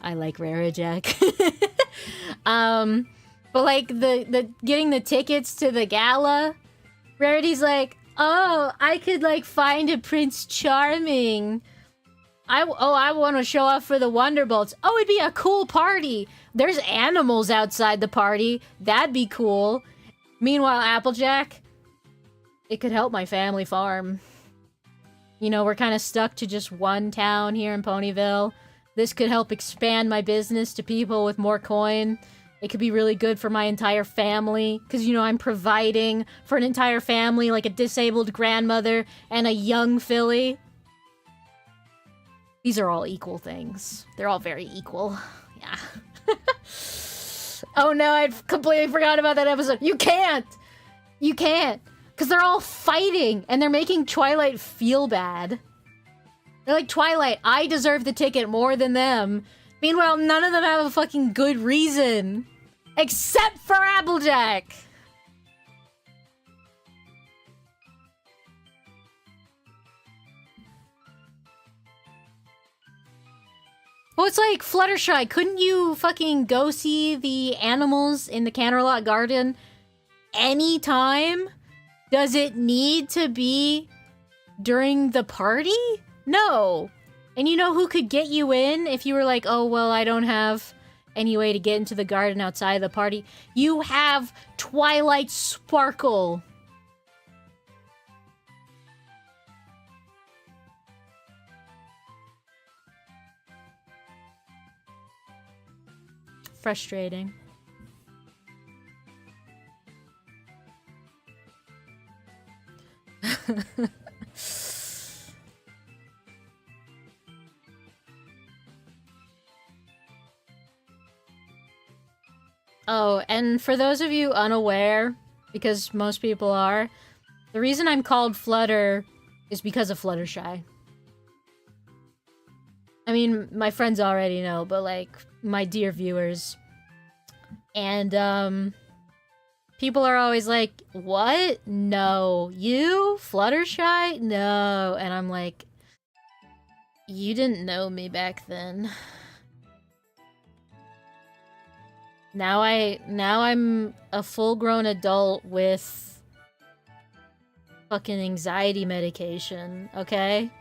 I like Rarajack. But like the getting the tickets to the gala, Rarity's like, oh, I could like find a Prince Charming. I want to show off for the Wonderbolts. Oh, it'd be a cool party. There's animals outside the party. That'd be cool. Meanwhile, Applejack, it could help my family farm. You know, we're kind of stuck to just one town here in Ponyville. This could help expand my business to people with more coin. It could be really good for my entire family. Because, you know, I'm providing for an entire family, like a disabled grandmother and a young filly. These are all equal things. They're all very equal. Yeah. Oh no, I'd completely forgot about that episode. You can't! You can't! Because they're all fighting, and they're making Twilight feel bad. They're like, Twilight, I deserve the ticket more than them. Meanwhile, none of them have a fucking good reason. Except for Applejack! Well, it's like, Fluttershy, couldn't you fucking go see the animals in the Canterlot Garden anytime? Does it need to be during the party? No. And you know who could get you in if you were like, oh, well, I don't have any way to get into the garden outside of the party? You have Twilight Sparkle. Frustrating. Oh, and for those of you unaware, because most people are, the reason I'm called Flutter is because of Fluttershy. I mean, my friends already know, but like, my dear viewers. And, people are always like, what? No. You? Fluttershy? No. And I'm like, you didn't know me back then. Now I'm a full-grown adult with fucking anxiety medication, okay?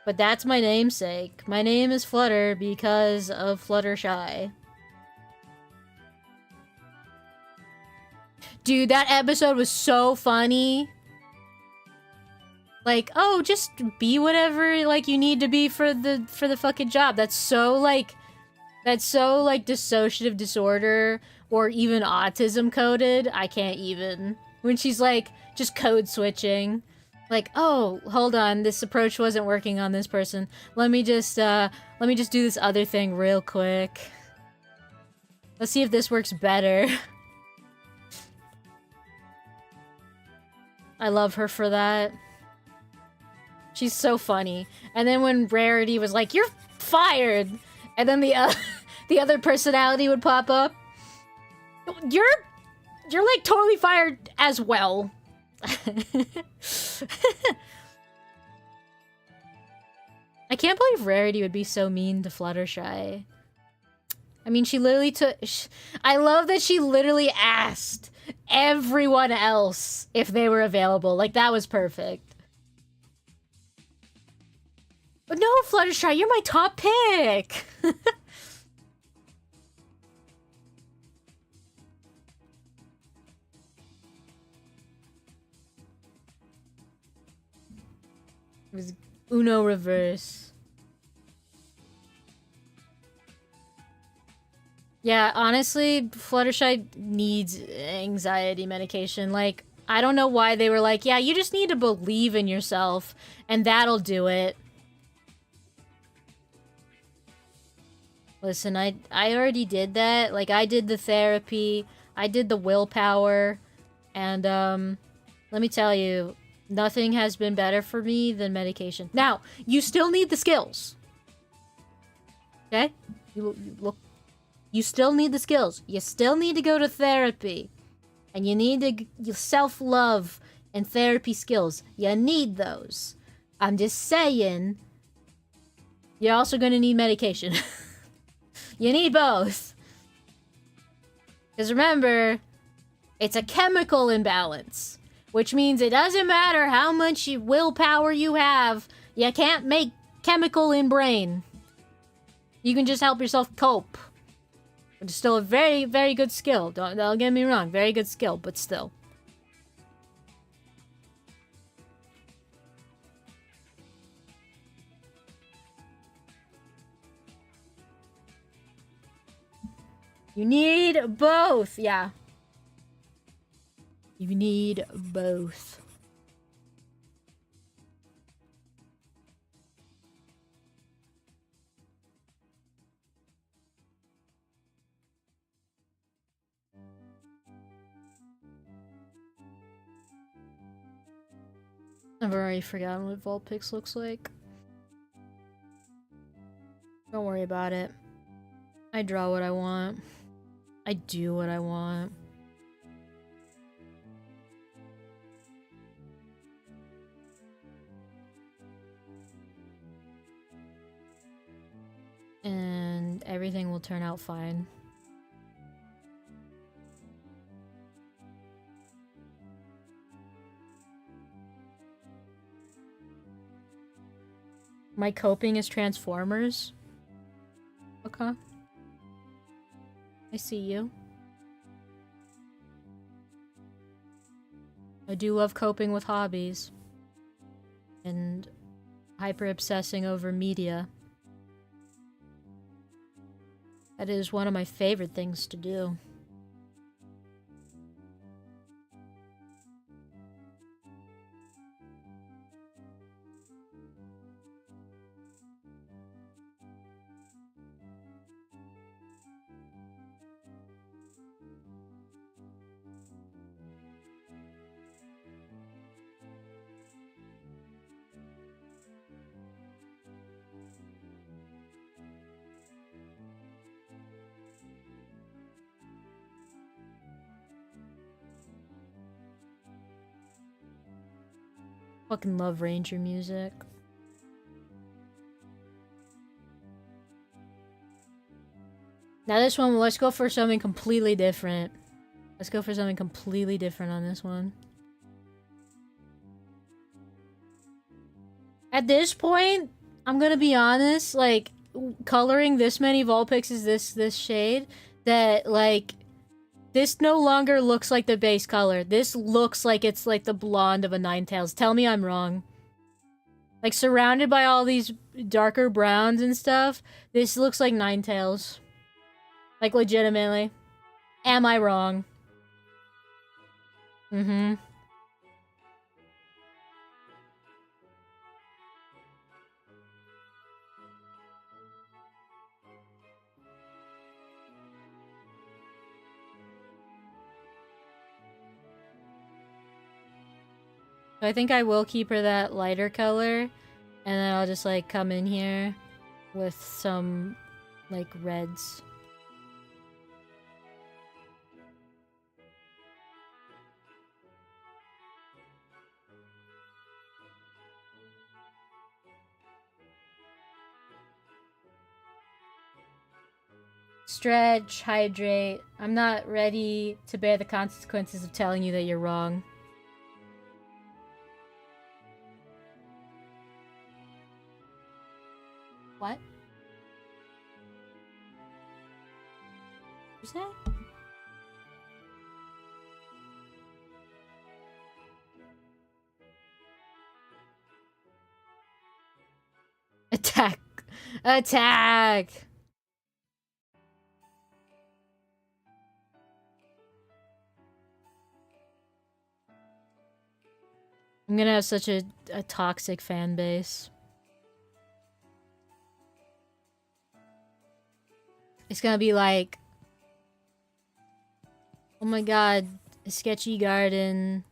But that's my namesake. My name is Flutter because of Fluttershy. Dude, that episode was so funny. Like, oh, just be whatever like you need to be for the fucking job. That's so like dissociative disorder or even autism coded. I can't even. When she's like, just code switching. Like, oh, hold on, this approach wasn't working on this person. Let me just do this other thing real quick. Let's see if this works better. I love her for that. She's so funny. And then when Rarity was like, "You're fired," and then the other personality would pop up. You're like totally fired as well. I can't believe Rarity would be so mean to Fluttershy. I mean, she literally took... I love that she literally asked everyone else if they were available. Like, that was perfect. But no, Fluttershy, you're my top pick! It was Uno reverse. Yeah, honestly, Fluttershy needs anxiety medication. Like, I don't know why they were like, yeah, you just need to believe in yourself, and that'll do it. Listen, I already did that. Like, I did the therapy, I did the willpower, and, let me tell you, nothing has been better for me than medication. Now, you still need the skills. Okay? You still need the skills. You still need to go to therapy. And you need to self-love and therapy skills. You need those. I'm just saying, you're also going to need medication. You need both. Because remember, it's a chemical imbalance. Which means it doesn't matter how much willpower you have, you can't make chemical in brain. You can just help yourself cope. It's still a very, very good skill. Don't get me wrong. Very good skill, but still. You need both. Yeah. You need both. I've already forgotten what Vulpix looks like. Don't worry about it. I draw what I want. I do what I want. And everything will turn out fine. My coping is Transformers? Okay. I see you. I do love coping with hobbies. And hyper-obsessing over media. That is one of my favorite things to do. Fucking love Ranger music. Now this one, let's go for something completely different. Let's go for something completely different on this one. At this point, I'm gonna be honest, like, coloring this many Vulpixes this shade, that, like, this no longer looks like the base color. This looks like it's like the blonde of a Ninetales. Tell me I'm wrong. Like, surrounded by all these darker browns and stuff, this looks like Ninetales. Like, legitimately. Am I wrong? Mm-hmm. So I think I will keep her that lighter color, and then I'll just like come in here with some like reds. Stretch, hydrate. I'm not ready to bear the consequences of telling you that you're wrong. What? What's that? Attack! Attack! I'm gonna have such a toxic fan base. It's gonna be like, oh my god, Sketchy Garden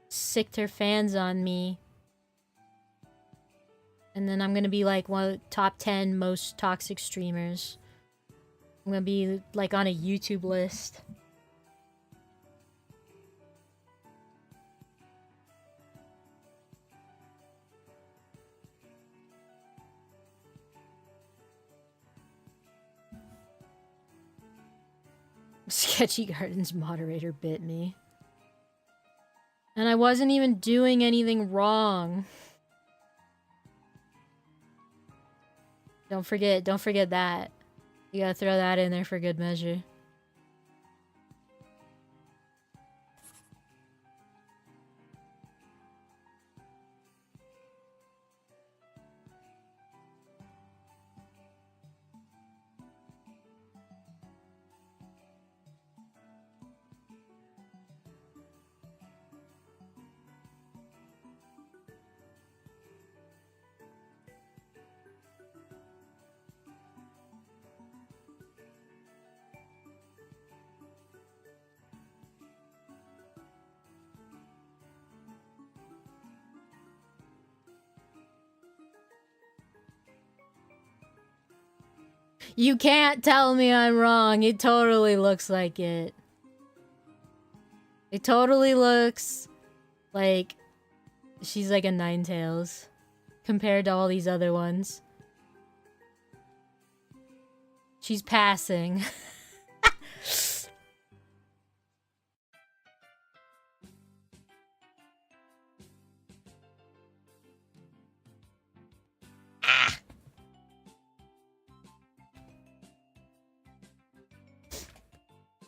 sicked her fans on me. And then I'm gonna be like one of the top 10 most toxic streamers. I'm gonna be like on a YouTube list. Sketchy Gardens moderator bit me. And I wasn't even doing anything wrong. Don't forget that. You gotta throw that in there for good measure. You can't tell me I'm wrong. It totally looks like it. It totally looks like she's like a Ninetales compared to all these other ones. She's passing.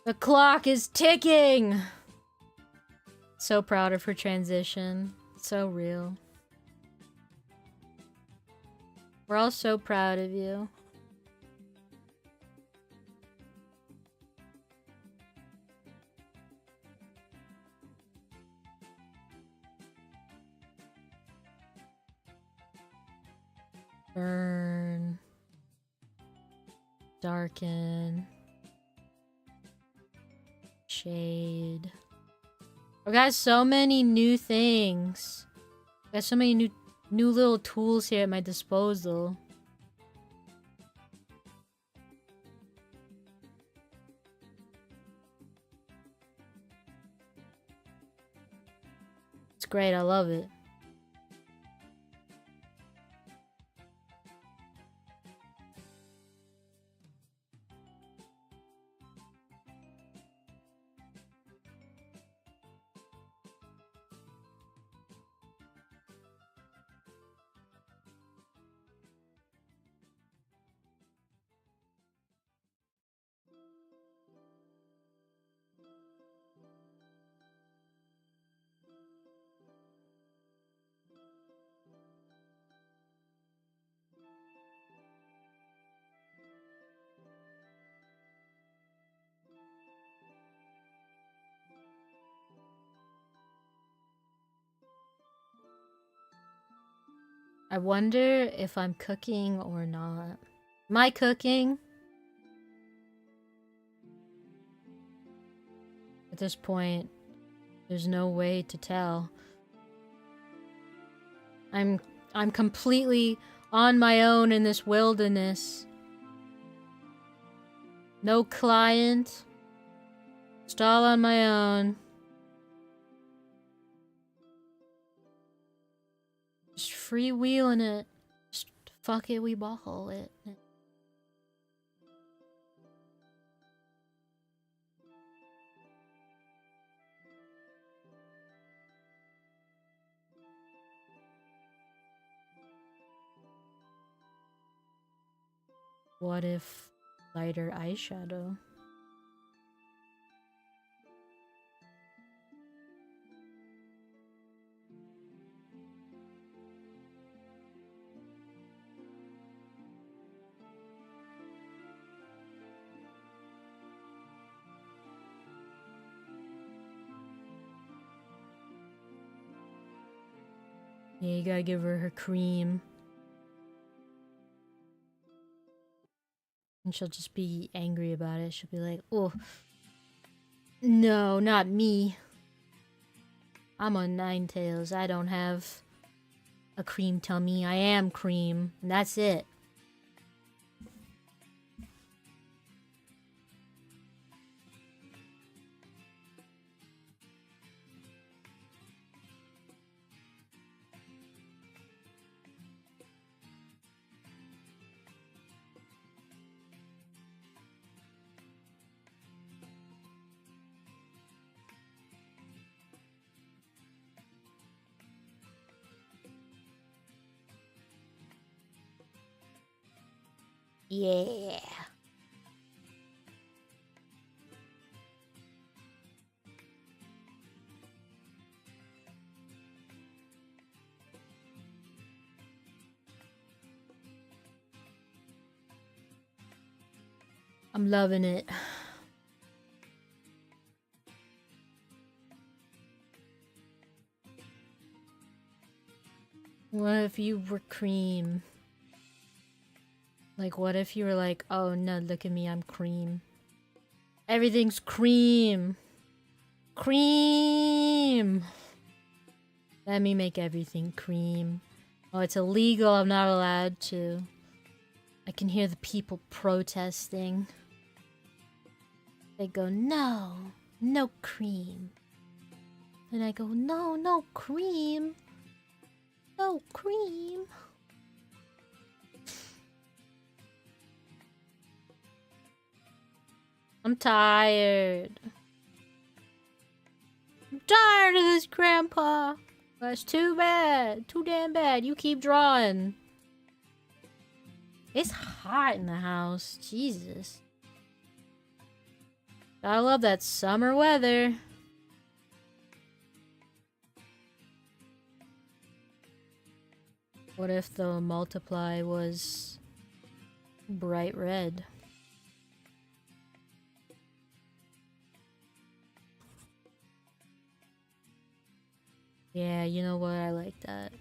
The clock is ticking! So proud of her transition. So real. We're all so proud of you. Burn. Darken. Shade. We got so many new things. We got so many new little tools here at my disposal. It's great, I love it. I wonder if I'm cooking or not. Am I cooking? At this point, There's no way to tell. I'm completely on my own in this wilderness. No client. Just all on my own. Just freewheeling it. Just fuck it, we ball it. What if lighter eyeshadow? Yeah, you gotta give her cream. And she'll just be angry about it. She'll be like, oh, no, not me. I'm on Ninetales. I don't have a cream tummy. I am cream. And that's it. Yeah. I'm loving it. What if you were cream? Like, what if you were like, oh no, look at me, I'm cream. Everything's cream. Cream. Let me make everything cream. Oh, it's illegal, I'm not allowed to. I can hear the people protesting. They go, no, no cream. And I go, no, no cream. No cream. I'm tired. I'm tired of this, Grandpa. That's too bad. Too damn bad. You keep drawing. It's hot in the house. Jesus. I love that summer weather. What if the multiply was bright red? Yeah, you know what? I like that.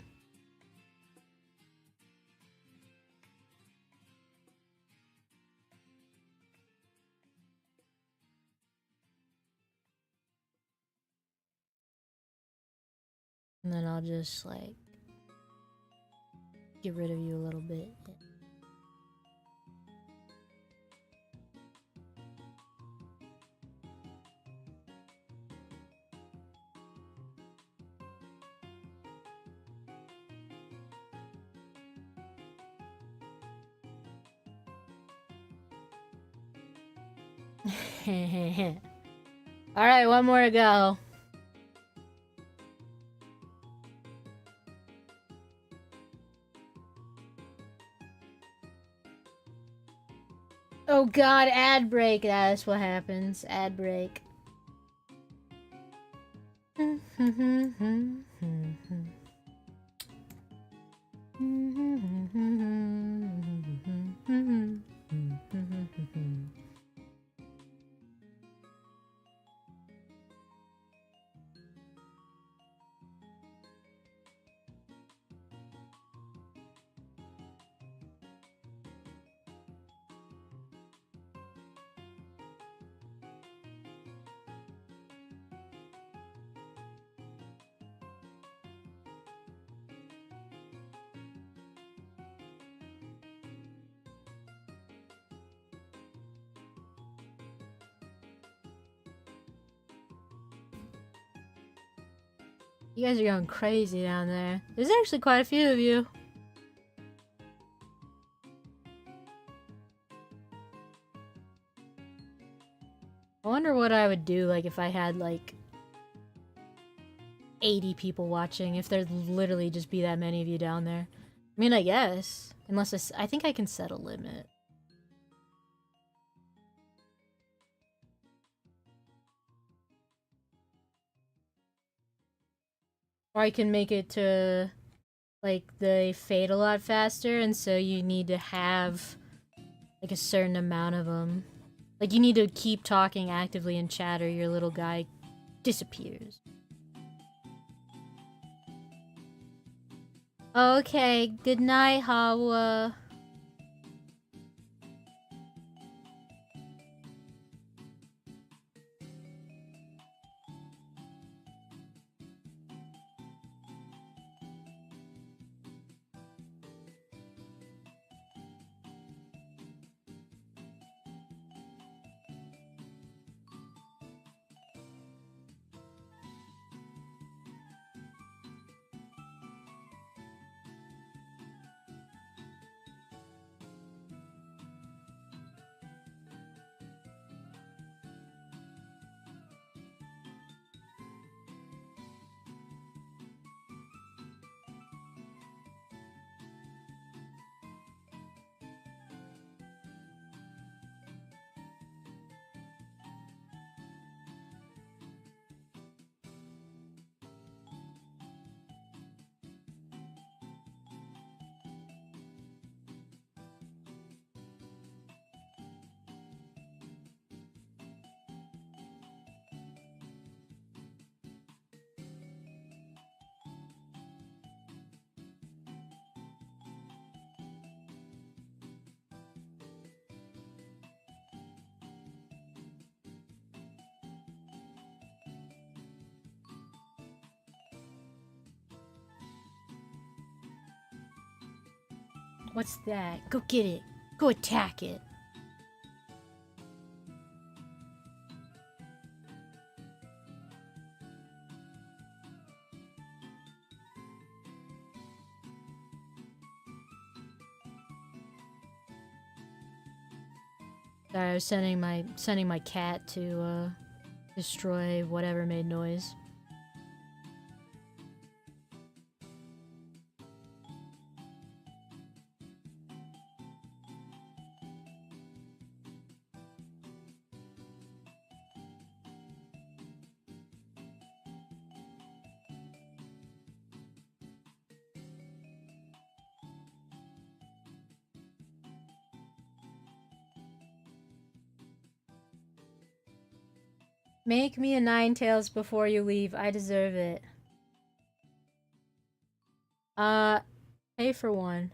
And then I'll just like get rid of you a little bit. Alright, one more to go. Oh god, ad break. That's what happens. Ad break. You guys are going crazy down there. There's actually quite a few of you. I wonder what I would do, like, if I had, like, 80 people watching, if there'd literally just be that many of you down there. I mean, I guess. Unless I think I can set a limit. Or I can make it to, like, they fade a lot faster, and so you need to have, like, a certain amount of them. Like, you need to keep talking actively in chat or your little guy disappears. Okay, good night, Hawa. What's that? Go get it. Go attack it. Sorry, I was sending my cat to destroy whatever made noise. Make me a Ninetales before you leave. I deserve it. Pay for one.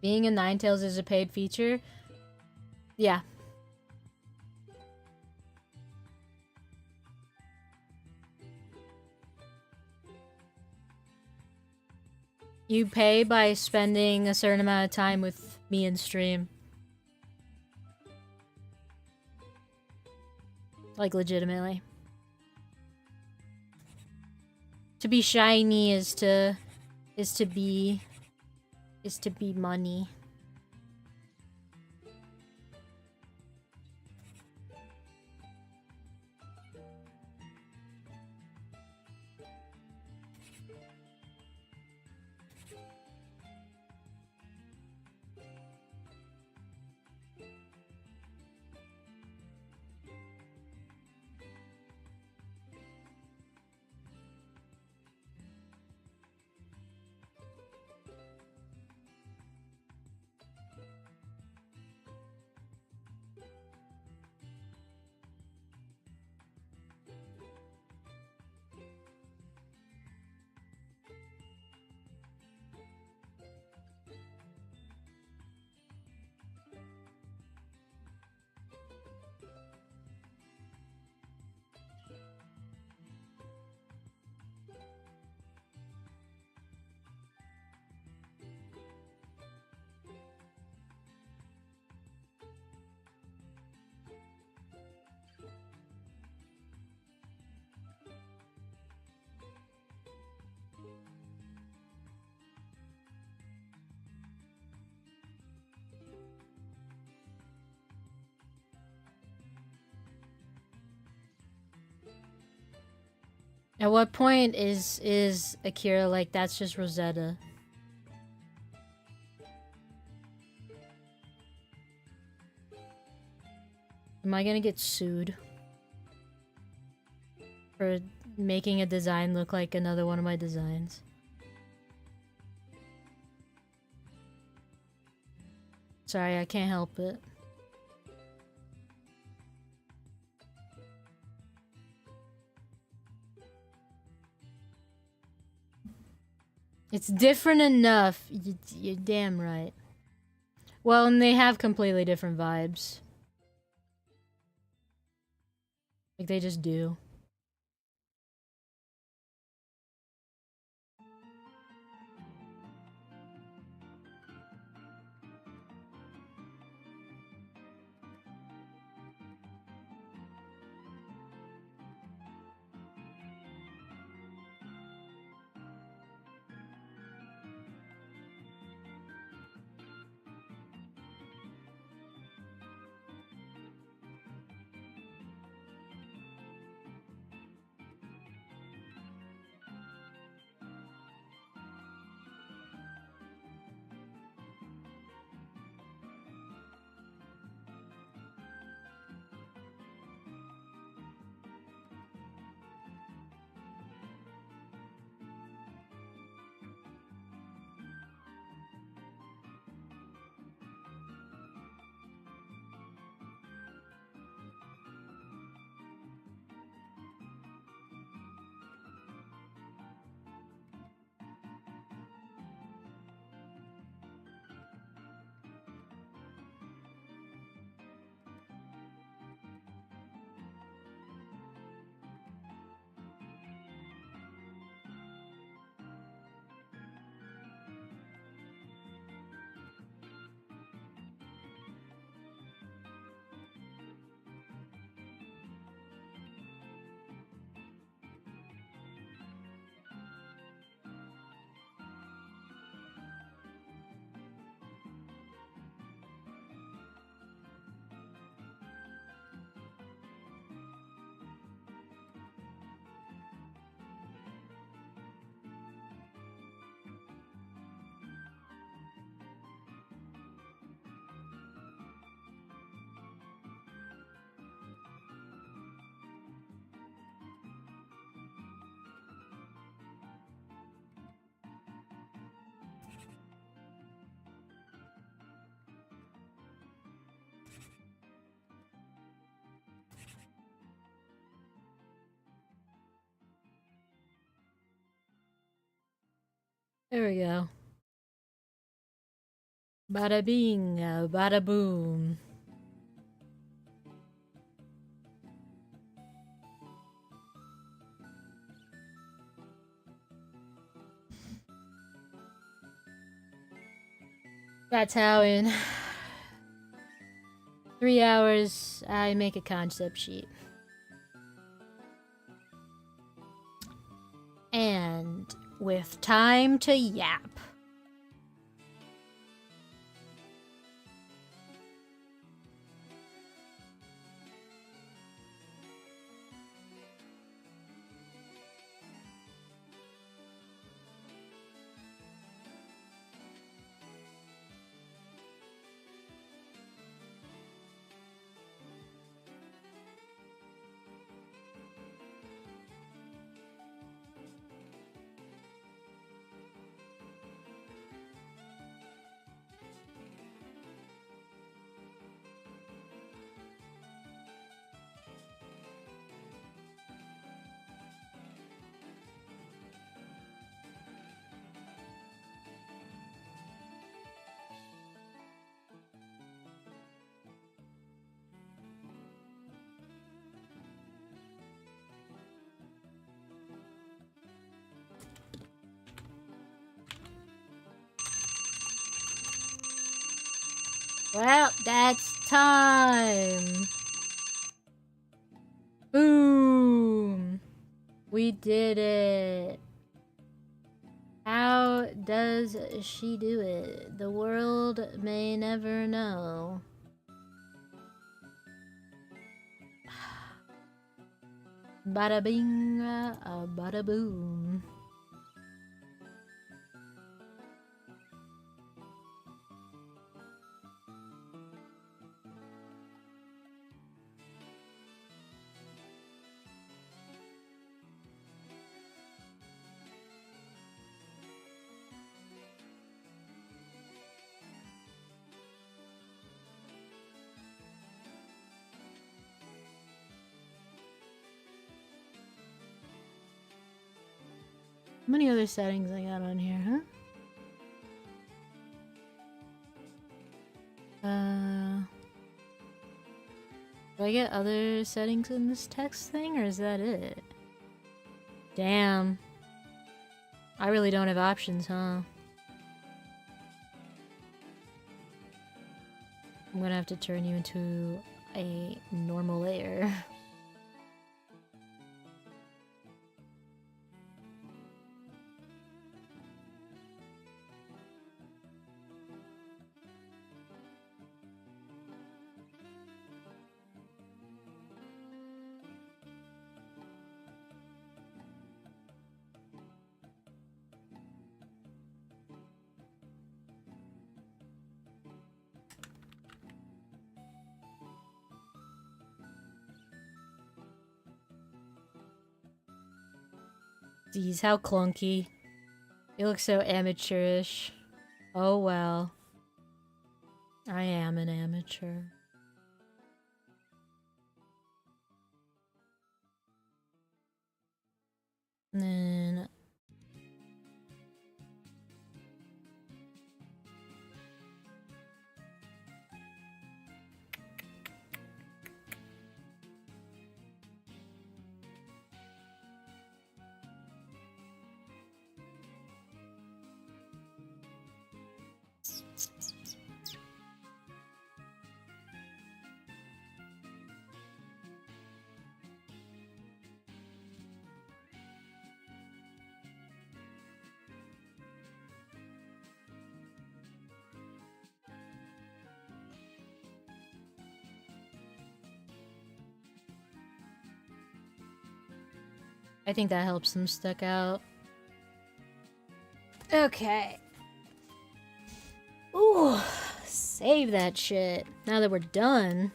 Being a Ninetales is a paid feature? Yeah. You pay by spending a certain amount of time with me in stream. Like, legitimately. To be shiny is to be money. At what point is Akira like, that's just Rosetta? Am I gonna get sued for making a design look like another one of my designs? Sorry, I can't help it. It's different enough. You're damn right. Well, and they have completely different vibes. Like, they just do. There we go. Bada bing, bada boom. That's how in 3 hours I make a concept sheet. And with time to yap. Well, that's time. Boom. We did it. How does she do it? The world may never know. Bada bing, bada boom. How many other settings I got on here, huh? Do I get other settings in this text thing, or is that it? Damn. I really don't have options, huh? I'm gonna have to turn you into a normal layer. Geez, how clunky. You look so amateurish. Oh well. I am an amateur. And then... I think that helps them stick out. Okay. Ooh, save that shit. Now that we're done.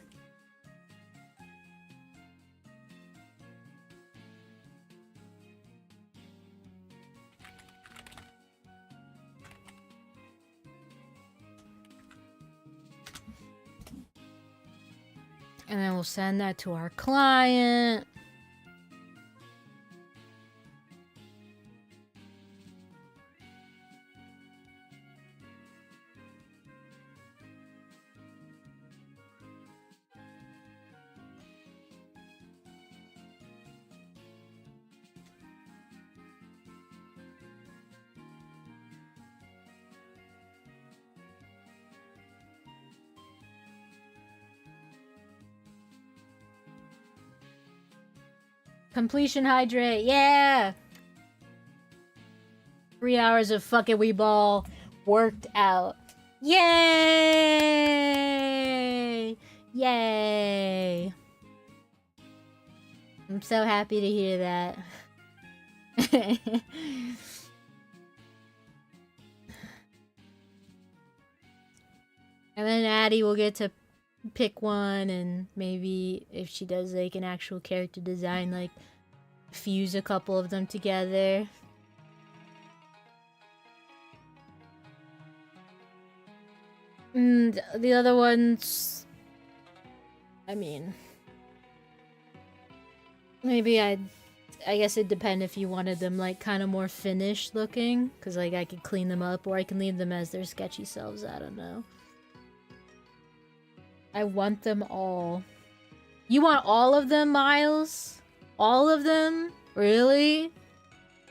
And then we'll send that to our client. Completion hydrate, yeah! 3 hours of fucking wee ball worked out. Yay! Yay! I'm so happy to hear that. And then Addie will get to pick one, and maybe if she does like an actual character design, like fuse a couple of them together. And the other ones, I mean, maybe I guess it'd depend if you wanted them like kind of more finished looking, because like I could clean them up, or I can leave them as their sketchy selves. I don't know. I want them all. You want all of them, Miles? All of them? Really?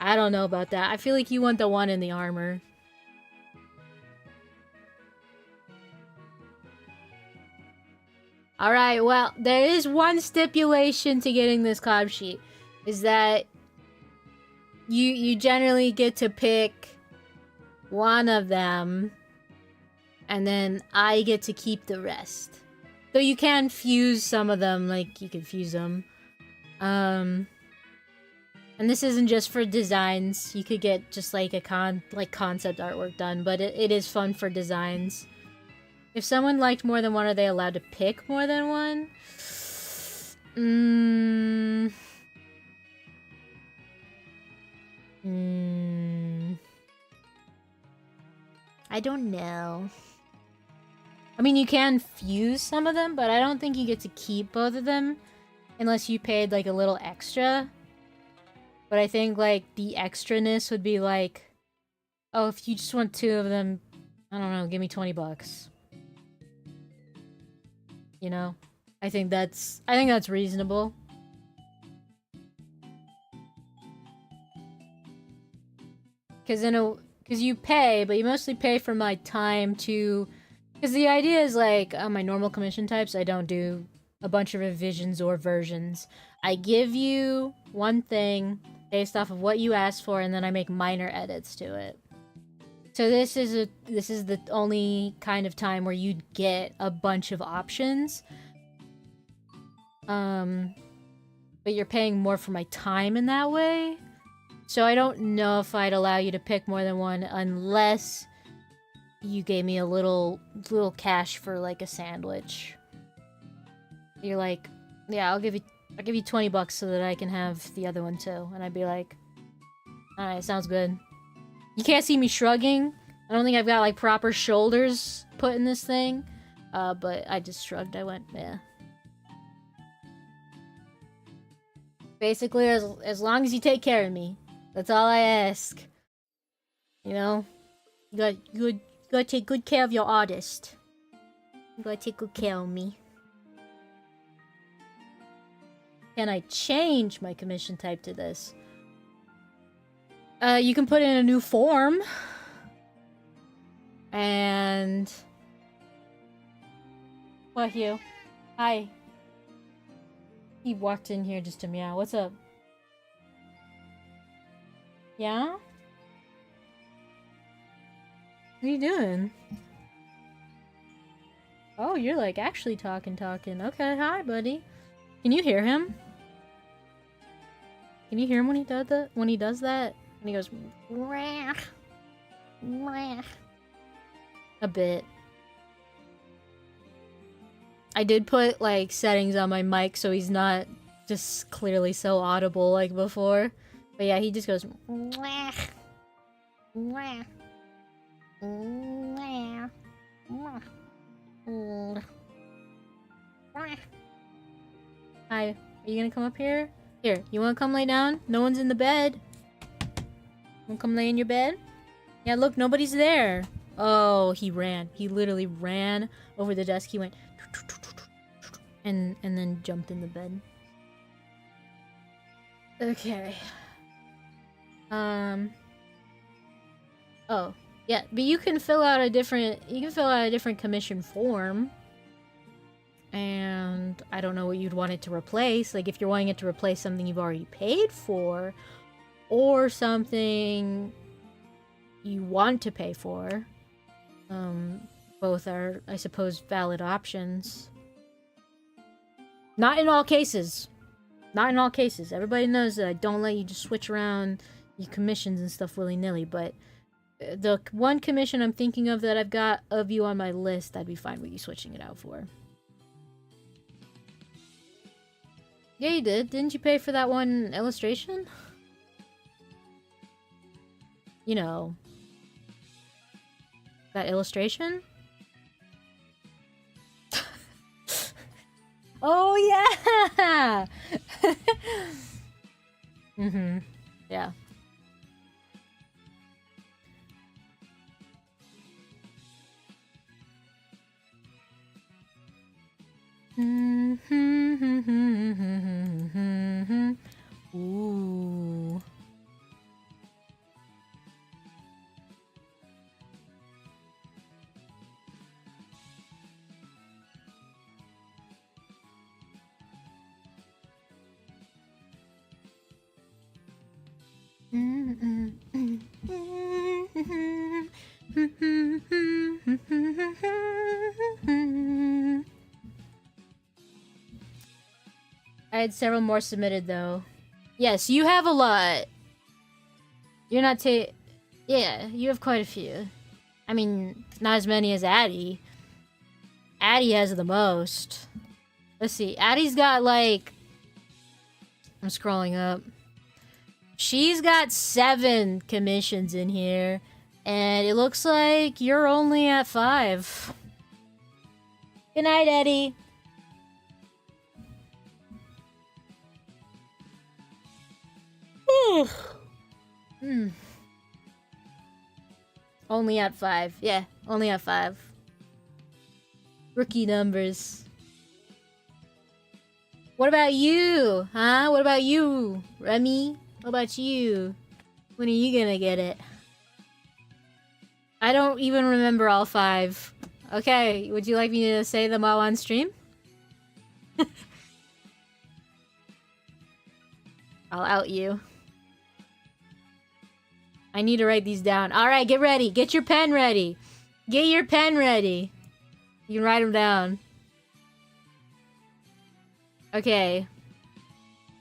I don't know about that. I feel like you want the one in the armor. Alright, well, there is one stipulation to getting this cob sheet. Is that you generally get to pick one of them, and then I get to keep the rest. Though you can fuse some of them, like you can fuse them. And this isn't just for designs. You could get just like a concept artwork done, but it is fun for designs. If someone liked more than one, are they allowed to pick more than one? I don't know. I mean, you can fuse some of them, but I don't think you get to keep both of them unless you paid like a little extra. But I think like the extraness would be like, oh, if you just want 2 of them, I don't know, give me $20. You know? I think that's reasonable. Cause you pay, but you mostly pay for my time to... Because the idea is like, on my normal commission types, I don't do a bunch of revisions or versions. I give you one thing based off of what you asked for, and then I make minor edits to it. So this is the only kind of time where you'd get a bunch of options. But you're paying more for my time in that way. So I don't know if I'd allow you to pick more than one unless you gave me a little cash for like a sandwich. You're like, yeah, I'll give you $20 so that I can have the other one too. And I'd be like, alright, sounds good. You can't see me shrugging. I don't think I've got like proper shoulders put in this thing. But I just shrugged. I went, yeah. Basically, as long as you take care of me. That's all I ask. You know? You gotta take good care of your artist. You gotta take good care of me. Can I change my commission type to this? You can put in a new form. And... What, Hugh? Hi. He walked in here just to meow. What's up? Yeah? What are you doing? Oh, you're like actually talking. Okay, hi, buddy. Can you hear him? Can you hear him when he does that? When he goes, "Rah, rah." A bit. I did put like settings on my mic so he's not just clearly so audible like before. But yeah, he just goes, "Rah, rah, rah, rah, rah." Hi, are you gonna come up here? Here, you wanna come lay down? No one's in the bed. Wanna come lay in your bed? Yeah, look, nobody's there. Oh, he ran. He literally ran over the desk. He went and then jumped in the bed. Okay. Oh, yeah, but you can fill out a different commission form. And I don't know what you'd want it to replace. Like, if you're wanting it to replace something you've already paid for, or something you want to pay for. Both are, I suppose, valid options. Not in all cases. Not in all cases. Everybody knows that I don't let you just switch around your commissions and stuff willy-nilly, but the one commission I'm thinking of that I've got of you on my list, I'd be fine with you switching it out for. Yeah, you did. Didn't you pay for that one illustration? You know. That illustration? Oh, yeah! Mm-hmm. Yeah. Ooh. I had several more submitted though. Yes, you have a lot. You're not yeah, you have quite a few. I mean, not as many as Addie. Addie has the most. Let's see. Addie's got like... I'm scrolling up. She's got 7 commissions in here. And it looks like you're only at 5. Good night, Eddie. Only at 5. Yeah, only at 5. Rookie numbers. What about you? Huh? What about you, Remy? What about you? When are you gonna get it? I don't even remember all 5. Okay, would you like me to say them all on stream? I'll out you. I need to write these down. Alright, get ready. Get your pen ready. Get your pen ready. You can write them down. Okay.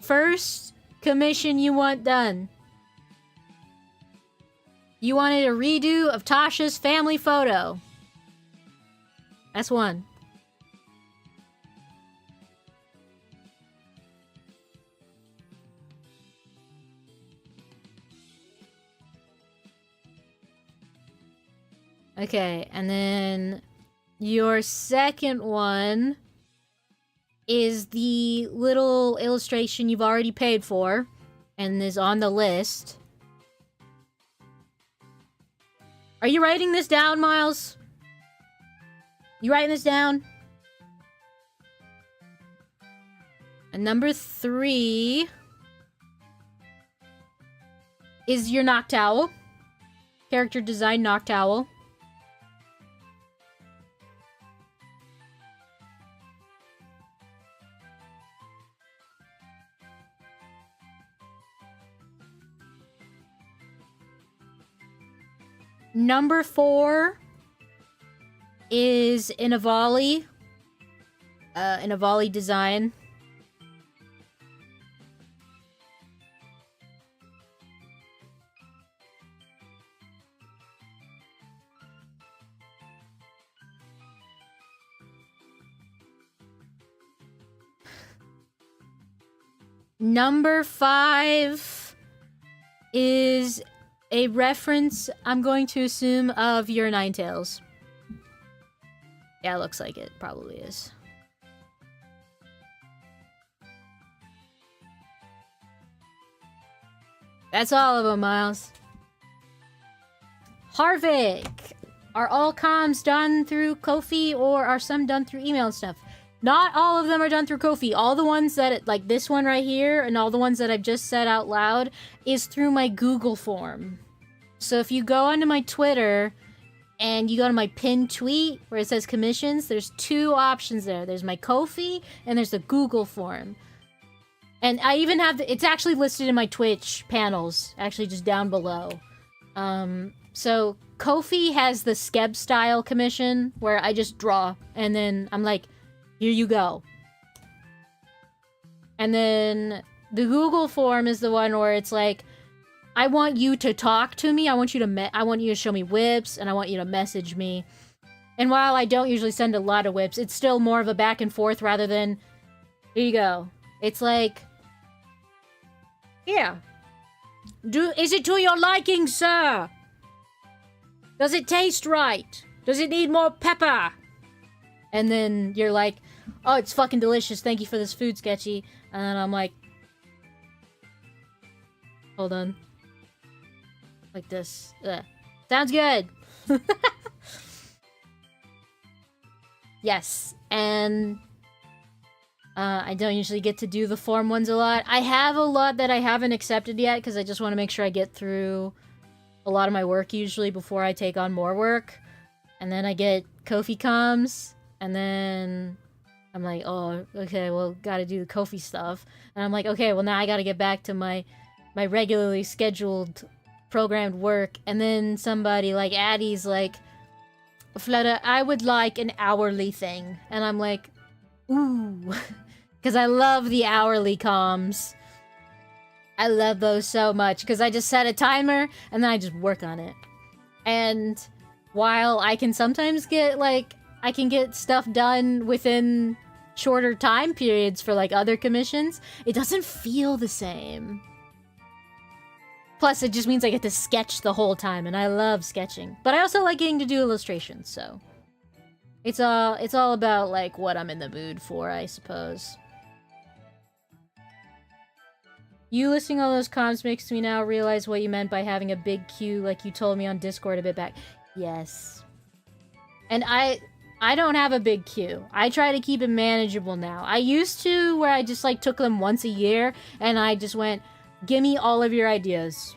First commission you want done. You wanted a redo of Tasha's family photo. That's 1. Okay, and then your second one is the little illustration you've already paid for and is on the list. Are you writing this down, Miles? You writing this down? And number 3 is your Noctowl. Character design Noctowl. Number 4 is an Avali. An Avali design. Number 5 is a reference, I'm going to assume, of your Ninetales. Yeah, it looks like it probably is. That's all of them, Miles. Harvick! Are all comms done through Ko-fi or are some done through email and stuff? Not all of them are done through Ko-fi. All the ones that, like this one right here, and all the ones that I've just said out loud, is through my Google form. So if you go onto my Twitter, and you go to my pinned tweet, where it says commissions, there's 2 options there. There's my Ko-fi, and there's the Google form. And I even have it's actually listed in my Twitch panels, actually just down below. So Ko-fi has the Skeb style commission, where I just draw, and then I'm like, here you go. And then the Google form is the one where it's like, I want you to talk to me. I want you to show me whips, and I want you to message me. And while I don't usually send a lot of whips, it's still more of a back and forth rather than, here you go. It's like, yeah. Is it to your liking, sir? Does it taste right? Does it need more pepper? And then you're like, oh, it's fucking delicious. Thank you for this food, Sketchy. And then I'm like, hold on. Like this. Sounds good. Yes. And I don't usually get to do the form ones a lot. I have a lot that I haven't accepted yet because I just want to make sure I get through a lot of my work usually before I take on more work. And then I get Ko-fi comms. And then I'm like, oh, okay, well, gotta do the Ko-fi stuff. And I'm like, okay, well, now I gotta get back to my regularly scheduled programmed work. And then somebody like Addie's like, Fleta, I would like an hourly thing. And I'm like, ooh. Because I love the hourly comms. I love those so much because I just set a timer and then I just work on it. And while I can sometimes get like I can get stuff done within shorter time periods for like other commissions, it doesn't feel the same. Plus, it just means I get to sketch the whole time, and I love sketching. But I also like getting to do illustrations, so it's all about like what I'm in the mood for, I suppose. You listing all those comms makes me now realize what you meant by having a big queue, like you told me on Discord a bit back. Yes, and I don't have a big queue. I try to keep it manageable now. I used to where I just like took them once a year, and I just went, give me all of your ideas.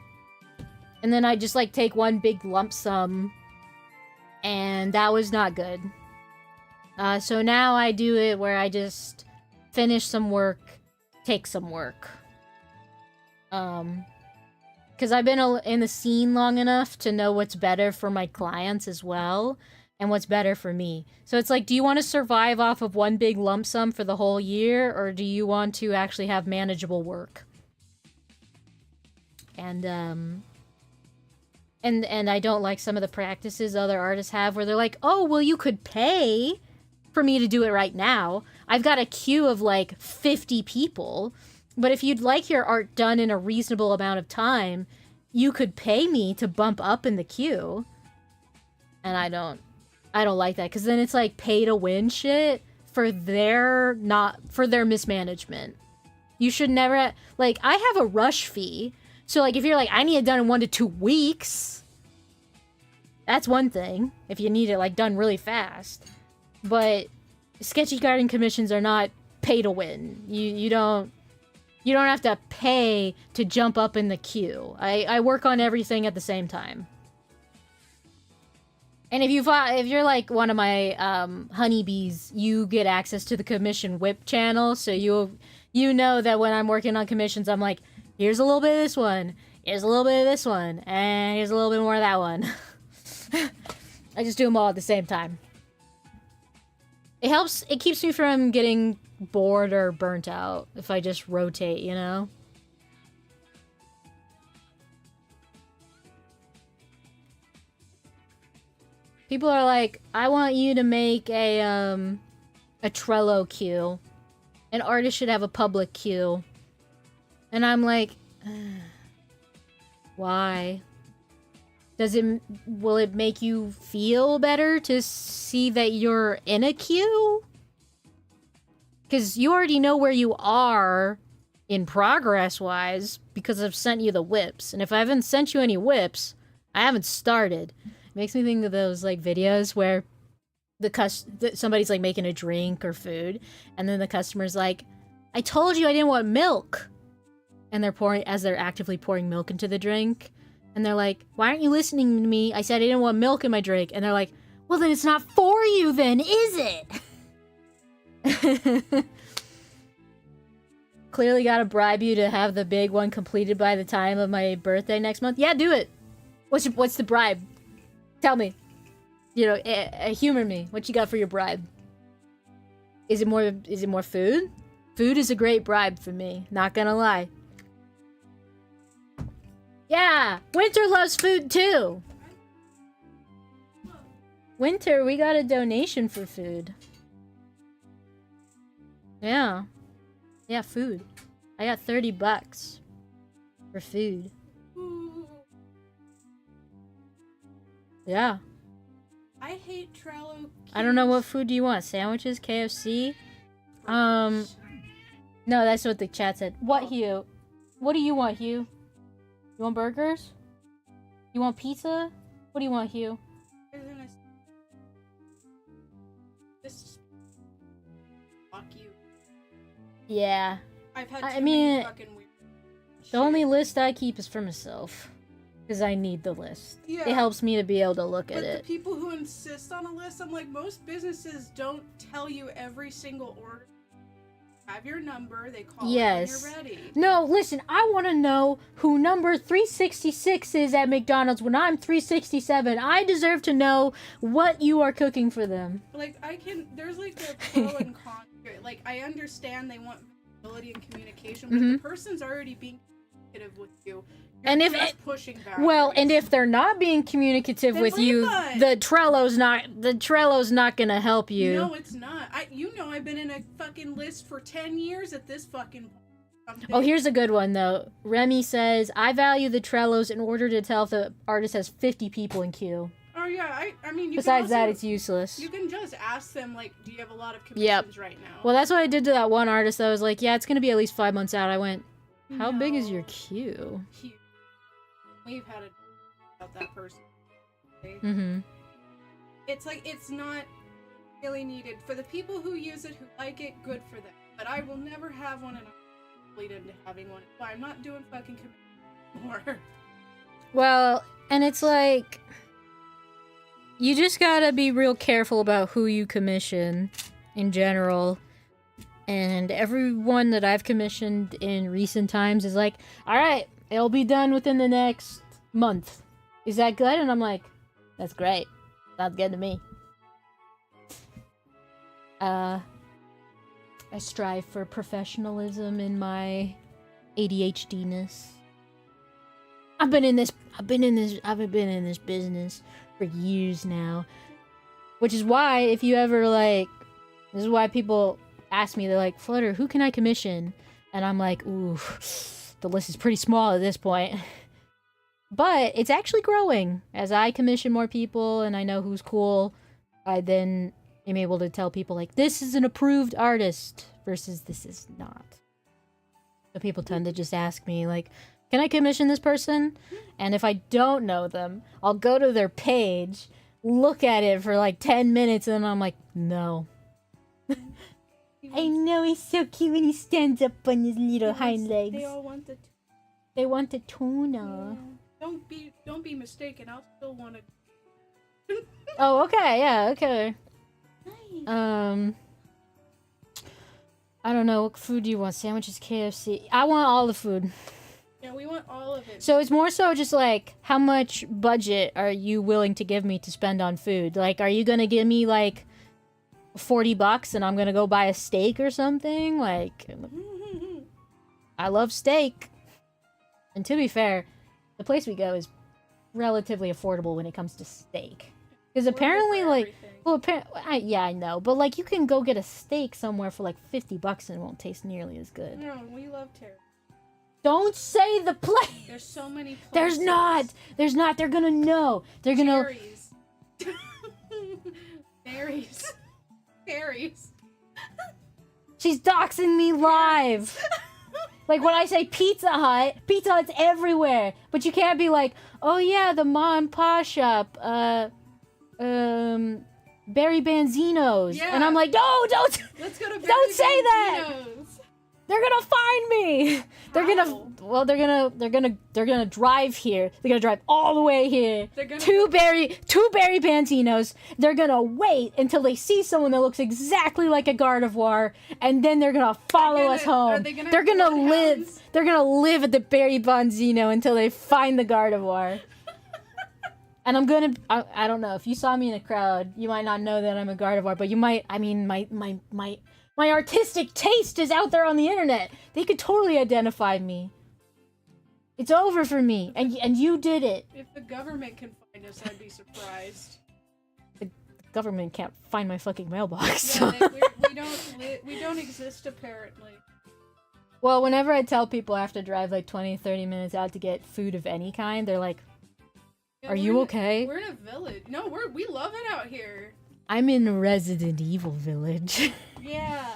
And then I just like take one big lump sum. And that was not good. So now I do it where I just finish some work, take some work. Because I've been in the scene long enough to know what's better for my clients as well. And what's better for me. So it's like, do you want to survive off of one big lump sum for the whole year? Or do you want to actually have manageable work? And I don't like some of the practices other artists have where they're like, oh, well, you could pay for me to do it right now. I've got a queue of like 50 people, but if you'd like your art done in a reasonable amount of time, you could pay me to bump up in the queue. And I don't like that, because then it's like pay to win shit for their mismanagement. You should never, like, I have a rush fee. So, like, if you're like, I need it done in 1 to 2 weeks, that's one thing. If you need it, like, done really fast. But sketchy garden commissions are not pay to win. You don't have to pay to jump up in the queue. I work on everything at the same time. And if you're like one of my honeybees, you get access to the commission whip channel, so you know that when I'm working on commissions, I'm like, here's a little bit of this one, here's a little bit of this one, and here's a little bit more of that one. I just do them all at the same time. It keeps me from getting bored or burnt out if I just rotate, you know? People are like, I want you to make a Trello queue. An artist should have a public queue. And I'm like, why? Will it make you feel better to see that you're in a queue? Because you already know where you are in progress-wise because I've sent you the whips. And if I haven't sent you any whips, I haven't started. It makes me think of those, like, videos where somebody's, like, making a drink or food, and then the customer's like, I told you I didn't want milk! And they're actively pouring milk into the drink. And they're like, why aren't you listening to me? I said I didn't want milk in my drink. And they're like, well, then it's not for you then, is it? Clearly gotta bribe you to have the big one completed by the time of my birthday next month. Yeah, do it. What's the bribe? Tell me. You know, humor me. What you got for your bribe? Is it more food? Food is a great bribe for me. Not gonna lie. Yeah! Winter loves food too! Winter, we got a donation for food. Yeah. Yeah, food. I got $30 for food. Yeah. I hate Trello. I don't know, what food do you want? Sandwiches? KFC? No, that's what the chat said. What, Hugh? What do you want, Hugh? You want burgers? You want pizza? What do you want, Hugh? This fuck you. Yeah. I've had I too mean, many fucking weird the only list I keep is for myself. Because I need the list. Yeah. It helps me to be able to look at But it. the people who insist on a list, I'm like, most businesses don't tell you every single order. Have your number, they call Yes. when you're ready. No, listen, I want to know who number 366 is at McDonald's when I'm 367. I deserve to know what you are cooking for them. Like, there's like a pro and con to it. Like, I understand they want visibility and communication, but if the person's already being communicative with you. And if pushing back. Well, and if they're not being communicative then with you, refund. the Trello's not gonna help you. No, it's not. I've been in a fucking list for 10 years at this fucking something. Oh, here's a good one though. Remy says, "I value the Trellos in order to tell if the artist has 50 people in queue." Oh yeah, I mean. Besides that, it's useless. You can just ask them like, "Do you have a lot of commissions right now?" Well, that's what I did to that one artist. I was like, "Yeah, it's gonna be at least 5 months out." I went, "How big is your queue?" We've had it about that person. Okay? Mm-hmm. It's like it's not really needed for the people who use it, who like it. Good for them. But I will never have one, and I'm lead into having one. Why I'm not doing fucking commissions anymore. Well, and it's like, you just gotta be real careful about who you commission in general. And everyone that I've commissioned in recent times is like, "Alright, it'll be done within the next month. Is that good?" And I'm like, "That's great. Sounds good to me." I strive for professionalism in my ADHD-ness. I've been in this business for years now. Which is why, if you ever this is why people ask me, they're like, "Flutter, who can I commission?" And I'm like, ooh, the list is pretty small at this point. But it's actually growing. As I commission more people and I know who's cool, I then am able to tell people, like, this is an approved artist versus this is not. So people tend to just ask me, like, "Can I commission this person?" And if I don't know them, I'll go to their page, look at it for like 10 minutes, and then I'm like, no. I know he's so cute when he stands up on his little hind legs. They all want the. They want the tuna. Yeah. Don't be mistaken. I'll still want to. Oh, okay, yeah, okay. Nice. I don't know, what food do you want? Sandwiches, KFC? I want all the food. Yeah, we want all of it. So it's more so just like, how much budget are you willing to give me to spend on food? Like, are you gonna give me like $40 and I'm gonna go buy a steak or something? Like, I love steak. And to be fair, the place we go is relatively affordable when it comes to steak. Because apparently, like, yeah, I know, but like, you can go get a steak somewhere for like $50 and it won't taste nearly as good. No, we love Terry. Don't say the place. There's so many places. There's not. They're gonna know. They're gonna. Terry's. She's doxing me live. Like, when I say Pizza Hut's everywhere. But you can't be like, "Oh yeah, the Ma and Pa shop, Barry Banzino's." Yeah. And I'm like, "No, don't. Let's go to Barry Don't say that. Banzino's. They're gonna find me. They're gonna drive here. They're gonna drive all the way here. Two Barry Banzinos. They're gonna wait until they see someone that looks exactly like a Gardevoir, and then they're gonna follow us home. They're gonna live at the Barry Banzino until they find the Gardevoir. And I don't know, if you saw me in a crowd, you might not know that I'm a Gardevoir, but you might. I mean, my artistic taste is out there on the internet. They could totally identify me. It's over for me, and you did it. If the government can find us, I'd be surprised. The government can't find my fucking mailbox. Yeah, we don't exist apparently. Well, whenever I tell people I have to drive like 20, 30 minutes out to get food of any kind, they're like, "Are you okay?" We're in a village. No, we love it out here. I'm in Resident Evil Village. Yeah.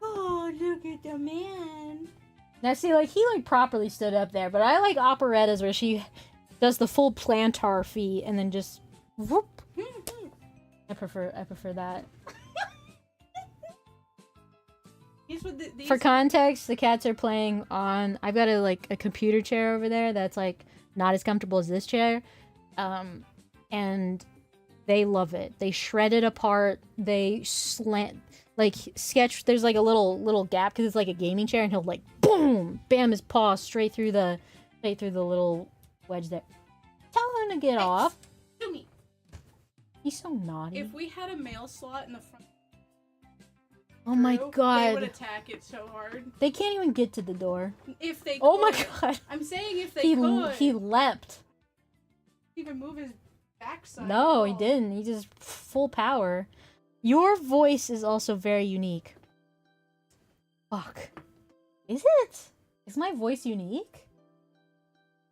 Oh, look at the man. Now, see, like, he, like, properly stood up there, but I like operettas where she does the full plantar feet and then just whoop. I prefer that. For context, the cats are playing on... I've got a computer chair over there that's, like, not as comfortable as this chair. And they love it. They shred it apart. They slant... sketch, there's like a little gap because it's like a gaming chair, and he'll like boom, bam his paw straight through the little wedge there. Tell him to get off. To me. He's so naughty. If we had a mail slot in the front, Oh my through, God. they would attack it so hard. They can't even get to the door. If they Oh my could. God. I'm saying if they He could. he leapt. Even move his backside. No, at he all. didn't. He just full power. Your voice is also very unique. Fuck. Is it? Is my voice unique?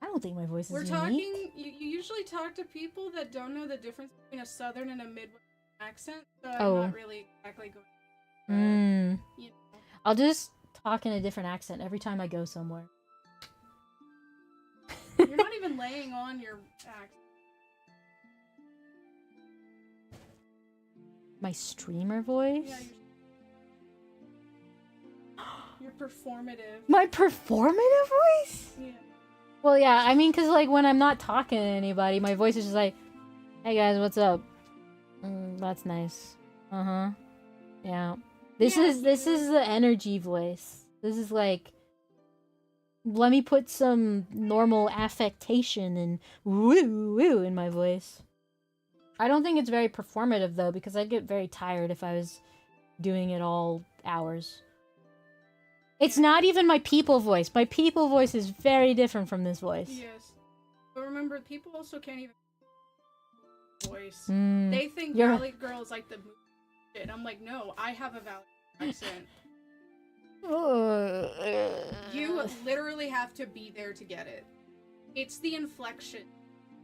I don't think my voice is We're unique. talking. You usually talk to people that don't know the difference between a southern and a Midwest accent, so Oh. I'm not really exactly going. You know. I'll just talk in a different accent every time I go somewhere. You're not even laying on your accent. My streamer voice? Yeah, you're performative. My performative voice? Yeah. Well, yeah, I mean, because, like, when I'm not talking to anybody, my voice is just like, hey guys, what's up? That's nice. Uh-huh. Yeah. This Yeah, is the energy voice. This is like, let me put some normal affectation and woo woo in my voice. I don't think it's very performative though, because I'd get very tired if I was doing it all hours. It's not even my people voice. My people voice is very different from this voice. Yes. But remember, people also can't even voice. Mm. They think You're- Valley Girl is like the movie shit. I'm like, no, I have a Valley accent. You literally have to be there to get it. It's the inflection.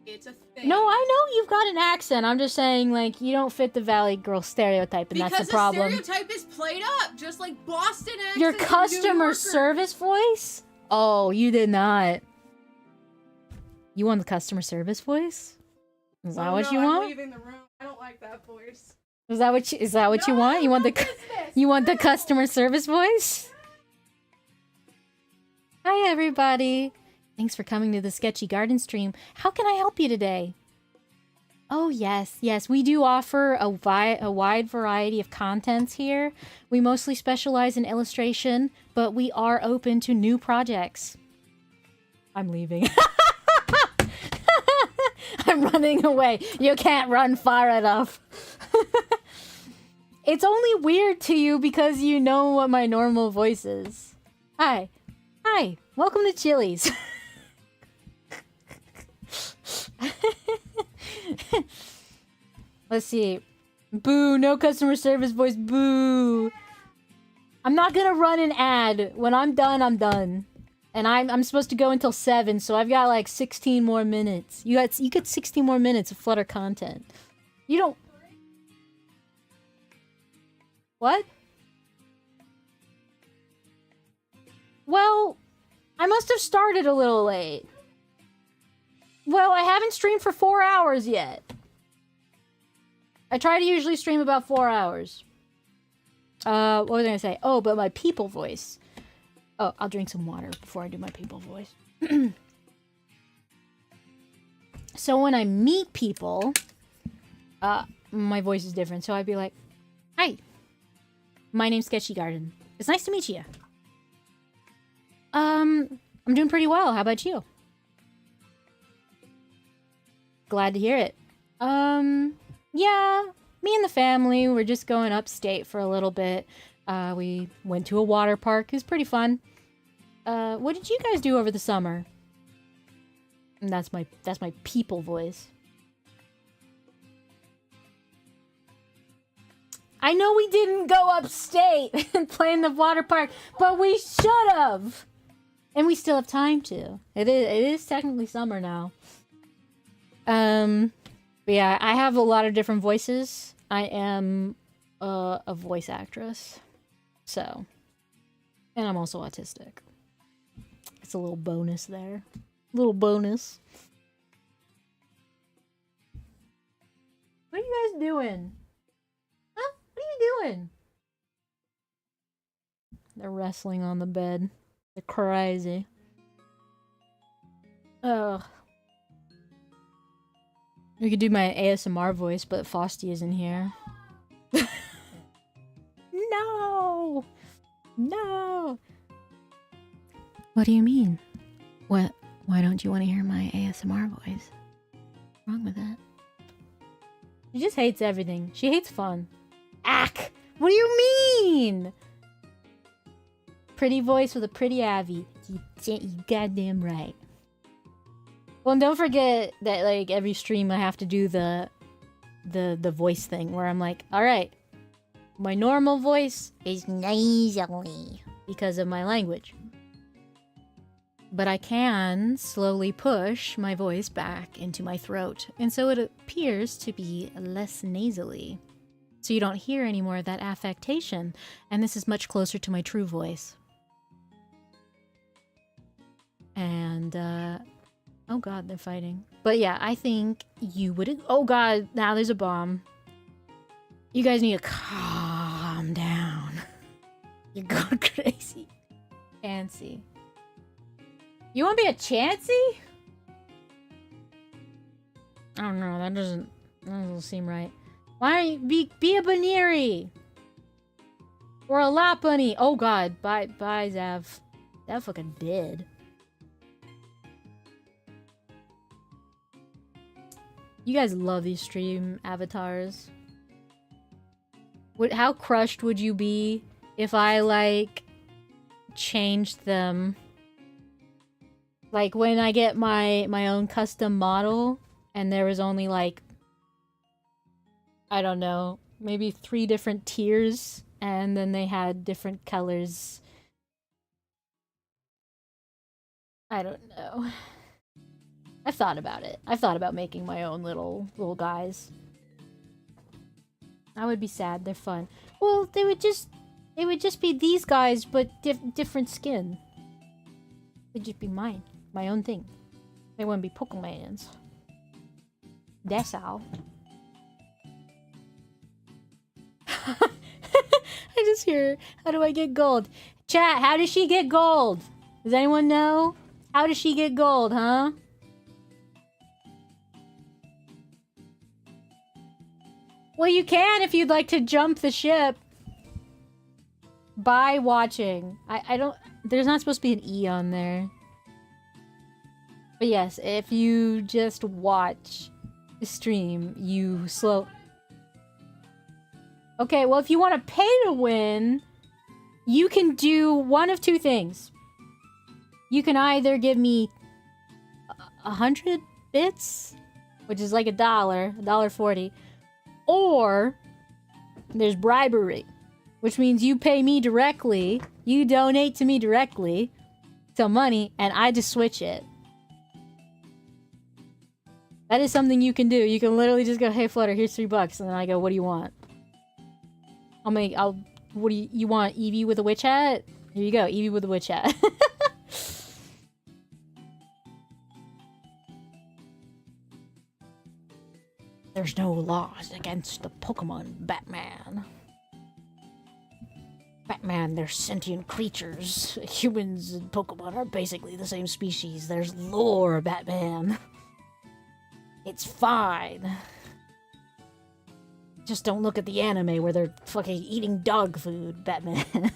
It's a thing. No, I know you've got an accent. I'm just saying, like, you don't fit the Valley Girl stereotype, and because that's the problem. the stereotype is played up, just like Boston accents. Your and New customer Yorker. service voice? Oh, you did not. You want the customer service voice? Is that Oh, what no, you I'm want? leaving the room. I don't like that voice. Is that what you No, want? You want no the business. you want the No. customer service voice? Hi everybody. Thanks for coming to the Sketchy Garden stream. How can I help you today? Oh yes, we do offer a wide variety of contents here. We mostly specialize in illustration, but we are open to new projects. I'm leaving. I'm running away. You can't run far enough. It's only weird to you because you know what my normal voice is. Hi. Welcome to Chili's. Let's see. Boo, no customer service voice. Boo. I'm not gonna run an ad. When I'm done, I'm done. And I'm supposed to go until 7, so I've got like 16 more minutes. You get 16 more minutes of Flutter content. You don't. What? Well, I must have started a little late. Well, I haven't streamed for 4 hours yet. I try to usually stream about 4 hours. What was I gonna say? Oh, but my people voice. Oh, I'll drink some water before I do my people voice. So when I meet people, my voice is different. So I'd be like, hi, my name's Sketchy Garden. It's nice to meet you. I'm doing pretty well. How about you? Glad to hear it. Yeah, me and the family, we're just going upstate for a little bit. We went to a water park. It was pretty fun. What did you guys do over the summer? And that's my people voice. I know we didn't go upstate and play in the water park, but we should have. And we still have time to. It is technically summer now. But yeah, I have a lot of different voices. I am a voice actress. So, and I'm also autistic. It's a little bonus there. Little bonus. What are you guys doing? Huh? What are you doing? They're wrestling on the bed. They're crazy. Ugh. We could do my ASMR voice, but Frosty isn't here. No! No! What do you mean? What? Why don't you want to hear my ASMR voice? What's wrong with that? She just hates everything. She hates fun. Ack! What do you mean? Pretty voice with a pretty Abby. You goddamn right. Well, and don't forget that, like, every stream I have to do the voice thing where I'm like, alright, my normal voice is nasally because of my language. But I can slowly push my voice back into my throat, and so it appears to be less nasally. So you don't hear any more of that affectation, and this is much closer to my true voice. And, oh god, they're fighting. But yeah, I think you would... Oh god, now there's a bomb. You guys need to calm down. You're going crazy. Fancy. You want to be a Chansey? I don't know. That doesn't seem right. Why don't you be a Baneri? Or a Lopunny? Oh god. Bye, Zav. That fucking dead. You guys love these stream avatars. How crushed would you be if I, like, changed them? Like, when I get my own custom model, and there was only, like, I don't know, maybe 3 different tiers, and then they had different colors. I don't know. I've thought about it. I've thought about making my own little guys. I would be sad. They're fun. Well, they would just be these guys, but different skin. They'd just be mine. My own thing. They wouldn't be Pokemans. That's all. I just hear, how do I get gold? Chat, how does she get gold? Does anyone know? How does she get gold, huh? Well, you can if you'd like to jump the ship. By watching. I don't... There's not supposed to be an E on there. But yes, if you just watch the stream, you slow... Okay, well, if you want to pay to win, you can do one of 2 things. You can either give me 100 bits, which is like $1.40, or there's bribery, which means you pay me directly, you donate to me directly, some money, and I just switch it. That is something you can do. You can literally just go, hey Flutter, here's $3, and then I go, what do you want? What do you want? Eevee with a witch hat? Here you go, Eevee with a witch hat. There's no laws against the Pokemon, Batman. Batman, they're sentient creatures. Humans and Pokemon are basically the same species. There's lore, Batman. It's fine. Just don't look at the anime where they're fucking eating dog food, Batman.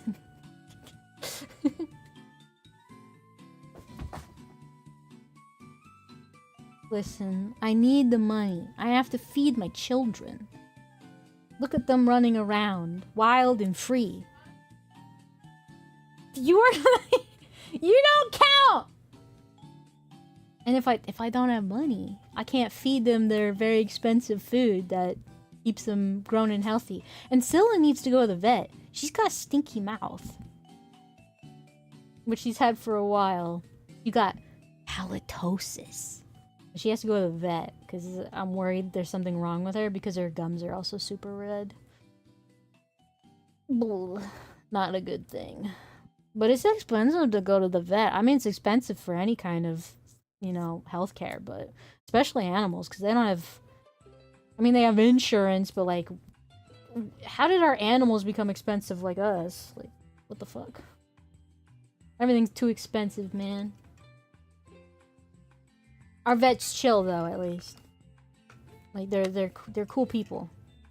Listen, I need the money. I have to feed my children. Look at them running around, wild and free. You are you don't count! And if I don't have money, I can't feed them their very expensive food that keeps them grown and healthy. And Scylla needs to go to the vet. She's got a stinky mouth, which she's had for a while. You got halitosis. She has to go to the vet because I'm worried there's something wrong with her because her gums are also super red. Blah. Not a good thing. But it's expensive to go to the vet. I mean, it's expensive for any kind of, you know, healthcare, but especially animals because they don't have... I mean, they have insurance, but like, how did our animals become expensive like us? Like, what the fuck? Everything's too expensive, man. Our vets chill though, at least. Like they're cool people.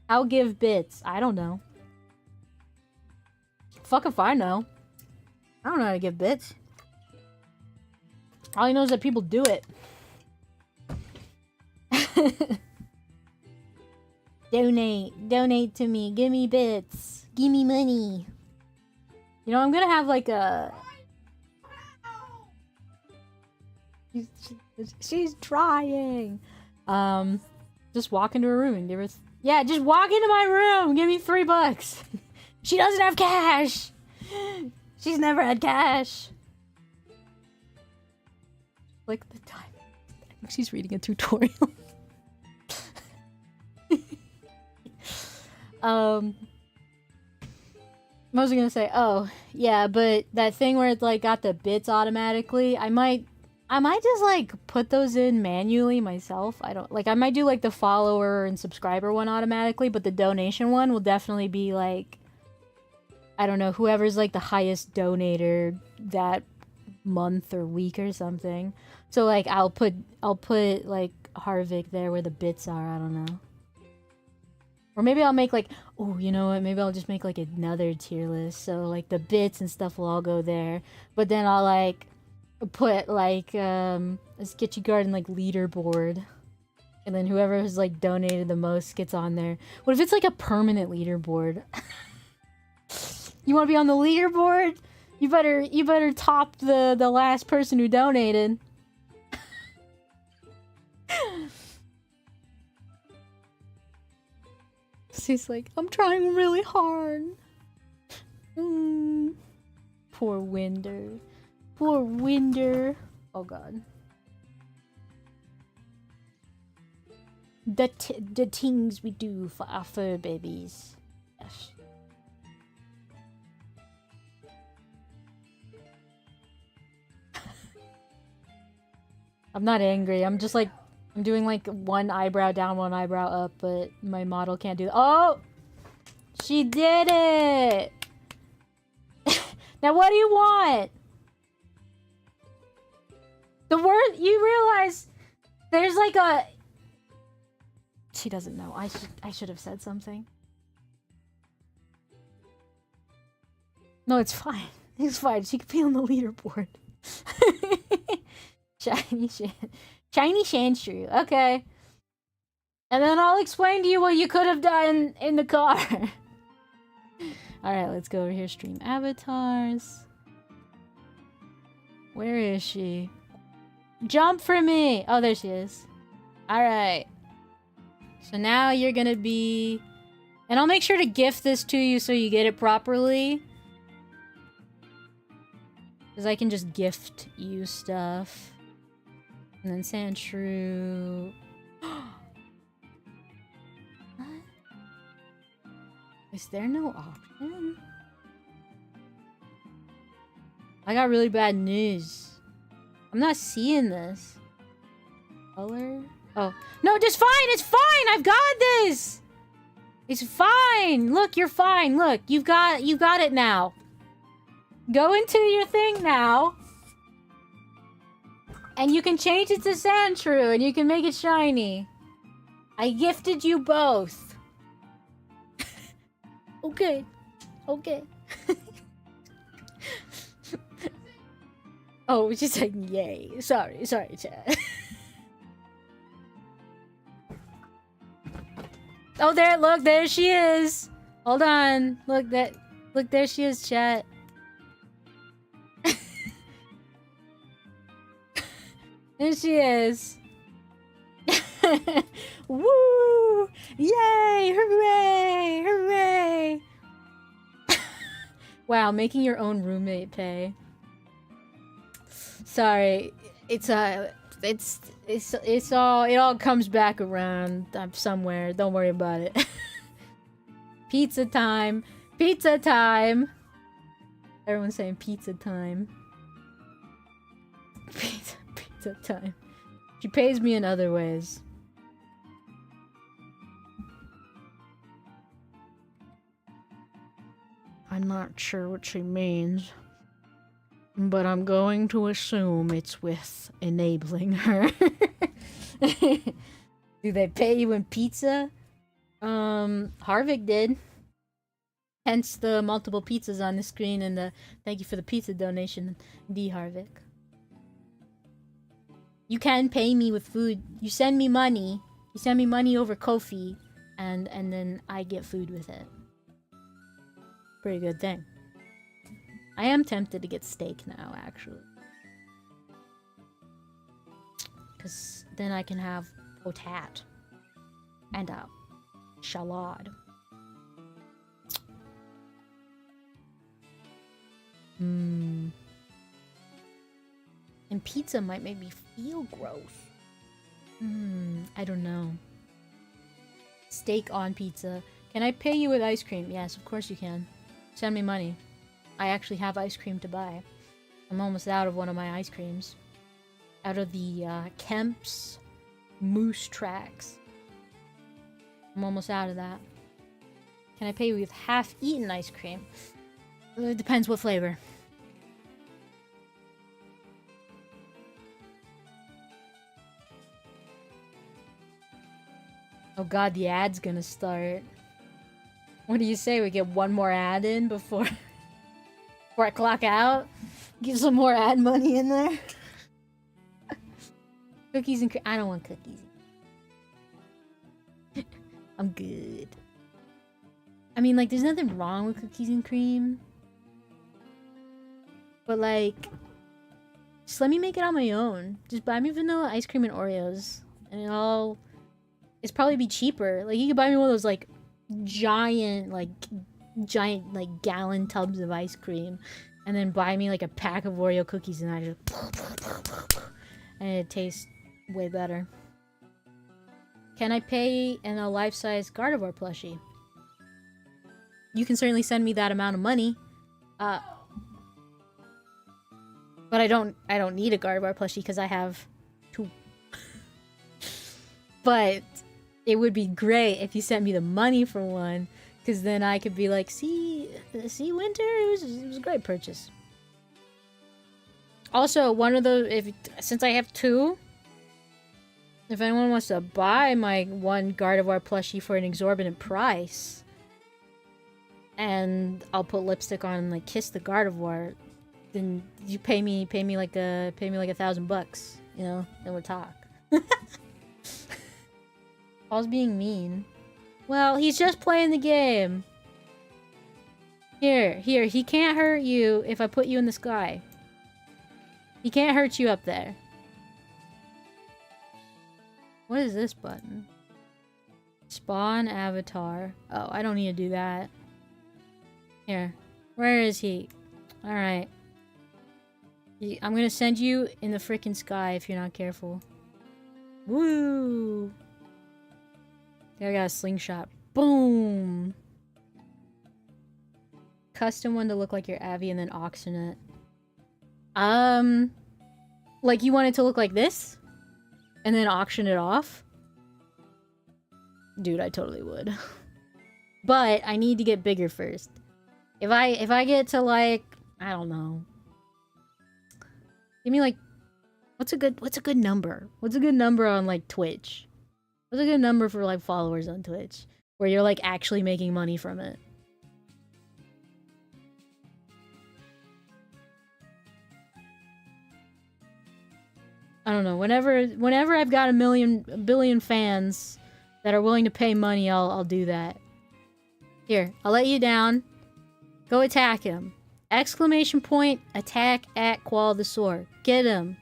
I'll give bits. I don't know. Fuck if I know. I don't know how to give bits. All I know is that people do it. Donate to me. Give me bits. Give me money. You know, I'm gonna have like a... She's trying. Just walk into her room and give her... Yeah, just walk into my room. Give me $3. She doesn't have cash. She's never had cash. Like the time. I think she's reading a tutorial. What was I gonna say? Oh, yeah, but that thing where it like got the bits automatically, I might just like put those in manually myself. I might do like the follower and subscriber one automatically, but the donation one will definitely be like, I don't know, whoever's like the highest donator that month or week or something. So like I'll put like Harvick there where the bits are, I don't know. Or maybe I'll make like, oh, you know what? Maybe I'll just make like another tier list. So like the bits and stuff will all go there. But then I'll like put like a Sketchy Garden like leaderboard. And then whoever has like donated the most gets on there. What if it's like a permanent leaderboard? You want to be on the leaderboard? You better top the last person who donated. She's like, I'm trying really hard. Poor Winder. Poor Winder. Oh god. The things we do for our fur babies. Yes. I'm not angry. I'm just like, I'm doing like one eyebrow down, one eyebrow up, but my model can't do that. Oh! She did it! Now what do you want? The word, you realize there's like a... She doesn't know. I should have said something. No, it's fine. It's fine. She could be on the leaderboard. Shiny Sandshrew. Okay. And then I'll explain to you what you could have done in the car. Alright, let's go over here. Stream avatars. Where is she? Jump for me! Oh, there she is. Alright. So now you're gonna be... And I'll make sure to gift this to you so you get it properly. Because I can just gift you stuff. And then Sandshrew... What? Is there no option? I got really bad news. I'm not seeing this. Color? Oh. No, it's fine! It's fine! I've got this! It's fine! Look, you're fine. Look, you've got it now. Go into your thing now. And you can change it to Sandshrew, and you can make it shiny. I gifted you both. Okay. Okay. Oh, she's like, yay. Sorry, chat. Oh, there she is. Hold on. Look, there she is, chat. There she is. Woo! Yay! Hooray! Hooray! Wow, making your own roommate pay. Sorry, it all comes back around somewhere. Don't worry about it. Pizza time! Pizza time! Everyone's saying pizza time. Pizza time. She pays me in other ways. I'm not sure what she means, but I'm going to assume it's with enabling her. Do they pay you in pizza? Harvick did. Hence the multiple pizzas on the screen and the thank you for the pizza donation, D. Harvick. You can pay me with food. You send me money. You send me money over Ko-fi, and then I get food with it. Pretty good thing. I am tempted to get steak now, actually. Because then I can have potat. And a salad. And pizza might make me feel gross. I don't know. Steak on pizza. Can I pay you with ice cream? Yes, of course you can. Send me money. I actually have ice cream to buy. I'm almost out of one of my ice creams. Out of the Kemp's Moose Tracks. I'm almost out of that. Can I pay you with half-eaten ice cream? It depends what flavor. Oh god, the ad's gonna start. What do you say? We get one more ad in before I clock out? Get some more ad money in there? Cookies and cream. I don't want cookies. I'm good. I mean, like, there's nothing wrong with cookies and cream. But, like, just let me make it on my own. Just buy me vanilla ice cream and Oreos. And it's probably be cheaper. Like, you could buy me one of those, like, giant, gallon tubs of ice cream. And then buy me, like, a pack of Oreo cookies and I just... And it tastes way better. Can I pay in a life-size Gardevoir plushie? You can certainly send me that amount of money. But I don't need a Gardevoir plushie because I have 2. But it would be great if you sent me the money for one, because then I could be like, see, Winter, it was a great purchase. Also, one of those, since I have 2, if anyone wants to buy my one Gardevoir plushie for an exorbitant price, and I'll put lipstick on and like kiss the Gardevoir, then you pay me like $1,000, you know, then we'll talk. Paul's being mean. Well, he's just playing the game. Here, he can't hurt you if I put you in the sky. He can't hurt you up there. What is this button? Spawn avatar. Oh, I don't need to do that. Here. Where is he? Alright. I'm gonna send you in the freaking sky if you're not careful. Woo! There, I got a slingshot. Boom! Custom one to look like your Abby and then auction it. Like you want it to look like this? And then auction it off? Dude, I totally would. But I need to get bigger first. If I get to like, I don't know. Give me like, what's a good number? What's a good number on like Twitch? What's a good number for like followers on Twitch? Where you're like actually making money from it? I don't know. Whenever I've got a billion fans that are willing to pay money, I'll do that. Here, I'll let you down. Go attack him. Exclamation point, attack at Qualdasaur. Get him.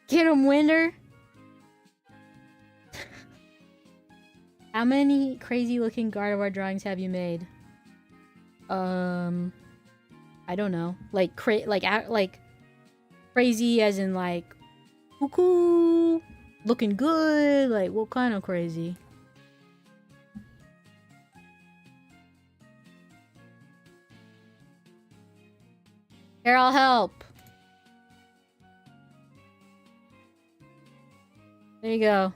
Get him, Winter. How many crazy looking Gardevoir drawings have you made? I don't know. Like crazy as in like cuckoo, looking good. Like what kind of crazy? Here, I'll help. There you go.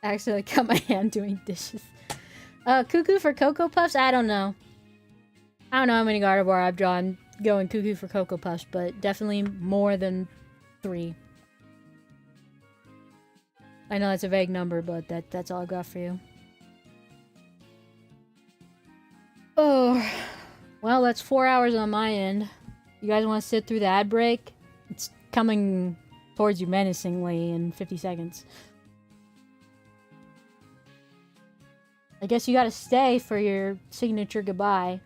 I accidentally cut my hand doing dishes. Cuckoo for Cocoa Puffs? I don't know. I don't know how many Gardevoir I've drawn going cuckoo for Cocoa Puffs, but definitely more than 3. I know that's a vague number, but that's all I've got for you. Oh, well, that's 4 hours on my end. You guys want to sit through the ad break? It's coming towards you menacingly in 50 seconds. I guess you gotta stay for your signature goodbye.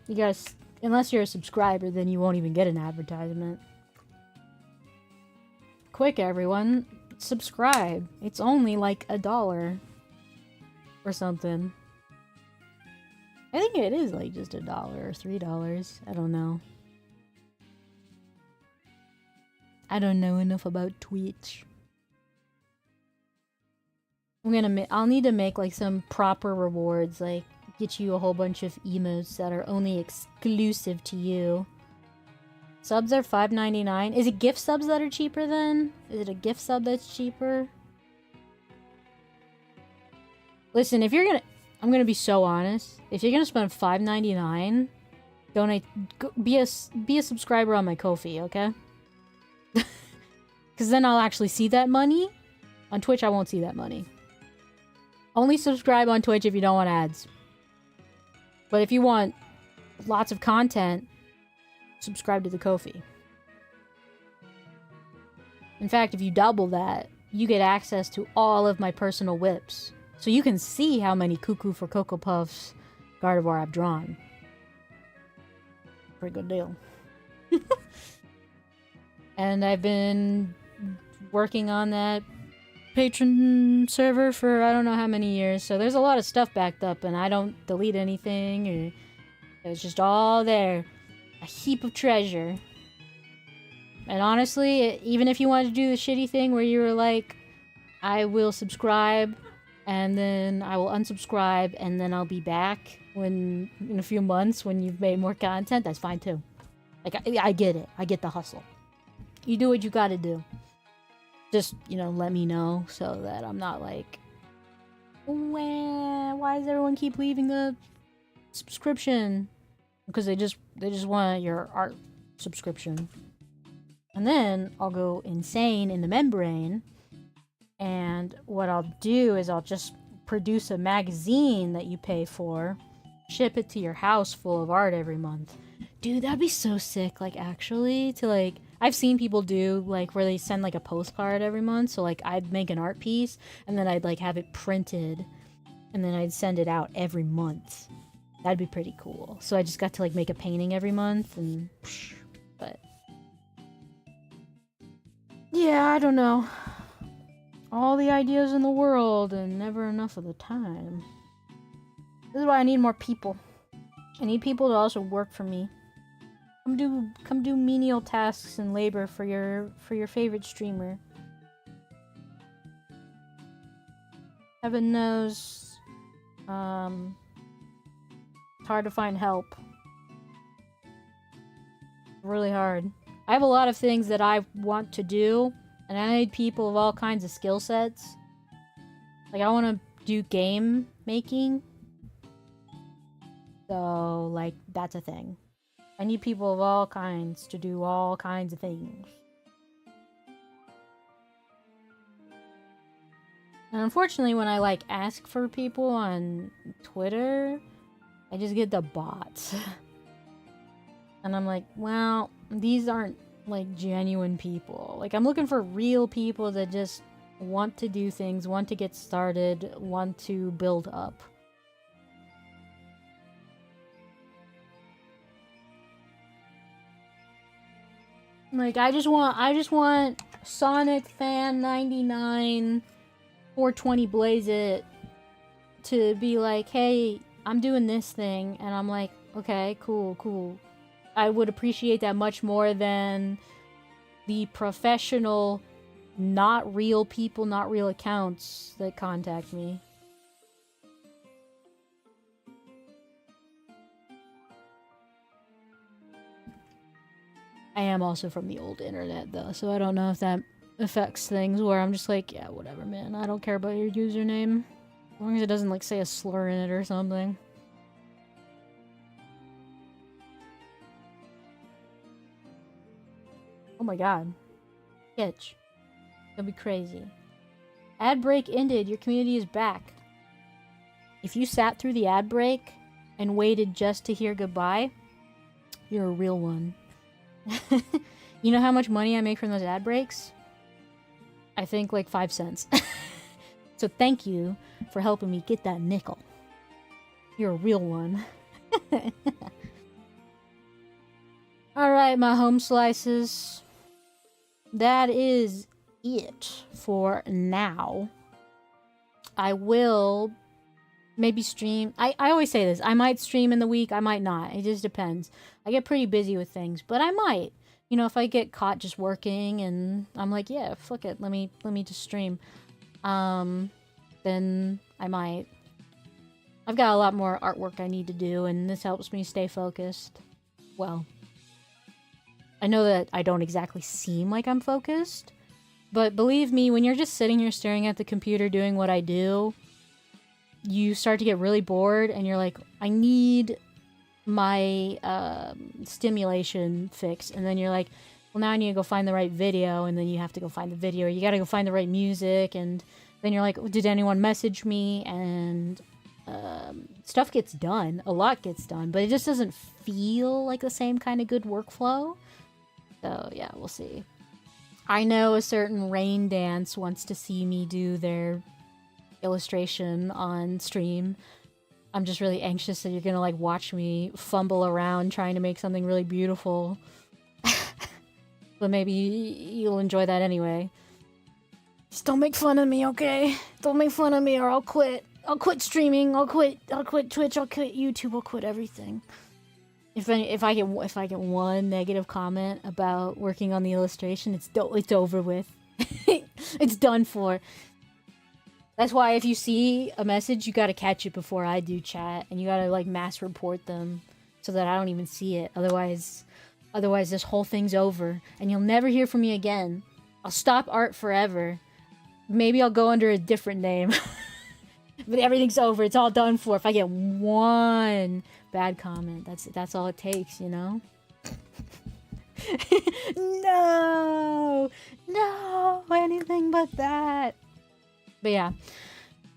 You gotta... Unless you're a subscriber, then you won't even get an advertisement. Quick, everyone. Subscribe. It's only like $1 or something. I think it is like just $1 or $3. I don't know. I don't know enough about Twitch. I'll need to make like some proper rewards, like get you a whole bunch of emotes that are only exclusive to you. Subs are $5.99. Is it gift subs that are cheaper then? Is it a gift sub that's cheaper? Listen, if you're gonna... I'm gonna be so honest. If you're gonna spend $5.99, donate... Be a subscriber on my Ko-fi, okay? Because then I'll actually see that money. On Twitch, I won't see that money. Only subscribe on Twitch if you don't want ads. But if you want lots of content, subscribe to the Ko-fi. In fact, if you double that, you get access to all of my personal whips. So you can see how many Cuckoo for Cocoa Puffs Gardevoir I've drawn. Pretty good deal. And I've been working on that Patreon server for I don't know how many years, so there's a lot of stuff backed up and I don't delete anything, or it's just all there. A heap of treasure. And honestly, even if you wanted to do the shitty thing where you were like, I will subscribe and then I will unsubscribe and then I'll be back in a few months when you've made more content, that's fine too. Like, I get it. I get the hustle. You do what you gotta do. Just, let me know so that I'm not like, why does everyone keep leaving the subscription? Because they just want your art subscription. And then I'll go insane in the membrane. And what I'll do is I'll just produce a magazine that you pay for, ship it to your house full of art every month. Dude, that'd be so sick, like, actually, to, like... I've seen people do, like, where they send, like, a postcard every month. So, like, I'd make an art piece, and then I'd, like, have it printed, and then I'd send it out every month. That'd be pretty cool. So I just got to, like, make a painting every month, and... But... Yeah, I don't know. All the ideas in the world, and never enough of the time. This is why I need more people. I need people to also work for me. Come do menial tasks and labor for your favorite streamer. Heaven knows, it's hard to find help. Really hard. I have a lot of things that I want to do, and I need people of all kinds of skill sets. Like, I want to do game making. So, like, that's a thing. I need people of all kinds to do all kinds of things. And unfortunately, when I, like, ask for people on Twitter, I just get the bots. And I'm like, well, these aren't, like, genuine people. Like, I'm looking for real people that just want to do things, want to get started, want to build up. Like, I just want Sonic Fan 99 420 Blaze It to be like, hey, I'm doing this thing, and I'm like, okay, cool. I would appreciate that much more than the professional, not real people, not real accounts that contact me. I am also from the old internet, though, so I don't know if that affects things where I'm just like, yeah, whatever, man. I don't care about your username. As long as it doesn't, like, say a slur in it or something. Oh my god. Itch. That'd be crazy. Ad break ended. Your community is back. If you sat through the ad break and waited just to hear goodbye, you're a real one. You know how much money I make from those ad breaks? I think like 5 cents. So thank you for helping me get that nickel. You're a real one. Alright, my home slices. That is it for now. I will maybe stream. I always say this. I might stream in the week. I might not. It just depends. I get pretty busy with things, but I might. You know, if I get caught just working and I'm like, yeah, fuck it. Let me just stream. Then I might. I've got a lot more artwork I need to do, and this helps me stay focused. Well, I know that I don't exactly seem like I'm focused, but believe me, when you're just sitting here staring at the computer doing what I do, you start to get really bored, and you're like, I need my stimulation fix. And then you're like, well, now I need to go find the right video, and then you have to go find the video, or you gotta go find the right music, and then you're like, did anyone message me? And stuff gets done. A lot gets done, but it just doesn't feel like the same kind of good workflow. So, yeah, we'll see. I know a certain Rain Dance wants to see me do their illustration on stream. I'm just really anxious that you're gonna, like, watch me fumble around trying to make something really beautiful. But maybe you'll enjoy that anyway. Just don't make fun of me, okay? Don't make fun of me or I'll quit. I'll quit streaming. I'll quit Twitch. I'll quit YouTube. I'll quit everything. If I get one negative comment about working on the illustration, it's over with. It's done for. That's why if you see a message, you gotta catch it before I do, chat, and you gotta like mass report them so that I don't even see it. Otherwise this whole thing's over, and you'll never hear from me again. I'll stop art forever. Maybe I'll go under a different name. But everything's over. It's all done for. If I get one bad comment, that's all it takes, you know? No! No! Anything but that! But yeah.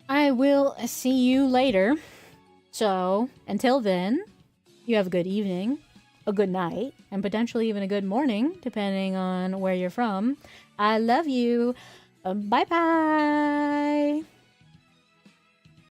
I will see you later. So, until then, you have a good evening, a good night, and potentially even a good morning, depending on where you're from. I love you. Bye-bye!